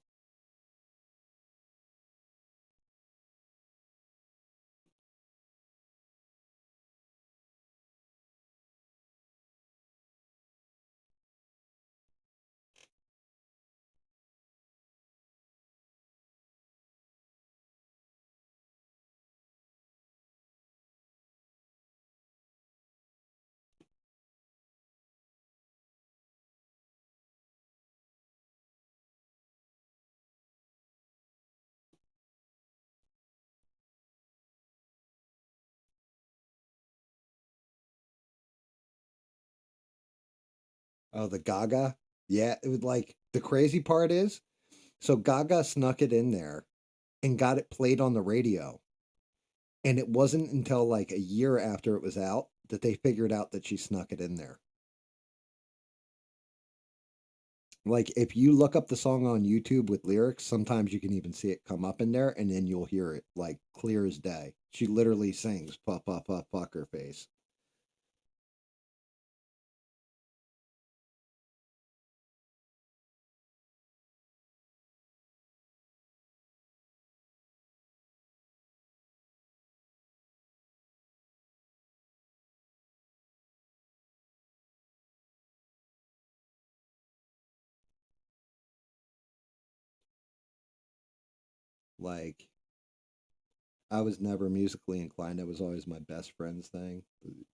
Oh, the Gaga? Yeah, it was like the crazy part is, so Gaga snuck it in there and got it played on the radio. And it wasn't until like a year after it was out that they figured out that she snuck it in there. Like if you look up the song on YouTube with lyrics, sometimes you can even see it come up in there and then you'll hear it like clear as day. She literally sings fuck her face. Like I was never musically inclined. That was always my best friend's thing.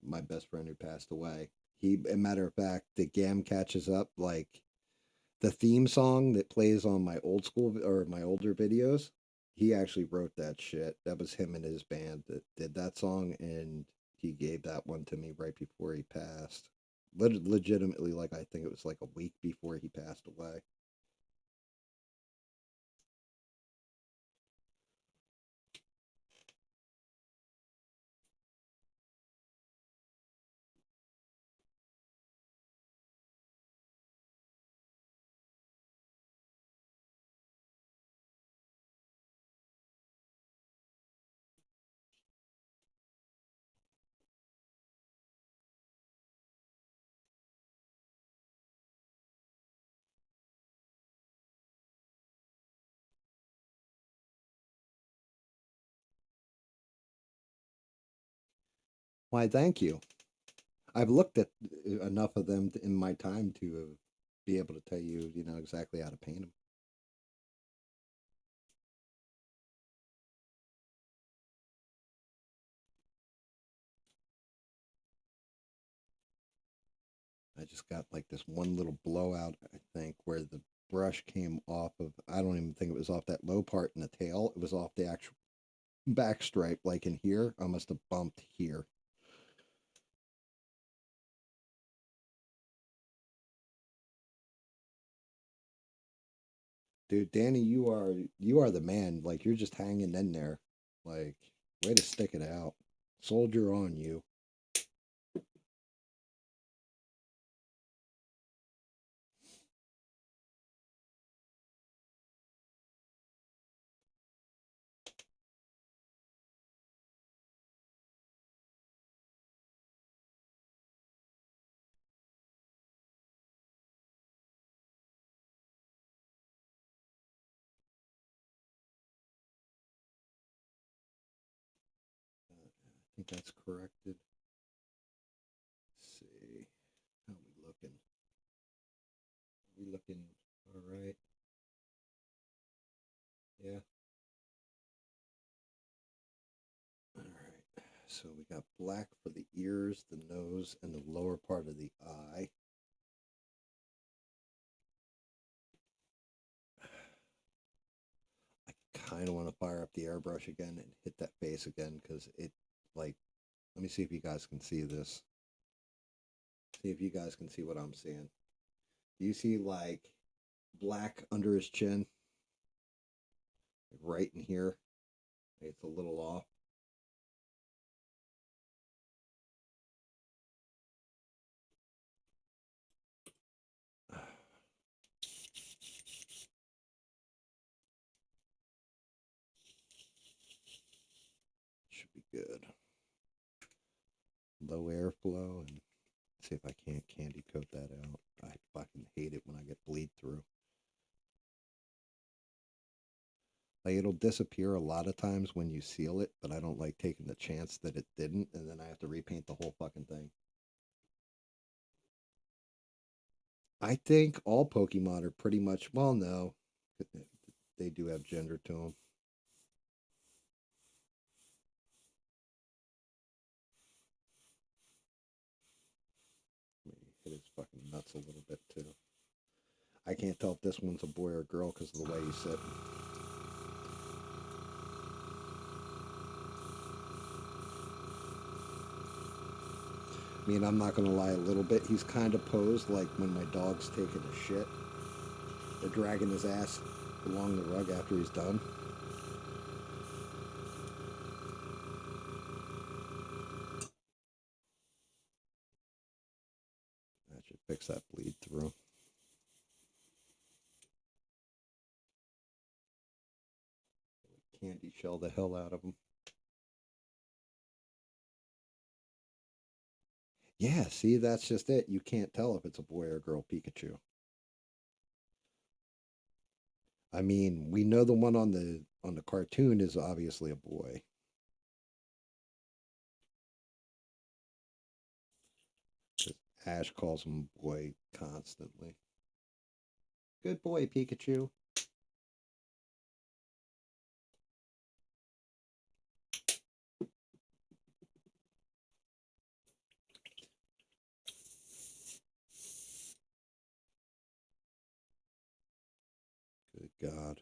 My best friend who passed away. He, a matter of fact, the GAM catches up. Like the theme song that plays on my old school or my older videos, he actually wrote that shit. That was him and his band that did that song, and he gave that one to me right before he passed. Legitimately, like I think it was like a week before he passed away. Why, thank you. I've looked at enough of them in my time to be able to tell you, you know, exactly how to paint them. I just got like this one little blowout, I think, where the brush came off of, I don't even think it was off that low part in the tail. It was off the actual back stripe, like in here. I must have bumped here. Dude, Danny, you are the man. Like you're just hanging in there. Like, way to stick it out. Soldier on you. think that's corrected. Let's see. How are we looking? Are we looking all right? Yeah. All right. So we got black for the ears, the nose, and the lower part of the eye. I kind of want to fire up the airbrush again and hit that face again because it, like, let me see if you guys can see this. See if you guys can see what I'm seeing. Do you see, like, black under his chin? Like right in here. It's a little off. Should be good. Low airflow, and see if I can't candy coat that out. I fucking hate it when I get bleed through. Like, it'll disappear a lot of times when you seal it, but I don't like taking the chance that it didn't, and then I have to repaint the whole fucking thing. I think all Pokemon are pretty much, well, no, they do have gender to them. Hit his fucking nuts a little bit too. I can't tell if this one's a boy or a girl because of the way he's sitting. I mean, I'm not going to lie, a little bit. He's kind of posed like when my dog's taking a shit. They're dragging his ass along the rug after he's done. That should fix that bleed through. Candy shell the hell out of him. Yeah, see, that's just it. You can't tell if it's a boy or girl Pikachu. I mean, we know the one on the cartoon is obviously a boy. Ash calls him boy constantly. Good boy, Pikachu. Good God.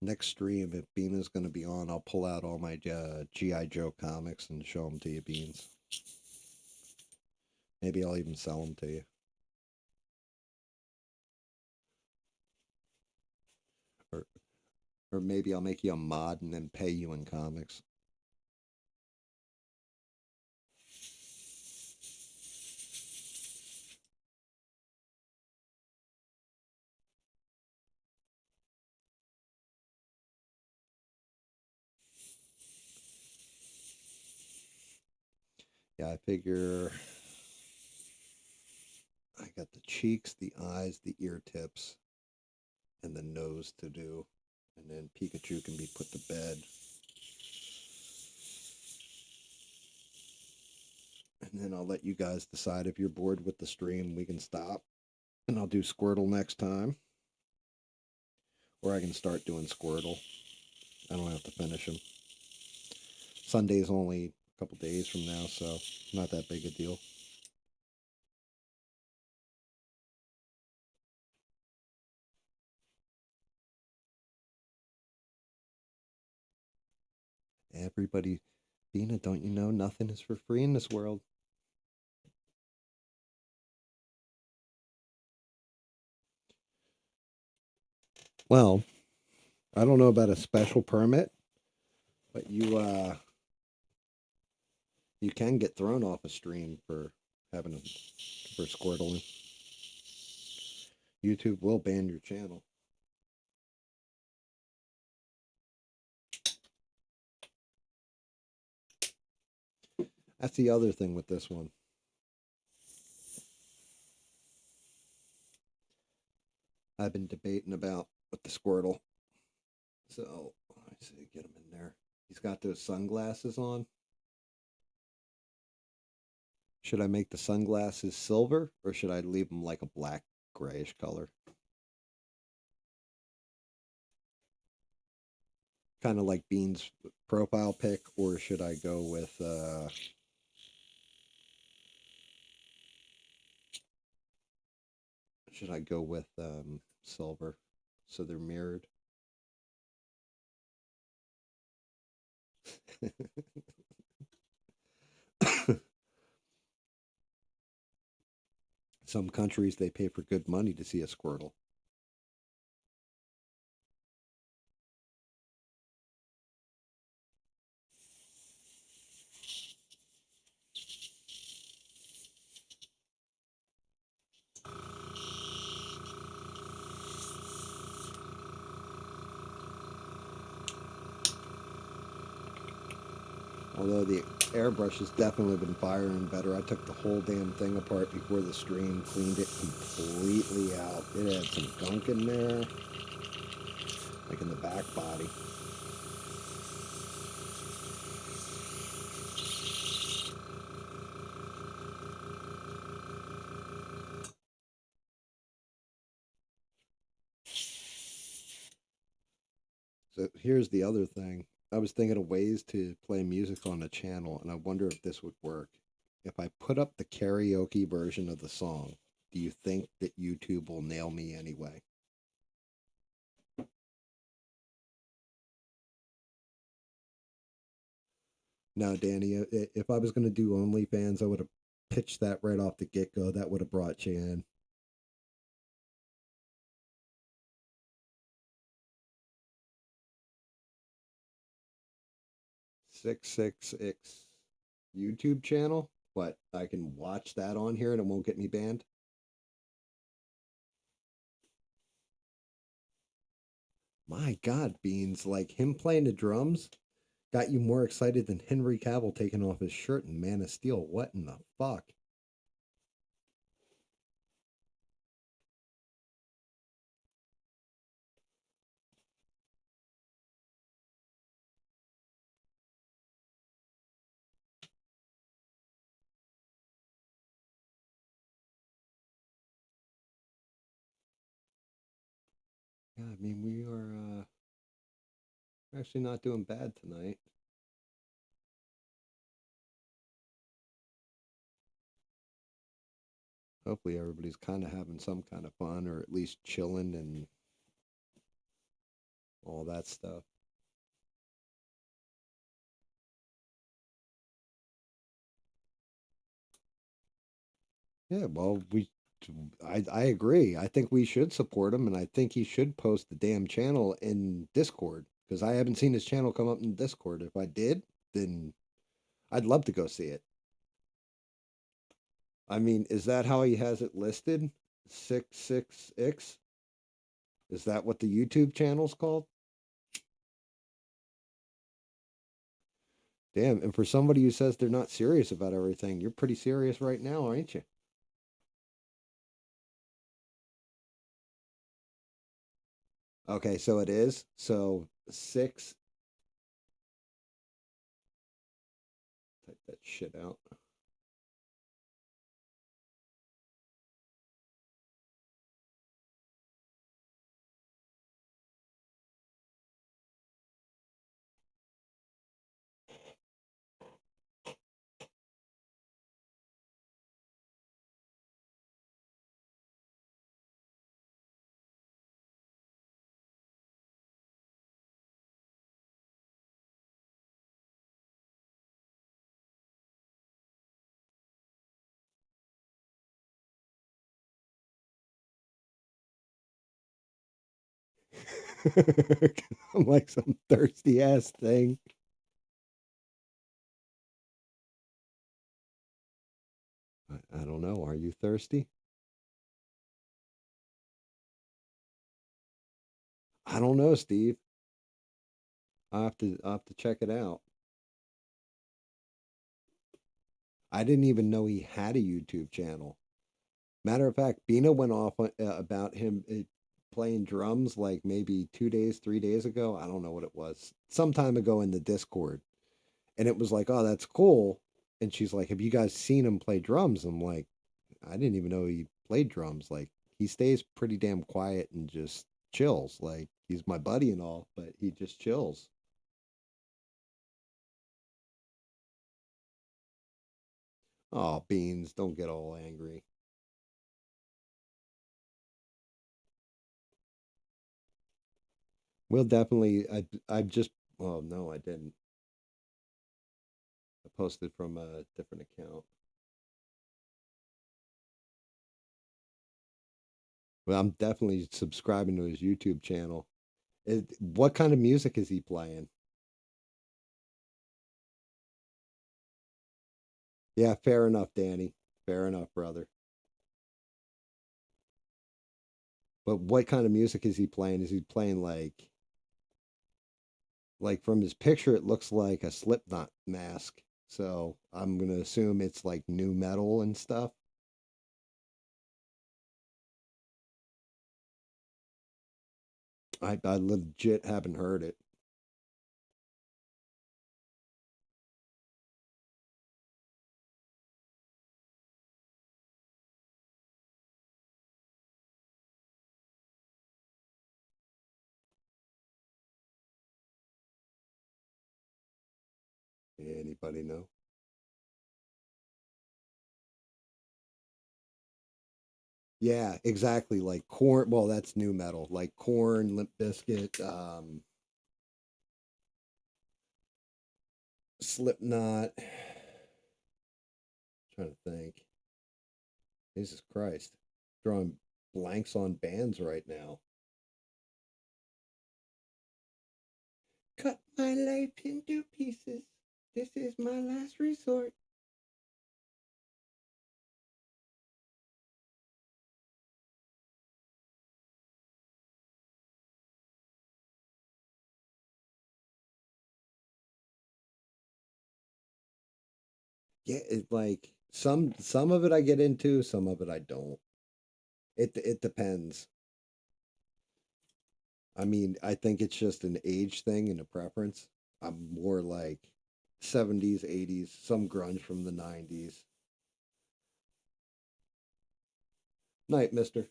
Next stream, if Bean is going to be on, I'll pull out all my G.I. Joe comics and show them to you, Beans. Maybe I'll even sell them to you. Or maybe I'll make you a mod and then pay you in comics. Yeah, I figure I got the cheeks, the eyes, the ear tips, and the nose to do. And then Pikachu can be put to bed. And then I'll let you guys decide if you're bored with the stream. We can stop. And I'll do Squirtle next time. Or I can start doing Squirtle. I don't have to finish him. Sunday's only a couple days from now, so not that big a deal. Everybody, Bina, don't you know nothing is for free in this world? Well, I don't know about a special permit, but you can get thrown off a stream for for Squirtling. YouTube will ban your channel. That's the other thing with this one. I've been debating about with the Squirtle. So, let me see, get him in there. He's got those sunglasses on. Should I make the sunglasses silver or should I leave them like a black grayish color? Kind of like Bean's profile pic, or should I go with silver so they're mirrored? Some countries they pay for good money to see a Squirtle. Although the airbrush has definitely been firing better. I took the whole damn thing apart before the stream, cleaned it completely out. It had some gunk in there, like in the back body. So here's the other thing. I was thinking of ways to play music on the channel, and I wonder if this would work. If I put up the karaoke version of the song, do you think that YouTube will nail me anyway? No, Danny, if I was going to do OnlyFans, I would have pitched that right off the get go. That would have brought you in. 666 YouTube channel. What? I can watch that on here and it won't get me banned? My God, Beans, like him playing the drums got you more excited than Henry Cavill taking off his shirt in Man of Steel. What in the fuck? Yeah, I mean, we are actually not doing bad tonight. Hopefully, everybody's kind of having some kind of fun or at least chilling and all that stuff. Yeah, well, I agree. I think we should support him, and I think he should post the damn channel in Discord because I haven't seen his channel come up in Discord. If I did, then I'd love to go see it. I mean, is that how he has it listed? 66X? Is that what the YouTube channel's called? Damn, and for somebody who says they're not serious about everything, you're pretty serious right now, aren't you? Okay, so it is. So six. Type that shit out. I'm like some thirsty ass thing. I don't know. Are you thirsty? I don't know, Steve. I have to check it out. I didn't even know he had a YouTube channel. Matter of fact, Bina went off about him. playing drums like maybe 2 days, 3 days ago. I don't know what it was. Some time ago in the Discord. And it was like, oh, that's cool. And she's like, have you guys seen him play drums? I'm like, I didn't even know he played drums. Like, he stays pretty damn quiet and just chills. Like, he's my buddy and all, but he just chills. Oh, Beans, don't get all angry. We'll definitely. I just. Oh no, I didn't. I posted from a different account. Well, I'm definitely subscribing to his YouTube channel. What kind of music is he playing? Yeah, fair enough, Danny. Fair enough, brother. But what kind of music is he playing? Is he playing like from his picture it looks like a Slipknot mask. So I'm gonna assume it's like new metal and stuff. I legit haven't heard it. Anybody know? Yeah, exactly. Like corn. Well, that's new metal. Like corn, Limp Bizkit, Slipknot. Trying to think. Jesus Christ, drawing blanks on bands right now. Cut my life into pieces. This is my last resort. Yeah, it's like some of it I get into, some of it I don't. It depends. I mean, I think it's just an age thing and a preference. I'm more like 70s, 80s, some grunge from the 90s. Night, mister.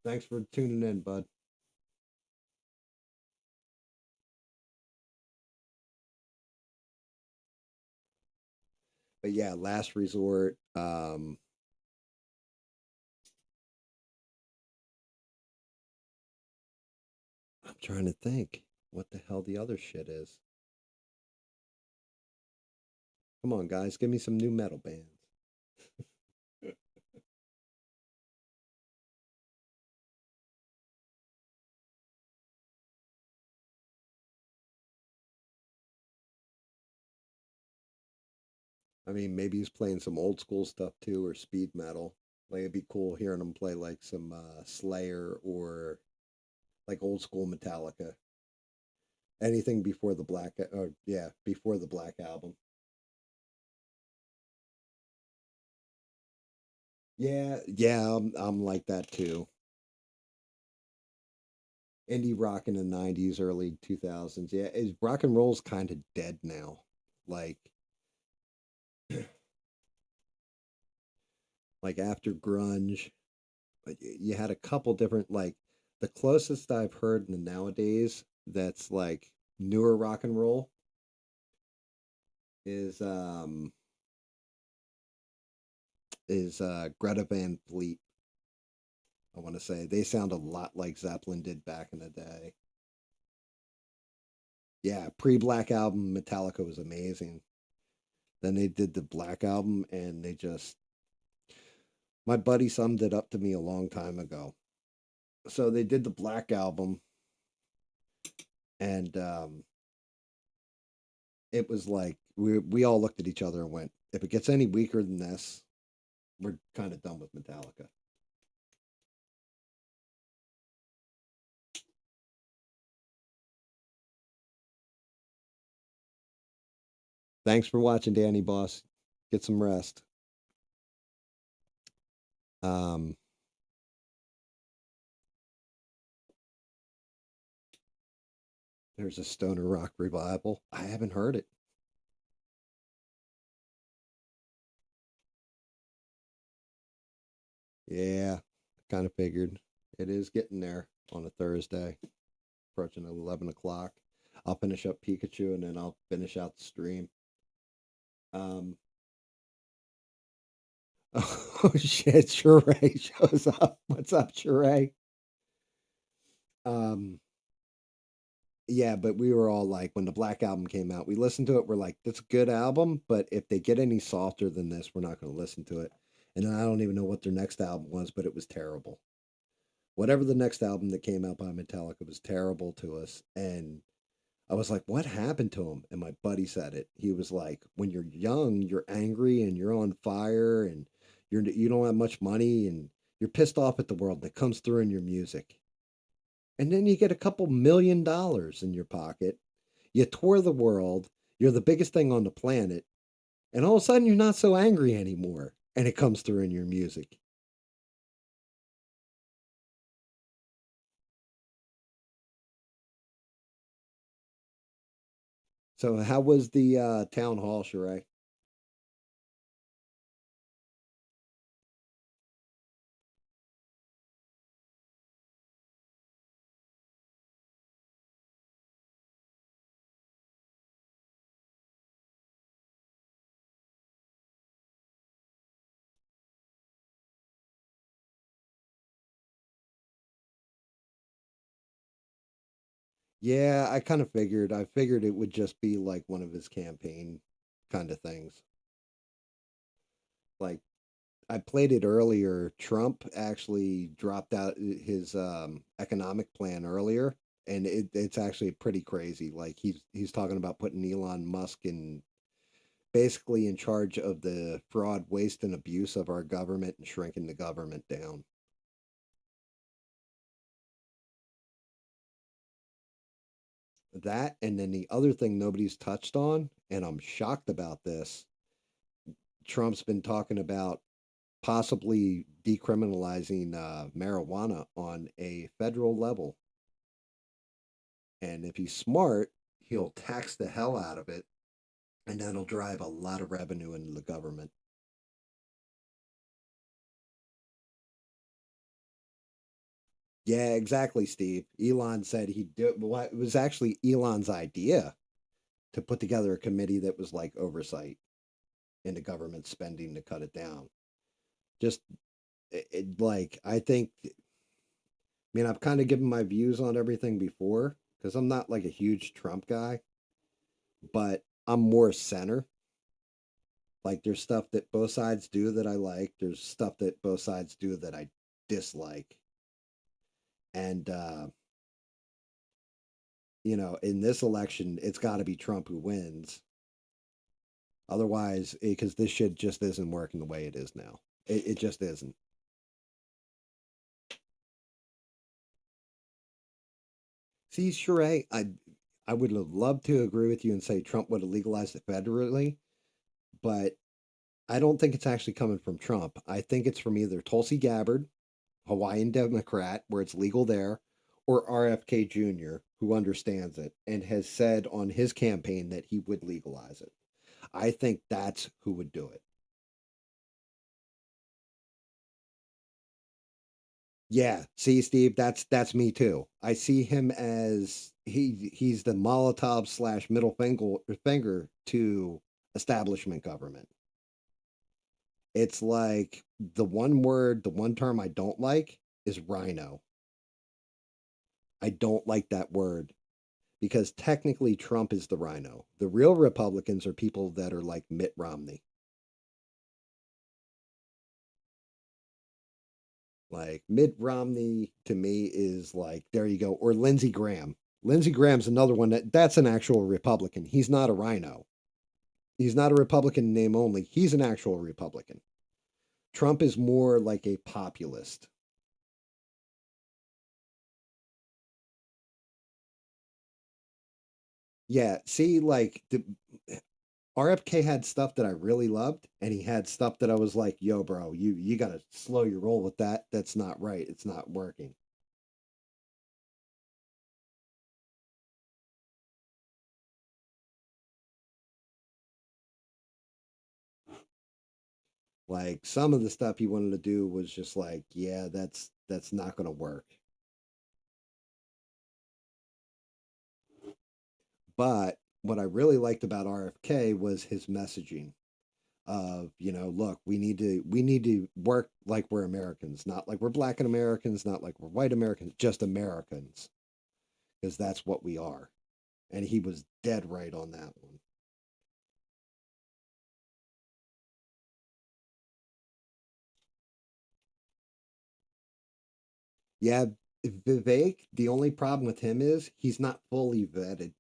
Thanks for tuning in, bud. But yeah, last resort. I'm trying to think what the hell the other shit is. Come on, guys, give me some new metal bands. I mean, maybe he's playing some old school stuff too, or speed metal. Like it'd be cool hearing him play like some Slayer or like old school Metallica. Anything before the Black, or yeah, before the Black album. Yeah, yeah, I'm like that too. Indie rock in the '90s, early 2000s. Yeah, is rock and roll's kind of dead now. Like, like after grunge, you had a couple different like the closest I've heard in the nowadays that's like newer rock and roll is Greta Van Fleet. I want to say they sound a lot like Zeppelin did back in the day. Yeah, pre-Black album Metallica was amazing. Then they did the Black album and they just my buddy summed it up to me a long time ago. So they did the Black album and it was like we all looked at each other and went, if it gets any weaker than this, we're kind of done with Metallica. Thanks for watching, Danny Boss. Get some rest. Um, There's a stoner rock revival. I haven't heard it. Yeah, kind of figured. It is getting there on a Thursday, approaching 11 o'clock. I'll finish up Pikachu and then I'll finish out the stream. Um, oh shit, Sheree shows up. What's up, Sheree? Um, yeah, but we were all like, when the Black Album came out, we listened to it. We're like, that's a good album, but if they get any softer than this, we're not going to listen to it. And then I don't even know what their next album was, but it was terrible. Whatever the next album that came out by Metallica was terrible to us. And I was like, what happened to him? And my buddy said it. He was like, when you're young, you're angry and you're on fire and you don't have much money and you're pissed off at the world and it comes through in your music. And then you get a couple $1 million in your pocket. You tour the world. You're the biggest thing on the planet. And all of a sudden you're not so angry anymore. And it comes through in your music. So how was the town hall, Sheree? Yeah, I kind of figured. I figured it would just be like one of his campaign kind of things. Like I played it earlier. Trump actually dropped out his economic plan earlier, and it's actually pretty crazy. Like he's talking about putting Elon Musk in basically in charge of the fraud, waste, and abuse of our government and shrinking the government down. That, and then the other thing nobody's touched on, and I'm shocked about this. Trump's been talking about possibly decriminalizing marijuana on a federal level. And if he's smart, he'll tax the hell out of it, and that'll drive a lot of revenue into the government. Yeah, exactly, Steve. Elon said he'd do it. Well, it was actually Elon's idea to put together a committee that was like oversight into government spending to cut it down. Just like, I think, I mean, I've kind of given my views on everything before because I'm not like a huge Trump guy, but I'm more center. Like there's stuff that both sides do that I like. There's stuff that both sides do that I dislike. And in this election, it's got to be Trump who wins. Otherwise, because this shit just isn't working the way it is now. It just isn't. See, Sheree, I would have loved to agree with you and say Trump would have legalized it federally, but I don't think it's actually coming from Trump. I think it's from either Tulsi Gabbard, Hawaiian Democrat, where it's legal there, or RFK Jr., who understands it and has said on his campaign that he would legalize it. I think that's who would do it. Yeah, see, Steve, that's me too. I see him as he's the Molotov slash middle finger to establishment government. It's like the one word, the one term I don't like is rhino. I don't like that word because technically Trump is the rhino. The real Republicans are people that are like Mitt Romney. Like Mitt Romney to me is like, there you go. Or Lindsey Graham. Lindsey Graham's another one that's an actual Republican. He's not a rhino. He's not a Republican in name only. He's an actual Republican. Trump is more like a populist. Yeah, see, like the RFK had stuff that I really loved, and he had stuff that I was like, "Yo, bro, you gotta slow your roll with that. That's not right. It's not working." Like some of the stuff he wanted to do was just like, yeah, that's not going to work. But what I really liked about RFK was his messaging of, look, we need to work like we're Americans, not like we're black and Americans, not like we're white Americans, just Americans, because that's what we are. And he was dead right on that one. Yeah, Vivek, the only problem with him is he's not fully vetted,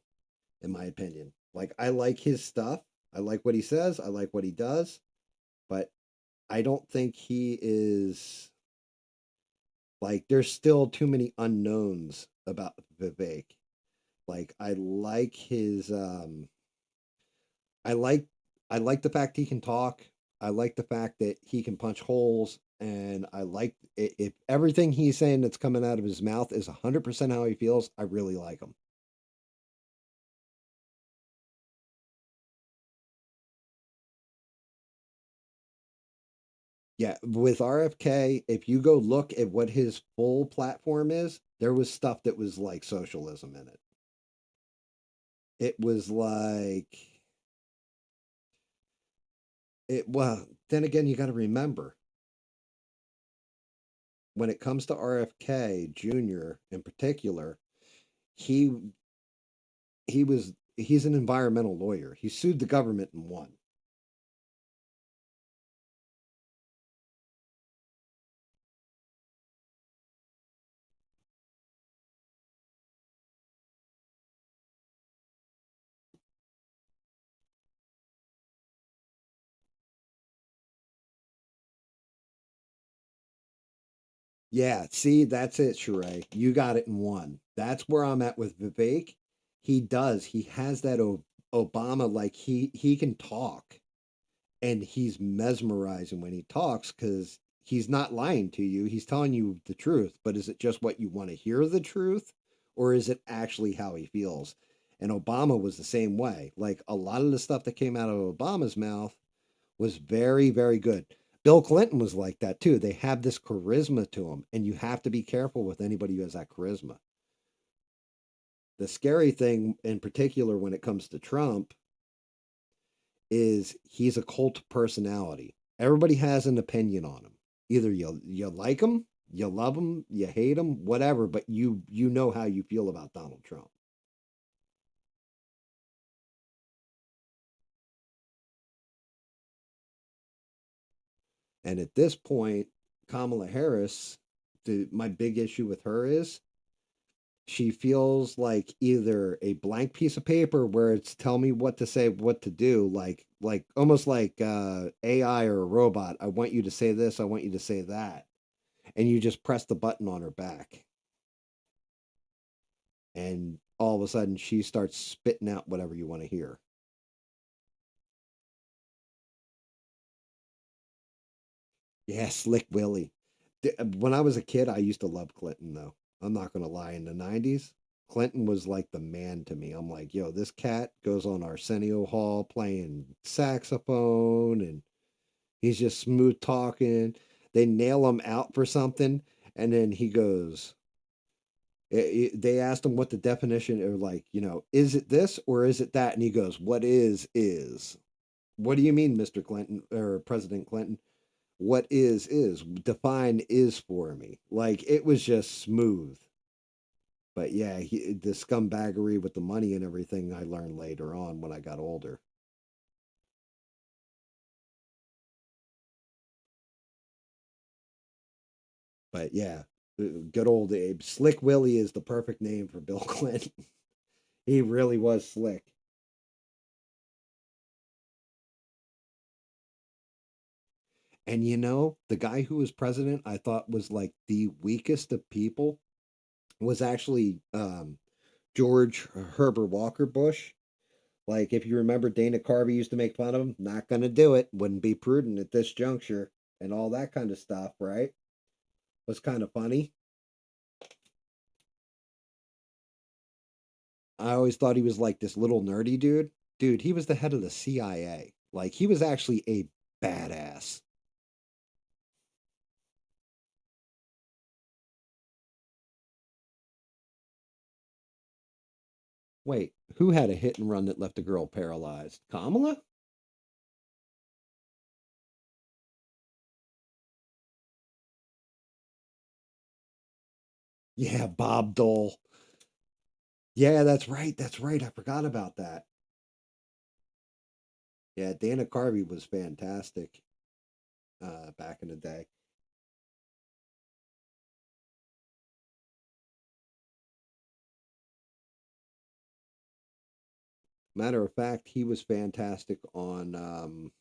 in my opinion. Like, I like his stuff. I like what he says. I like what he does. But I don't think he is like, there's still too many unknowns about Vivek. Like, I like, I like the fact he can talk. I like the fact that he can punch holes. And I like if everything he's saying that's coming out of his mouth is 100% how he feels, I really like him. Yeah, with RFK, if you go look at what his full platform is, there was stuff that was like socialism in it. It was like well, then again you got to remember when it comes to RFK Jr. in particular, he he's an environmental lawyer. He sued the government and won. Yeah, see, that's it, Sheree. You got it in one. That's where I'm at with Vivek. He does. He has that Obama, like he can talk, and he's mesmerizing when he talks because he's not lying to you. He's telling you the truth. But is it just what you want to hear the truth, or is it actually how he feels? And Obama was the same way. Like a lot of the stuff that came out of Obama's mouth was very, very good. Bill Clinton was like that too. They have this charisma to them, and you have to be careful with anybody who has that charisma. The scary thing, in particular, when it comes to Trump, is he's a cult personality. Everybody has an opinion on him. Either you like him, you love him, you hate him, whatever. But you know how you feel about Donald Trump. And at this point, Kamala Harris, my big issue with her is she feels like either a blank piece of paper where it's tell me what to say, what to do, like almost like AI or a robot. I want you to say this, I want you to say that, and you just press the button on her back, and all of a sudden she starts spitting out whatever you want to hear. Yeah, Slick Willie. When I was a kid, I used to love Clinton though. I'm not gonna lie. In the '90s, Clinton was like the man to me. I'm like, yo, this cat goes on Arsenio Hall playing saxophone, and he's just smooth talking. They nail him out for something, and then he goes. They asked him what the definition, or like, is it this or is it that? And he goes, "What is." What do you mean, Mr. Clinton or President Clinton? What is. Define is for me. Like it was just smooth. But yeah, the scumbaggery with the money and everything I learned later on when I got older. But yeah, good old Abe. Slick Willie is the perfect name for Bill Clinton. He really was slick. And the guy who was president, I thought was like the weakest of people was actually George Herbert Walker Bush. Like, if you remember, Dana Carvey used to make fun of him. Not going to do it. Wouldn't be prudent at this juncture and all that kind of stuff, right? Was kind of funny. I always thought he was like this little nerdy dude. Dude, he was the head of the CIA. Like, he was actually a badass. Wait, who had a hit and run that left a girl paralyzed? Kamala? Yeah, Bob Dole. Yeah, that's right. That's right. I forgot about that. Yeah, Dana Carvey was fantastic back in the day. Matter of fact, he was fantastic on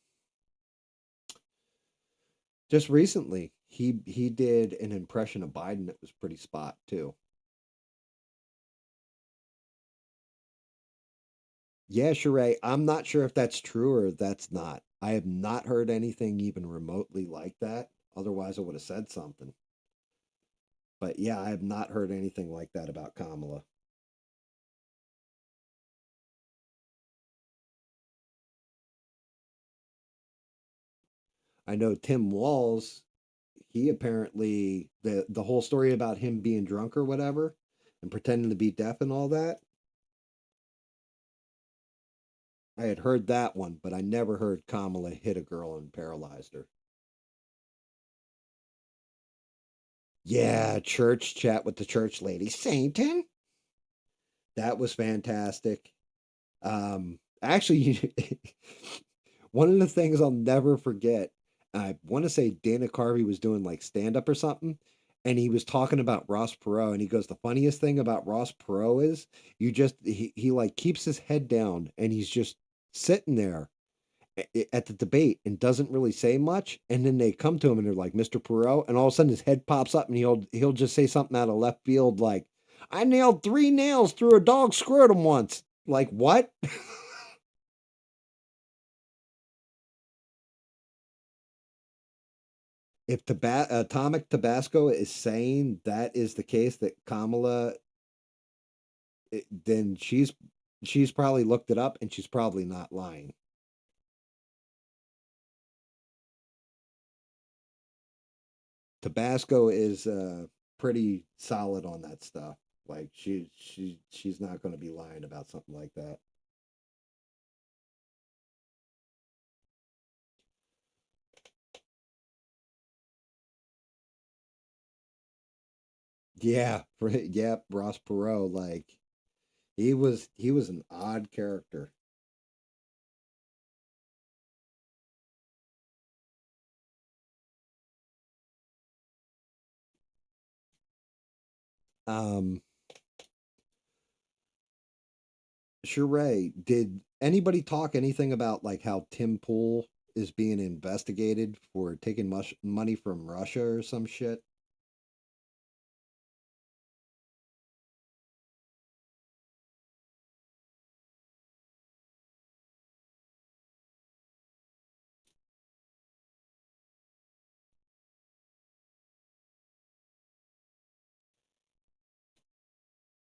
just recently. He did an impression of Biden that was pretty spot too. Yeah, Sheree, I'm not sure if that's true or that's not. I have not heard anything even remotely like that. Otherwise, I would have said something. But yeah, I have not heard anything like that about Kamala. I know Tim Walls, he apparently the whole story about him being drunk or whatever and pretending to be deaf and all that. I had heard that one, but I never heard Kamala hit a girl and paralyzed her. Yeah, church chat with the church lady. Satan. That was fantastic. Actually, one of the things I'll never forget, I want to say Dana Carvey was doing like stand up or something, and he was talking about Ross Perot, and he goes, "The funniest thing about Ross Perot is he like keeps his head down, and he's just sitting there at the debate and doesn't really say much, and then they come to him and they're like, Mr. Perot, and all of a sudden his head pops up and he'll just say something out of left field like, I nailed 3 nails through a dog's scrotum once. Like what? If Atomic Tabasco is saying that is the case that Kamala, then she's probably looked it up and she's probably not lying. Tabasco is pretty solid on that stuff. Like she's not going to be lying about something like that. Yeah, yeah, Ross Perot. Like he was an odd character. Um, Sheree, did anybody talk anything about like how Tim Pool is being investigated for taking money from Russia or some shit?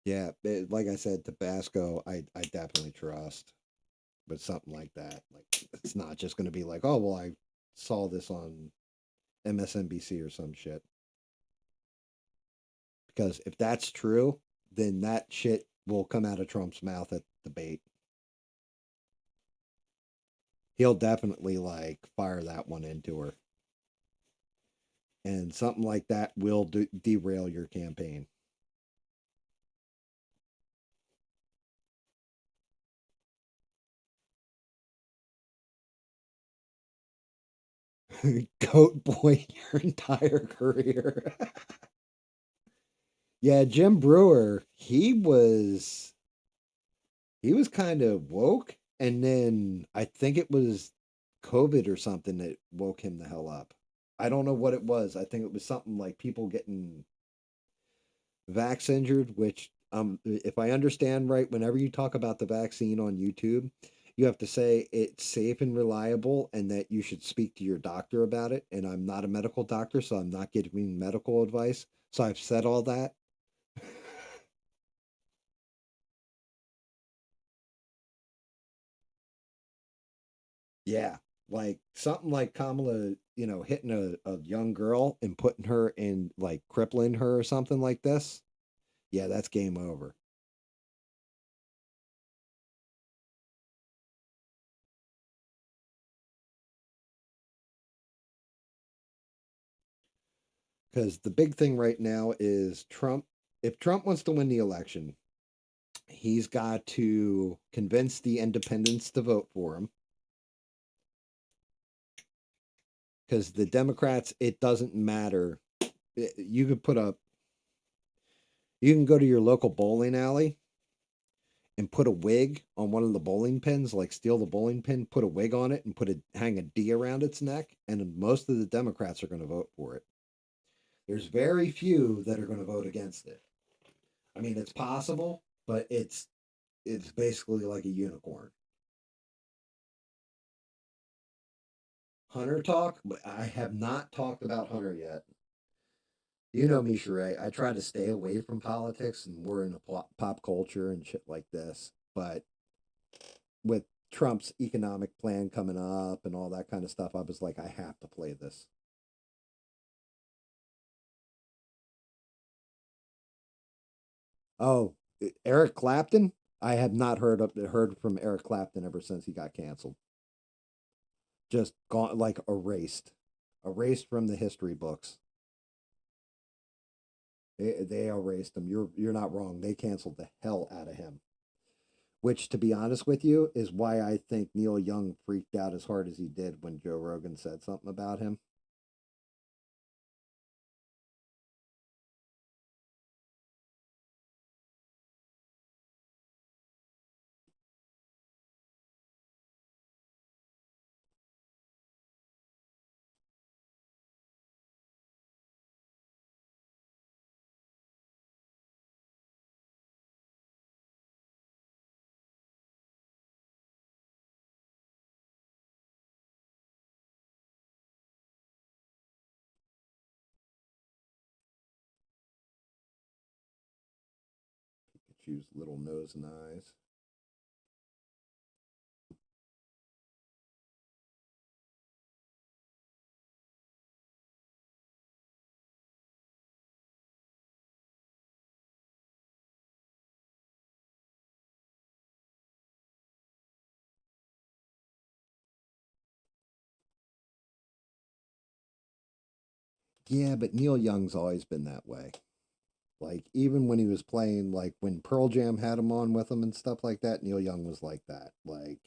Yeah, like I said, Tabasco, I definitely trust. But something like that, like it's not just going to be like, oh well, I saw this on MSNBC or some shit. Because if that's true, then that shit will come out of Trump's mouth at the debate. He'll definitely like fire that one into her, and something like that will derail your campaign. Goat boy your entire career. Yeah, Jim Brewer, he was kind of woke, and then I think it was COVID or something that woke him the hell up. I don't know what it was. I think it was something like people getting vax injured, which if I understand right, whenever you talk about the vaccine on YouTube, you have to say it's safe and reliable and that you should speak to your doctor about it. And I'm not a medical doctor, so I'm not giving medical advice. So I've said all that. Yeah. Like something like Kamala, hitting a young girl and putting her in like crippling her or something like this. Yeah, that's game over. Because the big thing right now is Trump. If Trump wants to win the election, he's got to convince the independents to vote for him. Because the Democrats, it doesn't matter. You could put up, you can go to your local bowling alley and put a wig on one of the bowling pins, like steal the bowling pin, put a wig on it, and hang a D around its neck, and most of the Democrats are going to vote for it. There's very few that are going to vote against it. I mean, it's possible, but it's basically like a unicorn. Hunter talk, but I have not talked about Hunter yet. You know me, Sheree. I try to stay away from politics and more in the pop culture and shit like this. But with Trump's economic plan coming up and all that kind of stuff, I was like, I have to play this. Oh, Eric Clapton? I have not heard from Eric Clapton ever since he got canceled. Just gone, like erased from the history books. They erased him. You're not wrong. They canceled the hell out of him. Which, to be honest with you, is why I think Neil Young freaked out as hard as he did when Joe Rogan said something about him. Pikachu's little nose and eyes. Yeah, but Neil Young's always been that way. Like, even when he was playing, like, when Pearl Jam had him on with him and stuff like that, Neil Young was like that. Like,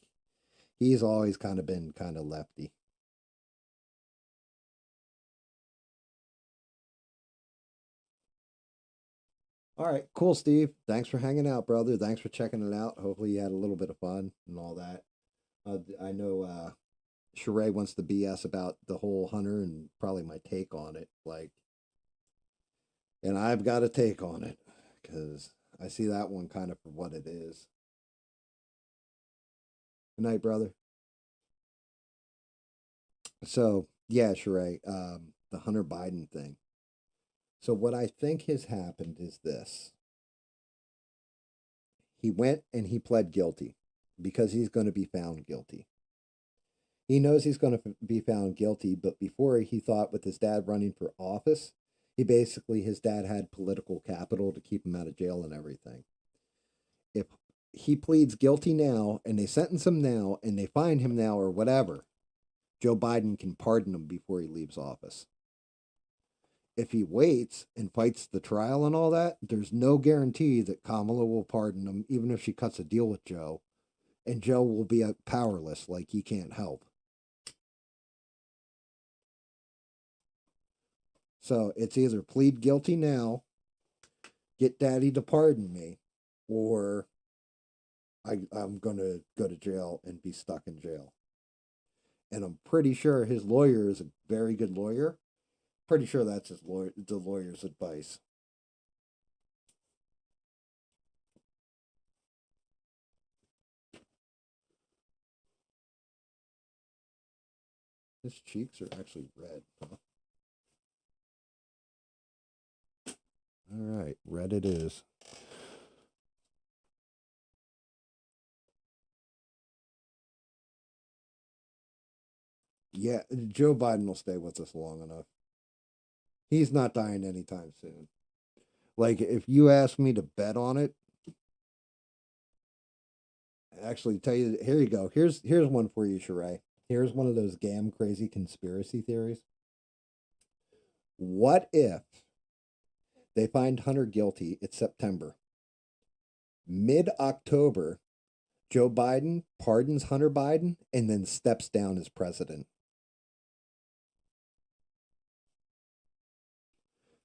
he's always kind of been kind of lefty. All right, cool, Steve. Thanks for hanging out, brother. Thanks for checking it out. Hopefully, you had a little bit of fun and all that. I know Sheree wants to BS about the whole Hunter and probably my take on it. Like, and I've got a take on it because I see that one kind of for what it is. Good night, brother. So, yeah, Sheree, the Hunter Biden thing. So, what I think has happened is this: he went and he pled guilty because he's going to be found guilty. He knows he's going to be found guilty, but before he thought with his dad running for office, his dad had political capital to keep him out of jail and everything. If he pleads guilty now and they sentence him now and they find him now or whatever, Joe Biden can pardon him before he leaves office. If he waits and fights the trial and all that, there's no guarantee that Kamala will pardon him, even if she cuts a deal with Joe, and Joe will be powerless, like he can't help. So it's either plead guilty now, get daddy to pardon me, or I'm going to go to jail and be stuck in jail. And I'm pretty sure his lawyer is a very good lawyer. Pretty sure that's the lawyer's advice. His cheeks are actually red. Huh? All right, red it is. Yeah, Joe Biden will stay with us long enough. He's not dying anytime soon. Like, if you ask me to bet on it, actually tell you, here you go. Here's one for you, Sheree. Here's one of those GAM crazy conspiracy theories. What if they find Hunter guilty? It's September. Mid October, Joe Biden pardons Hunter Biden and then steps down as president.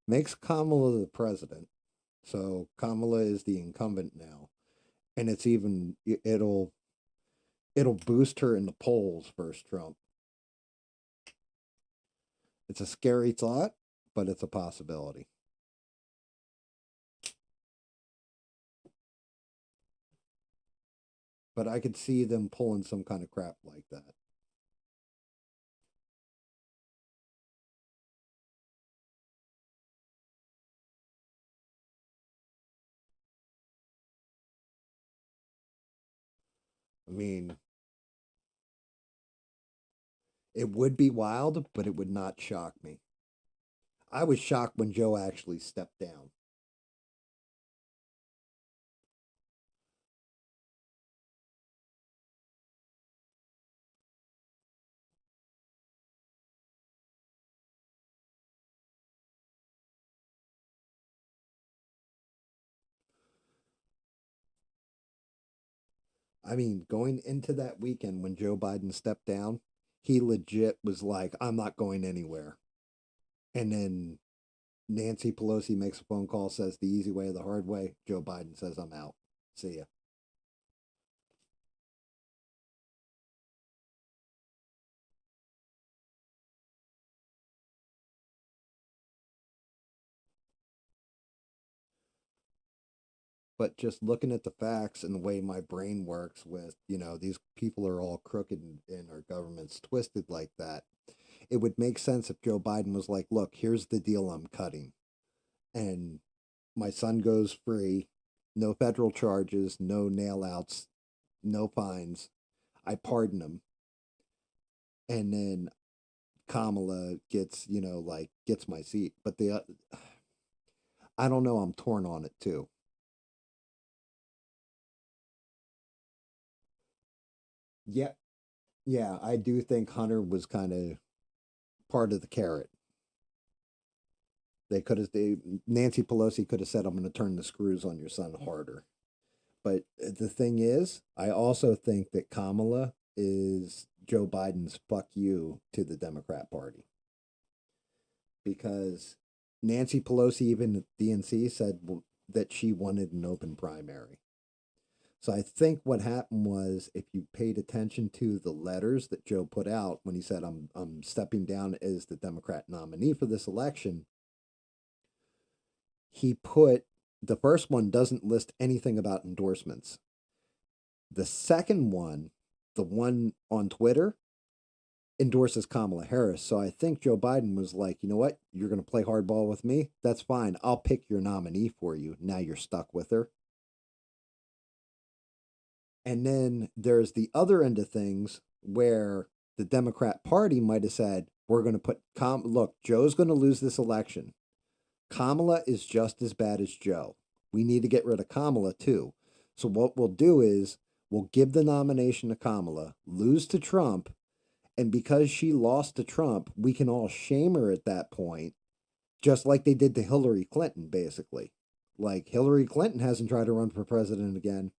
Makes Kamala the president. So Kamala is the incumbent now. And it'll boost her in the polls versus Trump. It's a scary thought, but it's a possibility. But I could see them pulling some kind of crap like that. I mean, it would be wild, but it would not shock me. I was shocked when Joe actually stepped down. I mean, going into that weekend when Joe Biden stepped down, he legit was like, I'm not going anywhere. And then Nancy Pelosi makes a phone call, says the easy way or the hard way. Joe Biden says, I'm out. See ya. But just looking at the facts and the way my brain works with, these people are all crooked and our government's twisted like that. It would make sense if Joe Biden was like, look, here's the deal I'm cutting. And my son goes free, no federal charges, no nail outs, no fines. I pardon him. And then Kamala gets, gets my seat. But I don't know, I'm torn on it too. Yeah, yeah, I do think Hunter was kind of part of the carrot. Nancy Pelosi could have said, I'm going to turn the screws on your son harder. But the thing is, I also think that Kamala is Joe Biden's fuck you to the Democrat Party. Because Nancy Pelosi, even at DNC, said that she wanted an open primary. So I think what happened was, if you paid attention to the letters that Joe put out when he said, I'm stepping down as the Democrat nominee for this election, he put the first one doesn't list anything about endorsements. The second one, the one on Twitter, endorses Kamala Harris. So I think Joe Biden was like, you know what? You're going to play hardball with me? That's fine. I'll pick your nominee for you. Now you're stuck with her. And then there's the other end of things where the Democrat Party might have said, we're going to look, Joe's going to lose this election. Kamala is just as bad as Joe. We need to get rid of Kamala too. So what we'll do is we'll give the nomination to Kamala, lose to Trump, and because she lost to Trump, we can all shame her at that point, just like they did to Hillary Clinton, basically. Like Hillary Clinton hasn't tried to run for president again.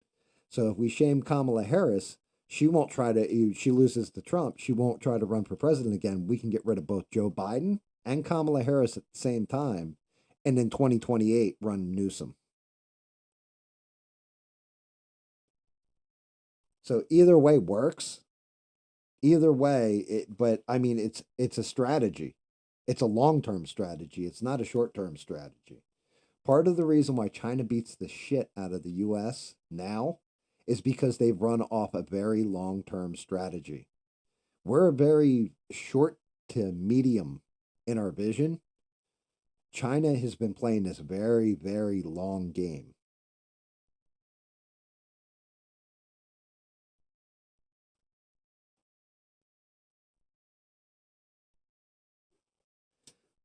So if we shame Kamala Harris, she won't try to, she loses to Trump, she won't try to run for president again. We can get rid of both Joe Biden and Kamala Harris at the same time. And then 2028, run Newsom. So either way works. Either way, but I mean, it's a strategy. It's a long-term strategy. It's not a short-term strategy. Part of the reason why China beats the shit out of the US now is because they've run off a very long-term strategy. We're very short to medium in our vision. China has been playing this very, very long game.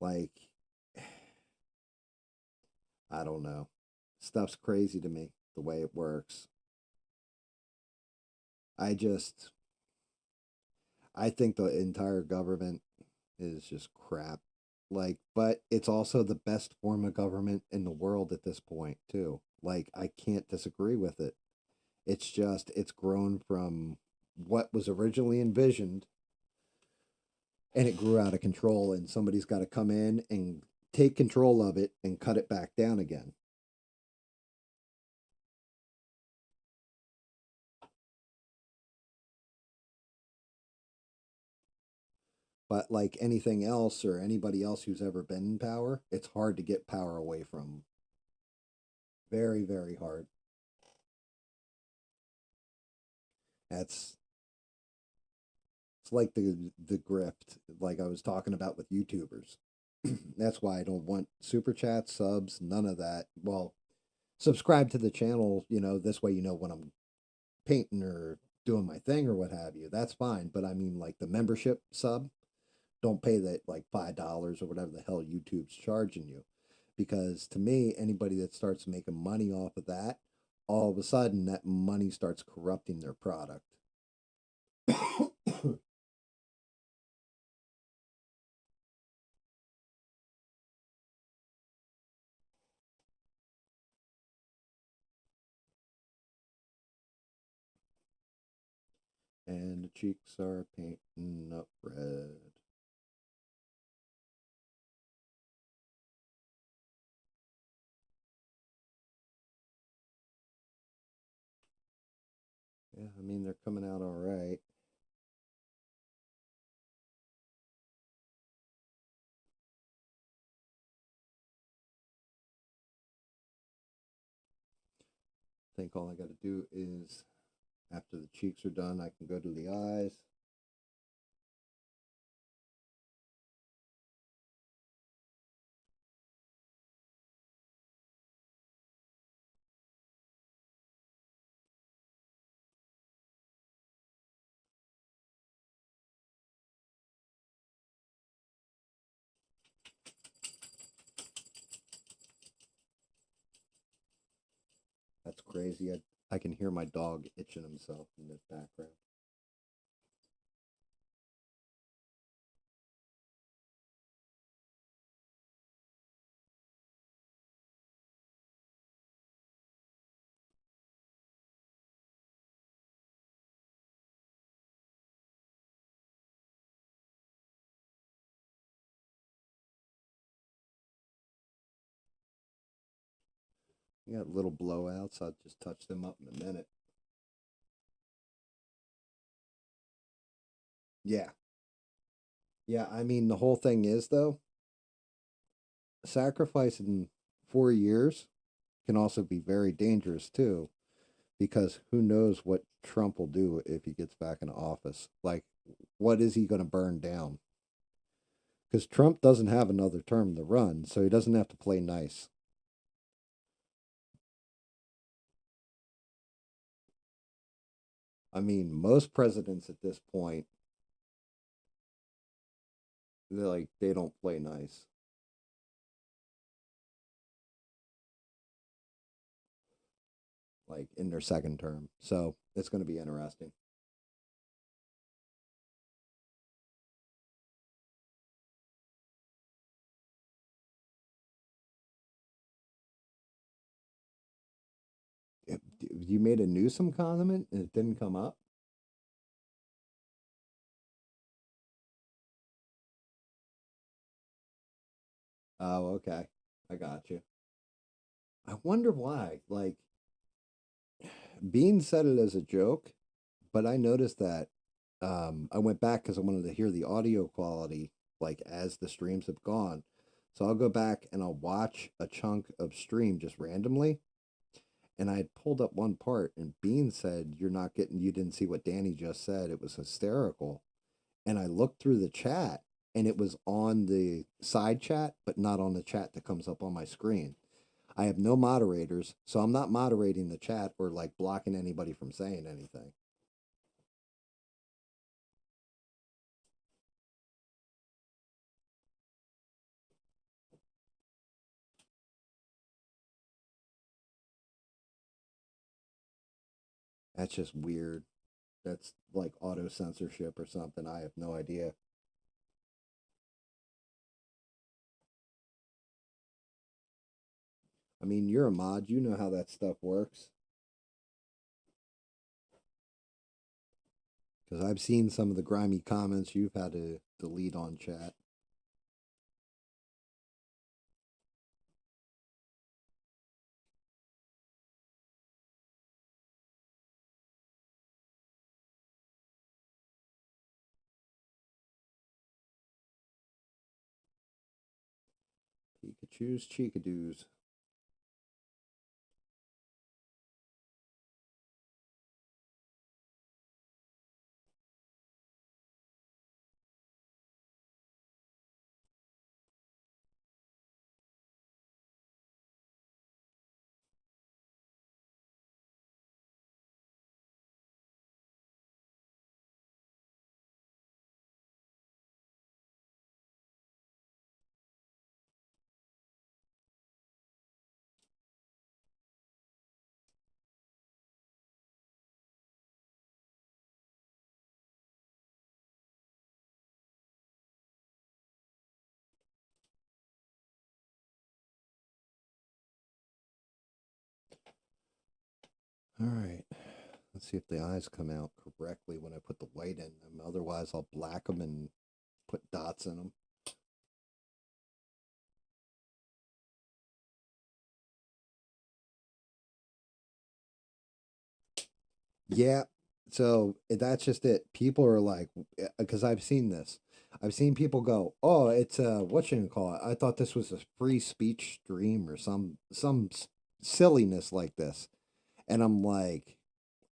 Like, I don't know. Stuff's crazy to me, the way it works. I just, I think the entire government is just crap. Like, but it's also the best form of government in the world at this point, too. Like, I can't disagree with it. It's just, it's grown from what was originally envisioned, and it grew out of control, and somebody's got to come in and take control of it and cut it back down again. But like anything else or anybody else who's ever been in power, it's hard to get power away from. Very, very hard. That's it's like the grift, like I was talking about with YouTubers. That's why I don't want super chats, subs, none of that. Well, subscribe to the channel, this way when I'm painting or doing my thing or what have you. That's fine. But I mean, like the membership sub, don't pay that like $5 or whatever the hell YouTube's charging you. Because to me, anybody that starts making money off of that, all of a sudden that money starts corrupting their product. And the cheeks are painting up red. Yeah, I mean, they're coming out all right. I think all I got to do is, after the cheeks are done, I can go to the eyes. That's crazy. I can hear my dog itching himself in the background. You got little blowouts. I'll just touch them up in a minute. Yeah. Yeah, I mean, the whole thing is, though, sacrificing 4 years can also be very dangerous, too, because who knows what Trump will do if he gets back in office. Like, what is he going to burn down? Because Trump doesn't have another term to run, so he doesn't have to play nice. I mean, most presidents at this point, they don't play nice. Like in their second term. So it's going to be interesting. You made a Newsom comment and it didn't come up. Oh, okay. I got you. I wonder why. Like, Bean said it as a joke, but I noticed that I went back because I wanted to hear the audio quality, like as the streams have gone. So I'll go back and I'll watch a chunk of stream just randomly. And I had pulled up one part, and Bean said, you didn't see what Danny just said. It was hysterical. And I looked through the chat, and it was on the side chat, but not on the chat that comes up on my screen. I have no moderators, so I'm not moderating the chat or like blocking anybody from saying anything. That's just weird. That's like auto censorship or something. I have no idea. I mean, you're a mod. You know how that stuff works. Because I've seen some of the grimy comments you've had to delete on chat. Pikachu's Chicadoos. All right. Let's see if the eyes come out correctly when I put the white in them. Otherwise, I'll black them and put dots in them. Yeah. So that's just it. People are like, because I've seen this. I've seen people go, "Oh, it's what you call it? I thought this was a free speech stream or some silliness like this." And I'm like,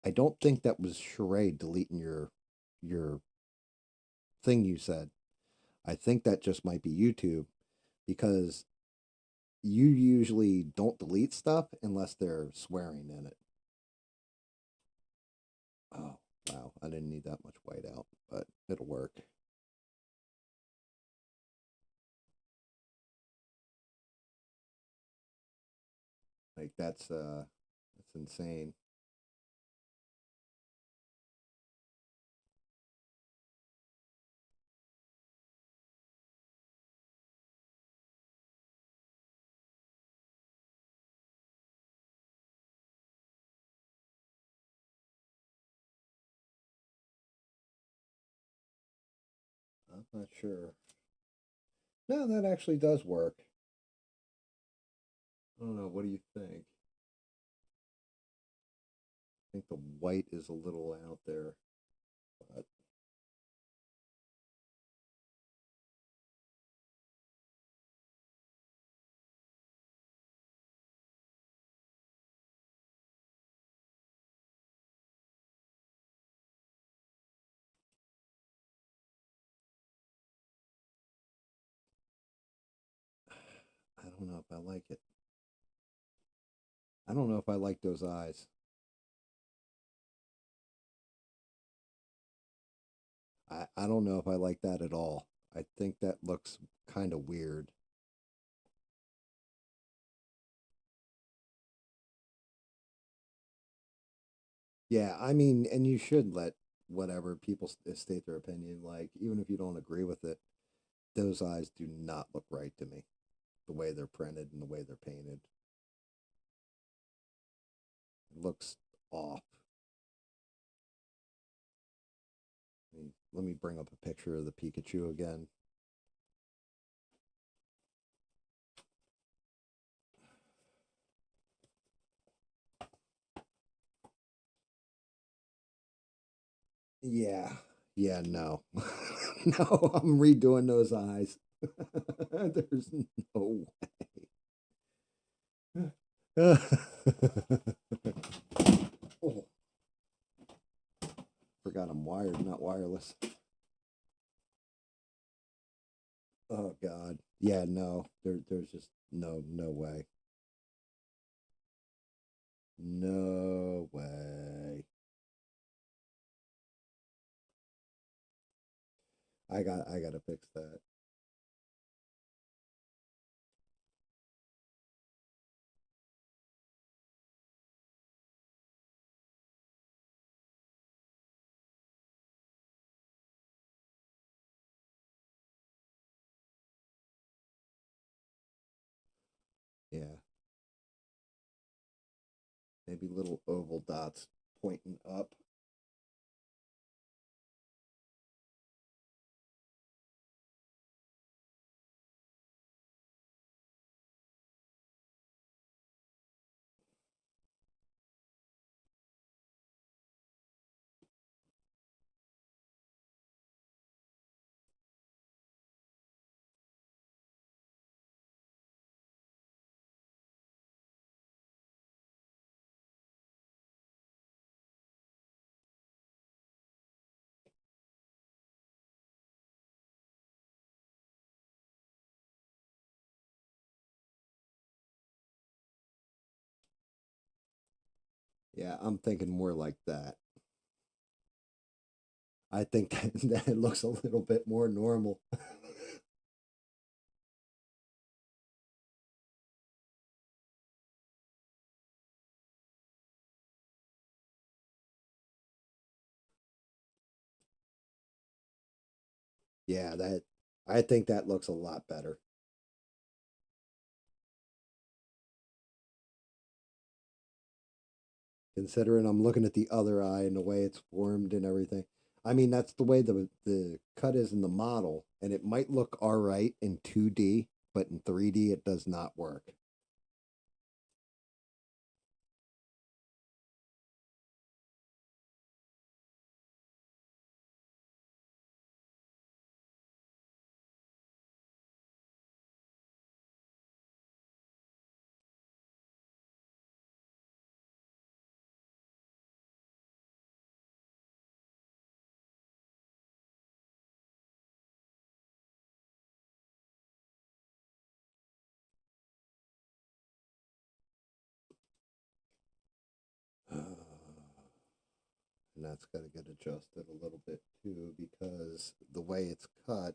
I don't think that was charade deleting your thing you said. I think that just might be YouTube because you usually don't delete stuff unless they're swearing in it. Oh, wow. I didn't need that much white out, but it'll work. Like that's insane. I'm not sure. No, that actually does work. I don't know. What do you think? I think the white is a little out there, but I don't know if I like it. I don't know if I like those eyes. I don't know if I like that at all. I think that looks kind of weird. Yeah, I mean, and you should let whatever people state their opinion. Like, even if you don't agree with it, those eyes do not look right to me. The way they're printed and the way they're painted. It looks off. Let me bring up a picture of the Pikachu again. Yeah. Yeah, no. No, I'm redoing those eyes. There's no way. Oh, forgot I'm wired, not wireless. Oh God. Yeah, no. There's just no way. No way. I gotta fix that. Yeah. Maybe little oval dots pointing up. Yeah, I'm thinking more like that. I think that looks a little bit more normal. Yeah, that I think that looks a lot better. Considering I'm looking at the other eye and the way it's formed and everything. I mean, that's the way the cut is in the model, and it might look all right in 2D, but in 3D it does not work. And that's got to get adjusted a little bit too because the way it's cut.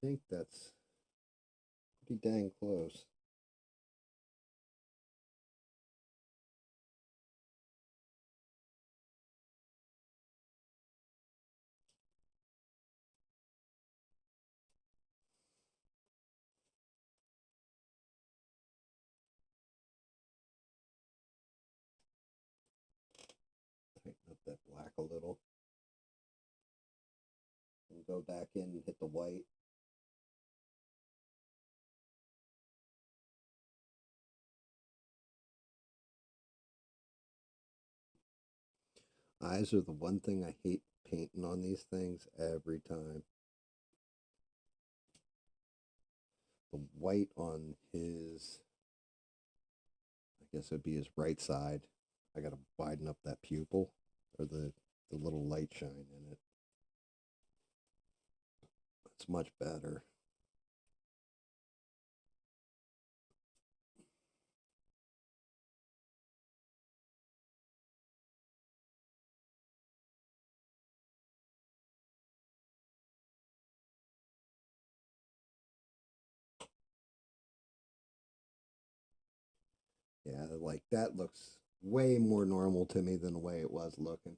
I think that's pretty dang close. Tighten up that black a little and go back in and hit the white. Eyes are the one thing I hate painting on these things every time. The white on his, I guess it'd be his right side. I gotta widen up that pupil or the little light shine in it. It's much better. Yeah, like that looks way more normal to me than the way it was looking.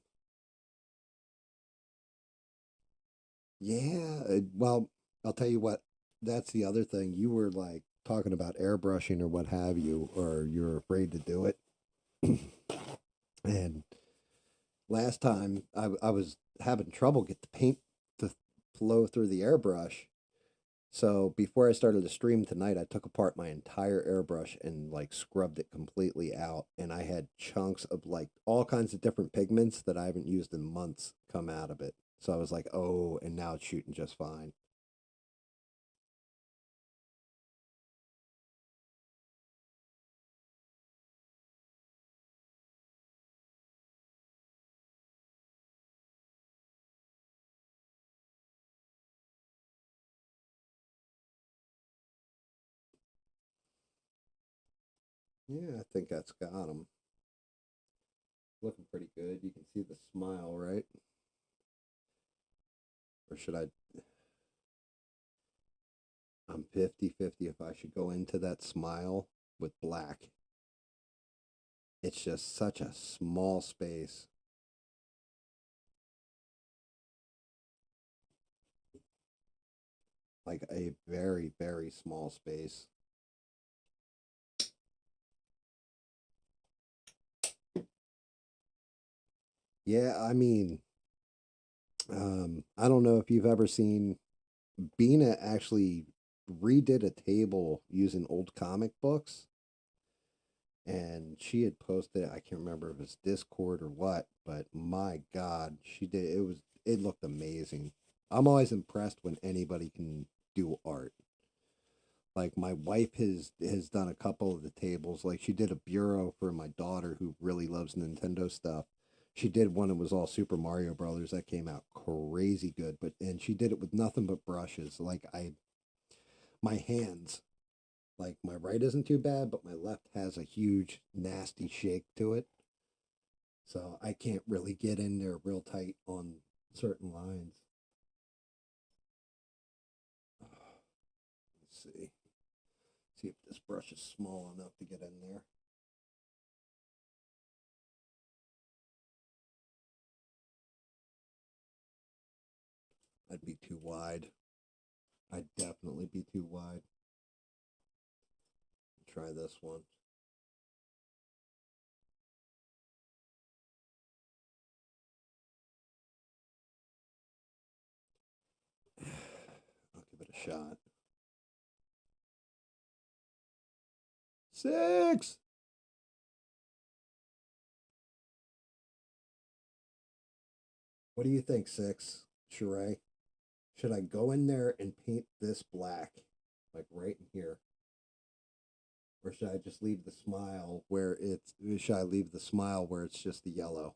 Yeah, well, I'll tell you what, that's the other thing. You were like talking about airbrushing or what have you, or you're afraid to do it. And last time I was having trouble get the paint to flow through the airbrush. So before I started the stream tonight, I took apart my entire airbrush and like scrubbed it completely out. And I had chunks of like all kinds of different pigments that I haven't used in months come out of it. So I was like, oh, and now it's shooting just fine. Yeah, I think that's got him. Looking pretty good. You can see the smile, right? Or should I I'm 50-50 if I should go into that smile with black. It's just such a small space. Like a very, very small space. Yeah, I mean, I don't know if you've ever seen Bina actually redid a table using old comic books, and she had posted it. I can't remember if it was Discord or what, but my God, she did it looked amazing. I'm always impressed when anybody can do art. Like my wife has done a couple of the tables. Like she did a bureau for my daughter who really loves Nintendo stuff. She did one that was all Super Mario Brothers that came out crazy good, but and she did it with nothing but brushes. Like my hands, like my right isn't too bad, but my left has a huge nasty shake to it. So I can't really get in there real tight on certain lines. Let's see. See if this brush is small enough to get in there. I'd be too wide. I'd definitely be too wide. Try this one. I'll give it a shot. 6. What do you think, 6? Sheree? Should I go in there and paint this black, like right in here? Or should I just leave the smile where it's, should I leave the smile where it's just the yellow?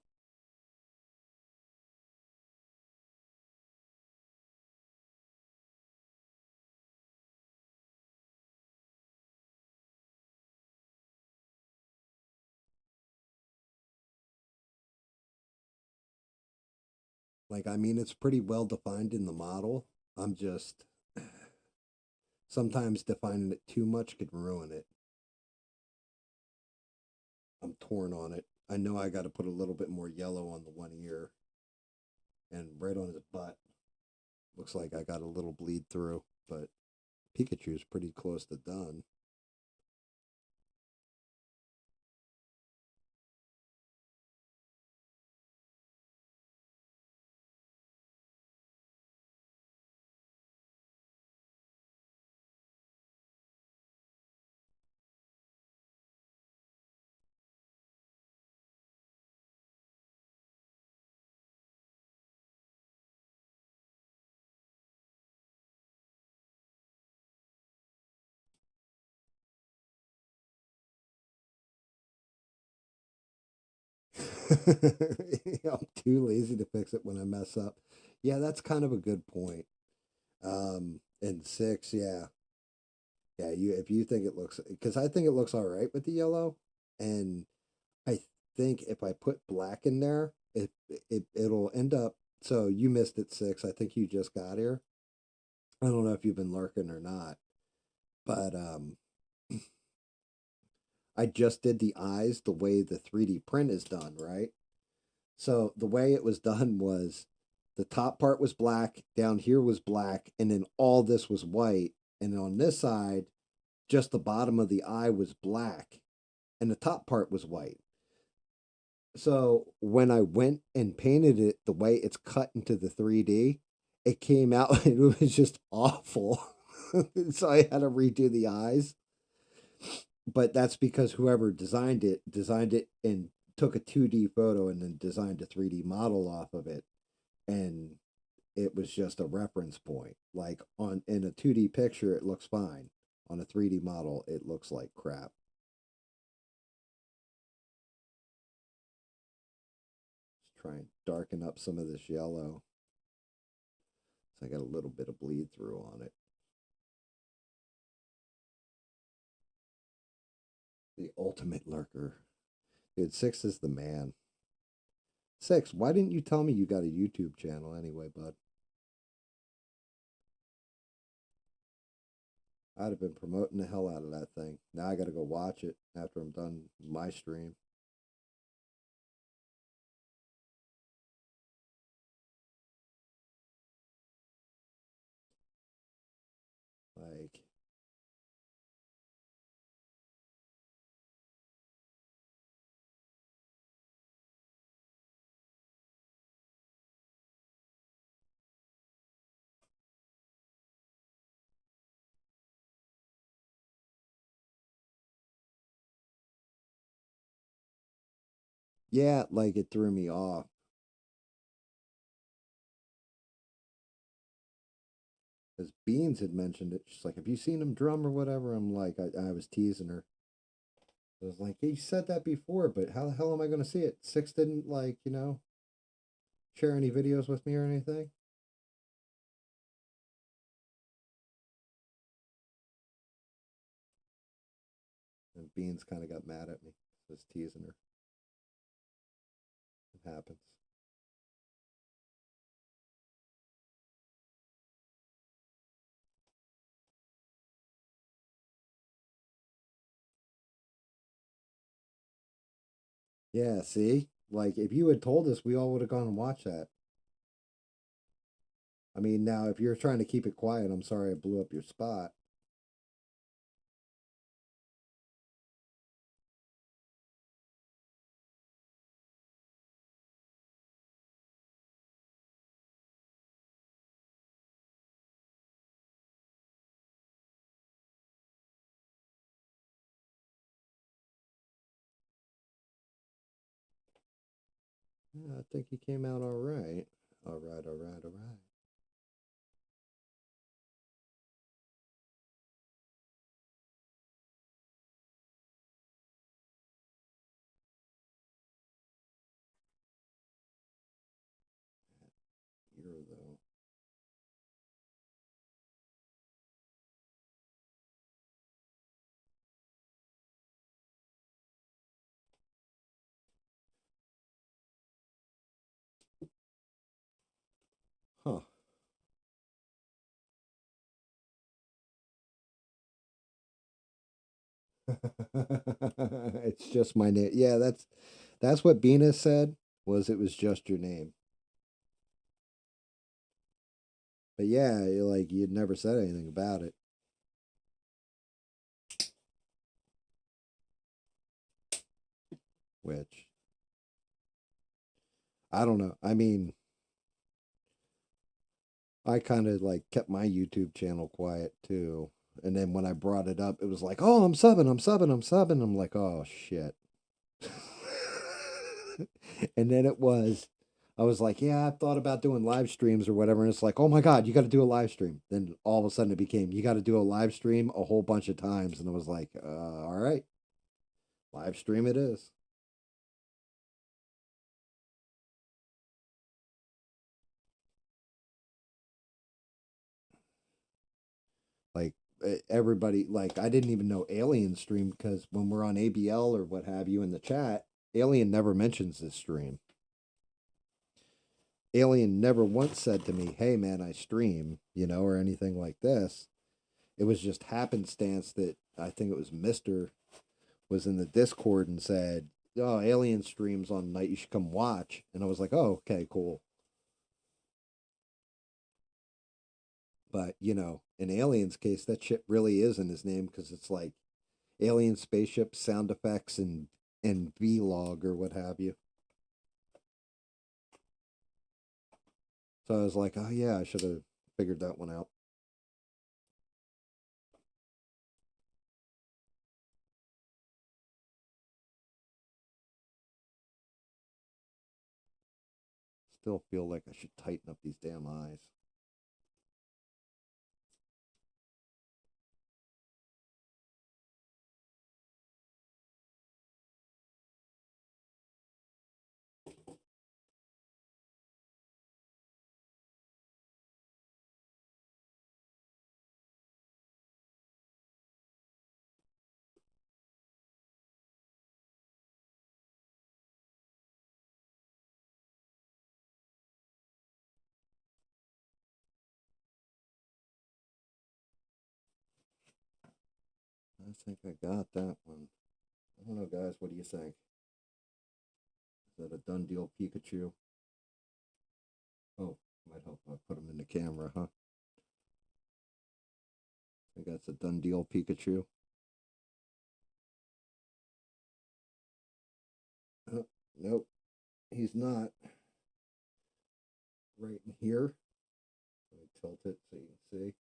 Like, I mean, it's pretty well defined in the model. I'm just, sometimes defining it too much could ruin it. I'm torn on it. I know I got to put a little bit more yellow on the one ear and right on his butt. Looks like I got a little bleed through, but Pikachu's pretty close to done. I'm too lazy to fix it when I mess up. Yeah, that's kind of a good point. And 6, yeah. Yeah, you if you think it looks because I think it looks all right with the yellow, and I think if I put black in there, it'll end up. So you missed it, 6. I think you just got here. I don't know if you've been lurking or not, but I just did the eyes the way the 3D print is done, right? So the way it was done was the top part was black, down here was black, and then all this was white. And on this side, just the bottom of the eye was black, and the top part was white. So when I went and painted it the way it's cut into the 3D, it came out and it was just awful. So I had to redo the eyes. But that's because whoever designed it and took a 2D photo and then designed a 3D model off of it. And it was just a reference point. Like on in a 2D picture, it looks fine. On a 3D model, it looks like crap. Just try and darken up some of this yellow. So I got a little bit of bleed through on it. The ultimate lurker. Dude, 6 is the man. 6, why didn't you tell me you got a YouTube channel anyway, bud? I'd have been promoting the hell out of that thing. Now I got to go watch it after I'm done my stream. Like, yeah, like it threw me off. Because Beans had mentioned it. She's like, "Have you seen him drum or whatever?" I'm like, I was teasing her. I was like, "You said that before, but how the hell am I going to see it?" Six didn't, like, share any videos with me or anything. And Beans kind of got mad at me. I was teasing her. It happens. Yeah, see? Like, if you had told us, we all would have gone and watched that. I mean, now, if you're trying to keep it quiet, I'm sorry I blew up your spot. Yeah, I think he came out all right. All right, all right, all right. Here, though. Huh. It's just my name. Yeah, that's what Bina said, was it was just your name. But yeah, like you'd never said anything about it. Which I don't know. I mean, I kind of like kept my YouTube channel quiet too. And then when I brought it up, it was like, "Oh, I'm subbing, I'm subbing, I'm subbing." I'm like, "Oh shit." And then I was like, "Yeah, I've thought about doing live streams or whatever." And it's like, "Oh my God, you got to do a live stream." Then all of a sudden it became, "You got to do a live stream a whole bunch of times." And I was like, all right, live stream it is. Like, everybody, like, I didn't even know Alien stream because when we're on ABL or what have you in the chat, Alien never mentions this stream. Alien never once said to me, "Hey man, I stream," or anything like this. It was just happenstance that I think it was Mister was in the Discord and said, "Oh, Alien streams on night. You should come watch." And I was like, "Oh, okay, cool." But in Alien's case, that shit really is in his name because it's like Alien spaceship sound effects and vlog or what have you. So I was like, "Oh yeah, I should have figured that one out." Still feel like I should tighten up these damn eyes. I think I got that one. I don't know, guys. What do you think? Is that a done deal, Pikachu? Oh, might help if I put him in the camera, huh? I think that's a done deal, Pikachu. Nope, he's not. Right in here. Let me tilt it so you can see.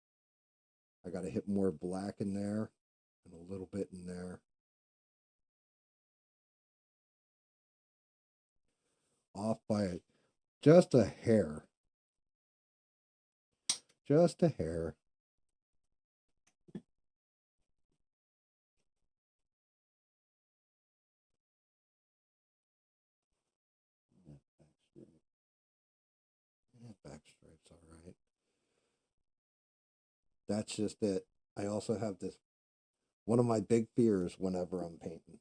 I got to hit more black in there and a little bit in there. Off by just a hair. Just a hair. Back stripes, all right. That's just it. I also have this, one of my big fears whenever I'm painting.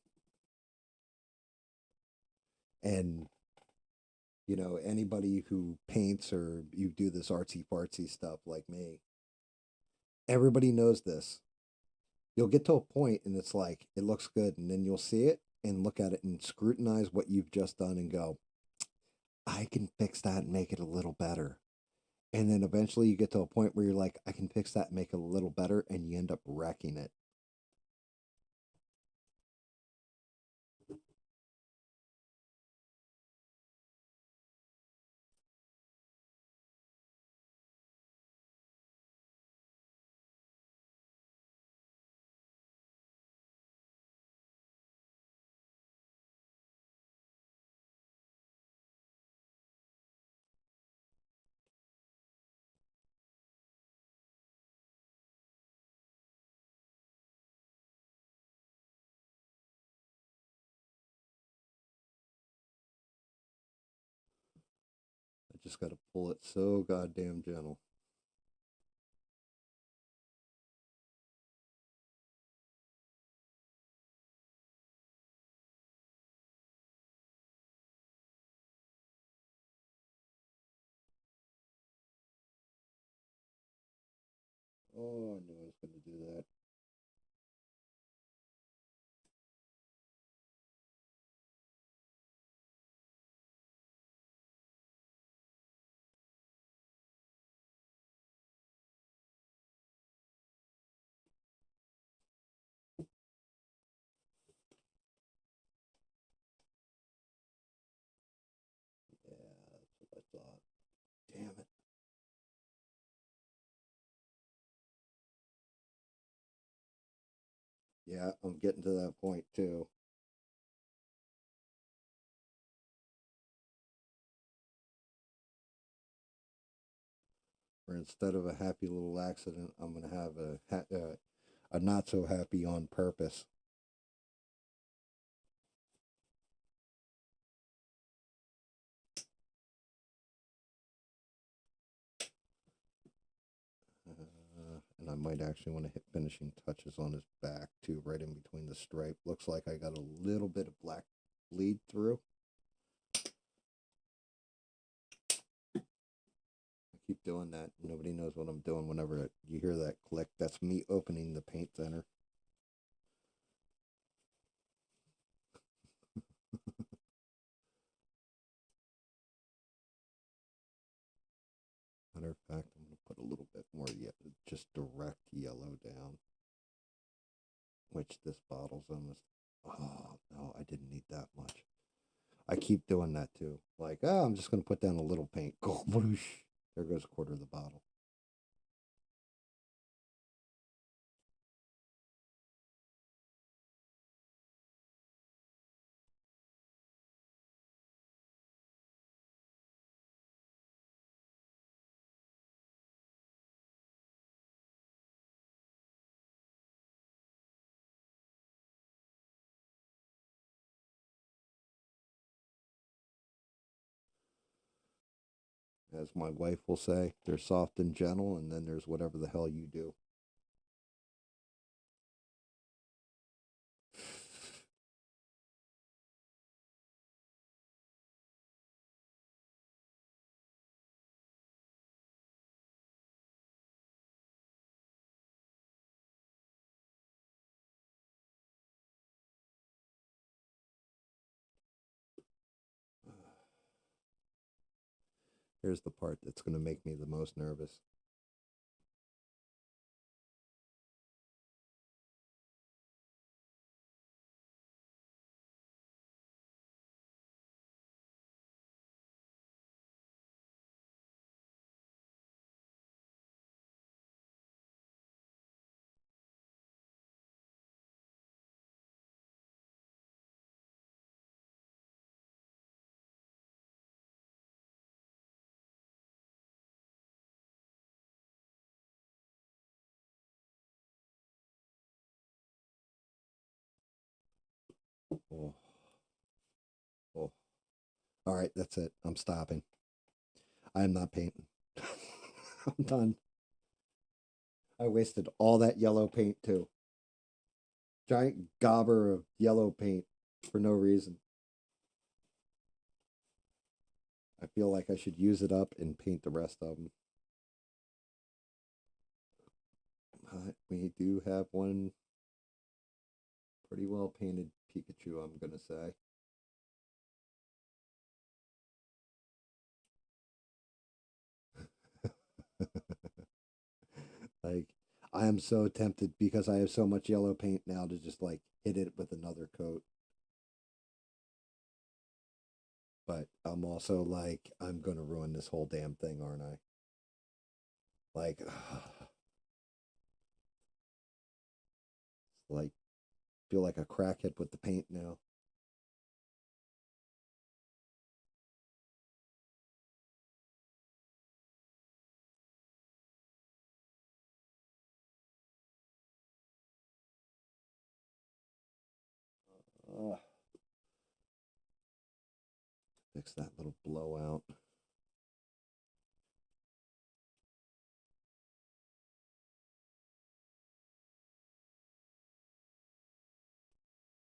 And, you know, anybody who paints or you do this artsy fartsy stuff like me, everybody knows this. You'll get to a point and it's like, it looks good. And then you'll see it and look at it and scrutinize what you've just done and go, I can fix that and make it a little better. And then eventually you get to a point where you're like, I can fix that and make it a little better. And you end up wrecking it. I just got to pull it so goddamn gentle. Oh, I knew I was going to do that. Yeah, that's what I thought. Damn it. Yeah, I'm getting to that point too. Where instead of a happy little accident, I'm going to have a not so happy on purpose. And I might actually want to hit finishing touches on his back too, right in between the stripe. Looks like I got a little bit of black bleed through. I keep doing that. Nobody knows what I'm doing whenever you hear that click. That's me opening the paint thinner. Matter of fact, I'm going to put a little bit more just direct yellow down. Which this bottle's almost, oh no, I didn't need that much. I keep doing that too. Like, oh, I'm just going to put down a little paint. Go, whoosh. There goes a quarter of the bottle. As my wife will say, there's soft and gentle, and then there's whatever the hell you do. Here's the part that's going to make me the most nervous. Oh, oh. All right, that's it. I'm stopping. I am not painting. I'm done. I wasted all that yellow paint too. Giant gobber of yellow paint for no reason. I feel like I should use it up and paint the rest of them. We do have one pretty well painted Pikachu, I'm going to say. Like, I am so tempted because I have so much yellow paint now to just like hit it with another coat. But I'm also like, I'm going to ruin this whole damn thing, aren't I? Like, like, feel like a crackhead with the paint now. Uh, Fix that little blowout.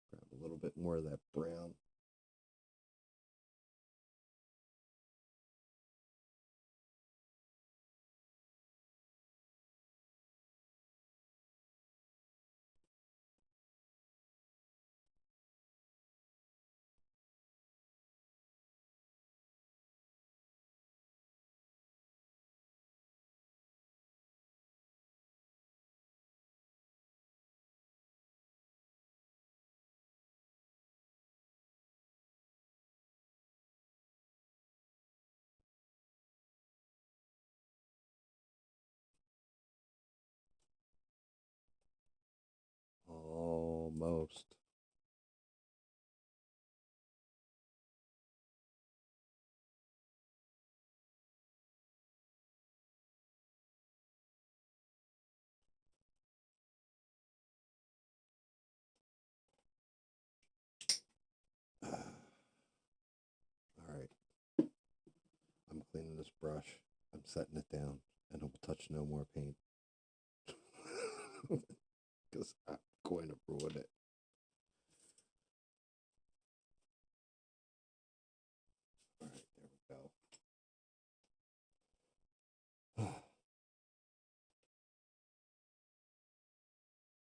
Grab a little bit more of that brown. Almost. All right. I'm cleaning this brush. I'm setting it down, and I will touch no more paint because I'm going to ruin it. All right, there we go.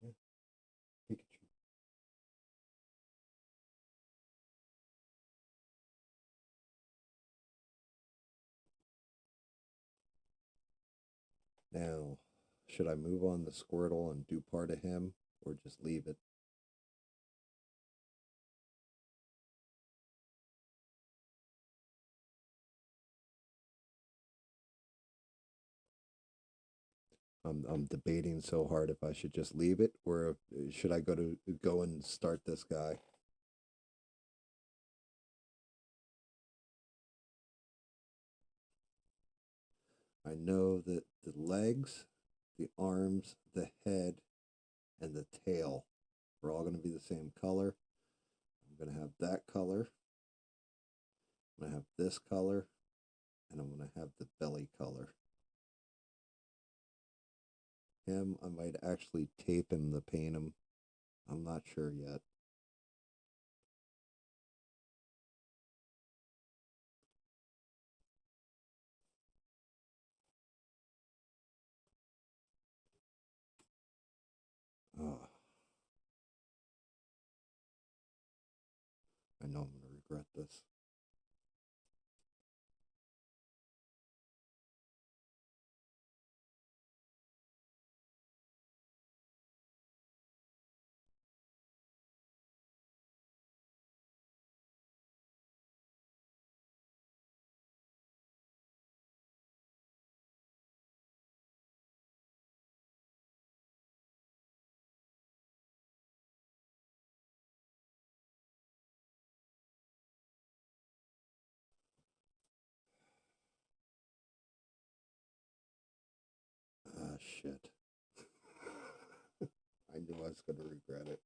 Yeah, Pikachu. Now, should I move on the Squirtle and do part of him, or just leave it? I'm debating so hard if I should just leave it or should I go and start this guy. I know that the legs, the arms, the head, and the tail are all going to be the same color. I'm going to have that color. I'm going to have this color, and I'm going to have the belly color. Him, I might actually tape him to paint him. I'm not sure yet. Oh, I know I'm going to regret this. shit. I knew I was going to regret it.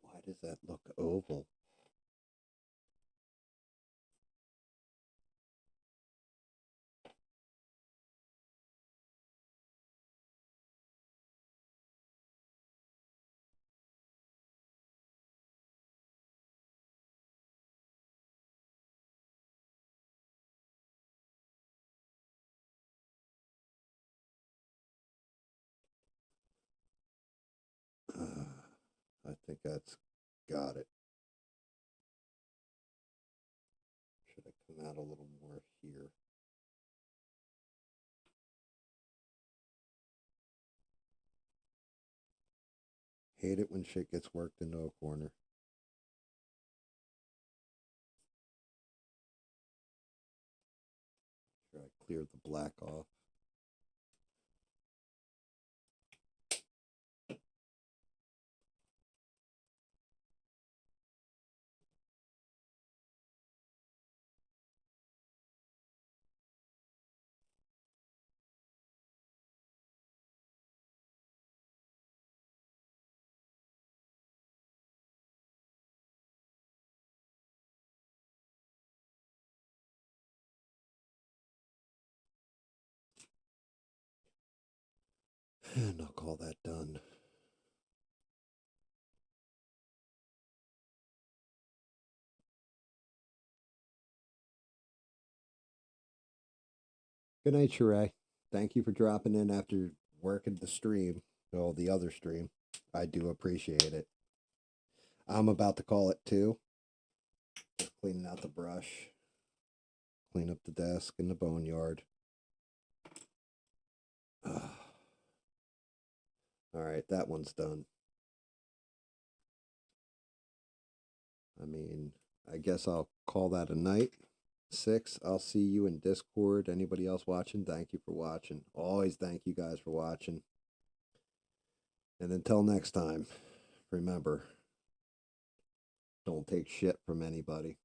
Why does that look oval? I think that's got it. Should I come out a little more here? Hate it when shit gets worked into a corner. Sure, I cleared the black off. And I'll call that done. Good night, Sheree. Thank you for dropping in after working the stream. Well, the other stream. I do appreciate it. I'm about to call it too. Just cleaning out the brush. Clean up the desk in the boneyard. All right, that one's done. I mean, I guess I'll call that a night. 6, I'll see you in Discord. Anybody else watching, thank you for watching. Always thank you guys for watching. And until next time, remember, don't take shit from anybody.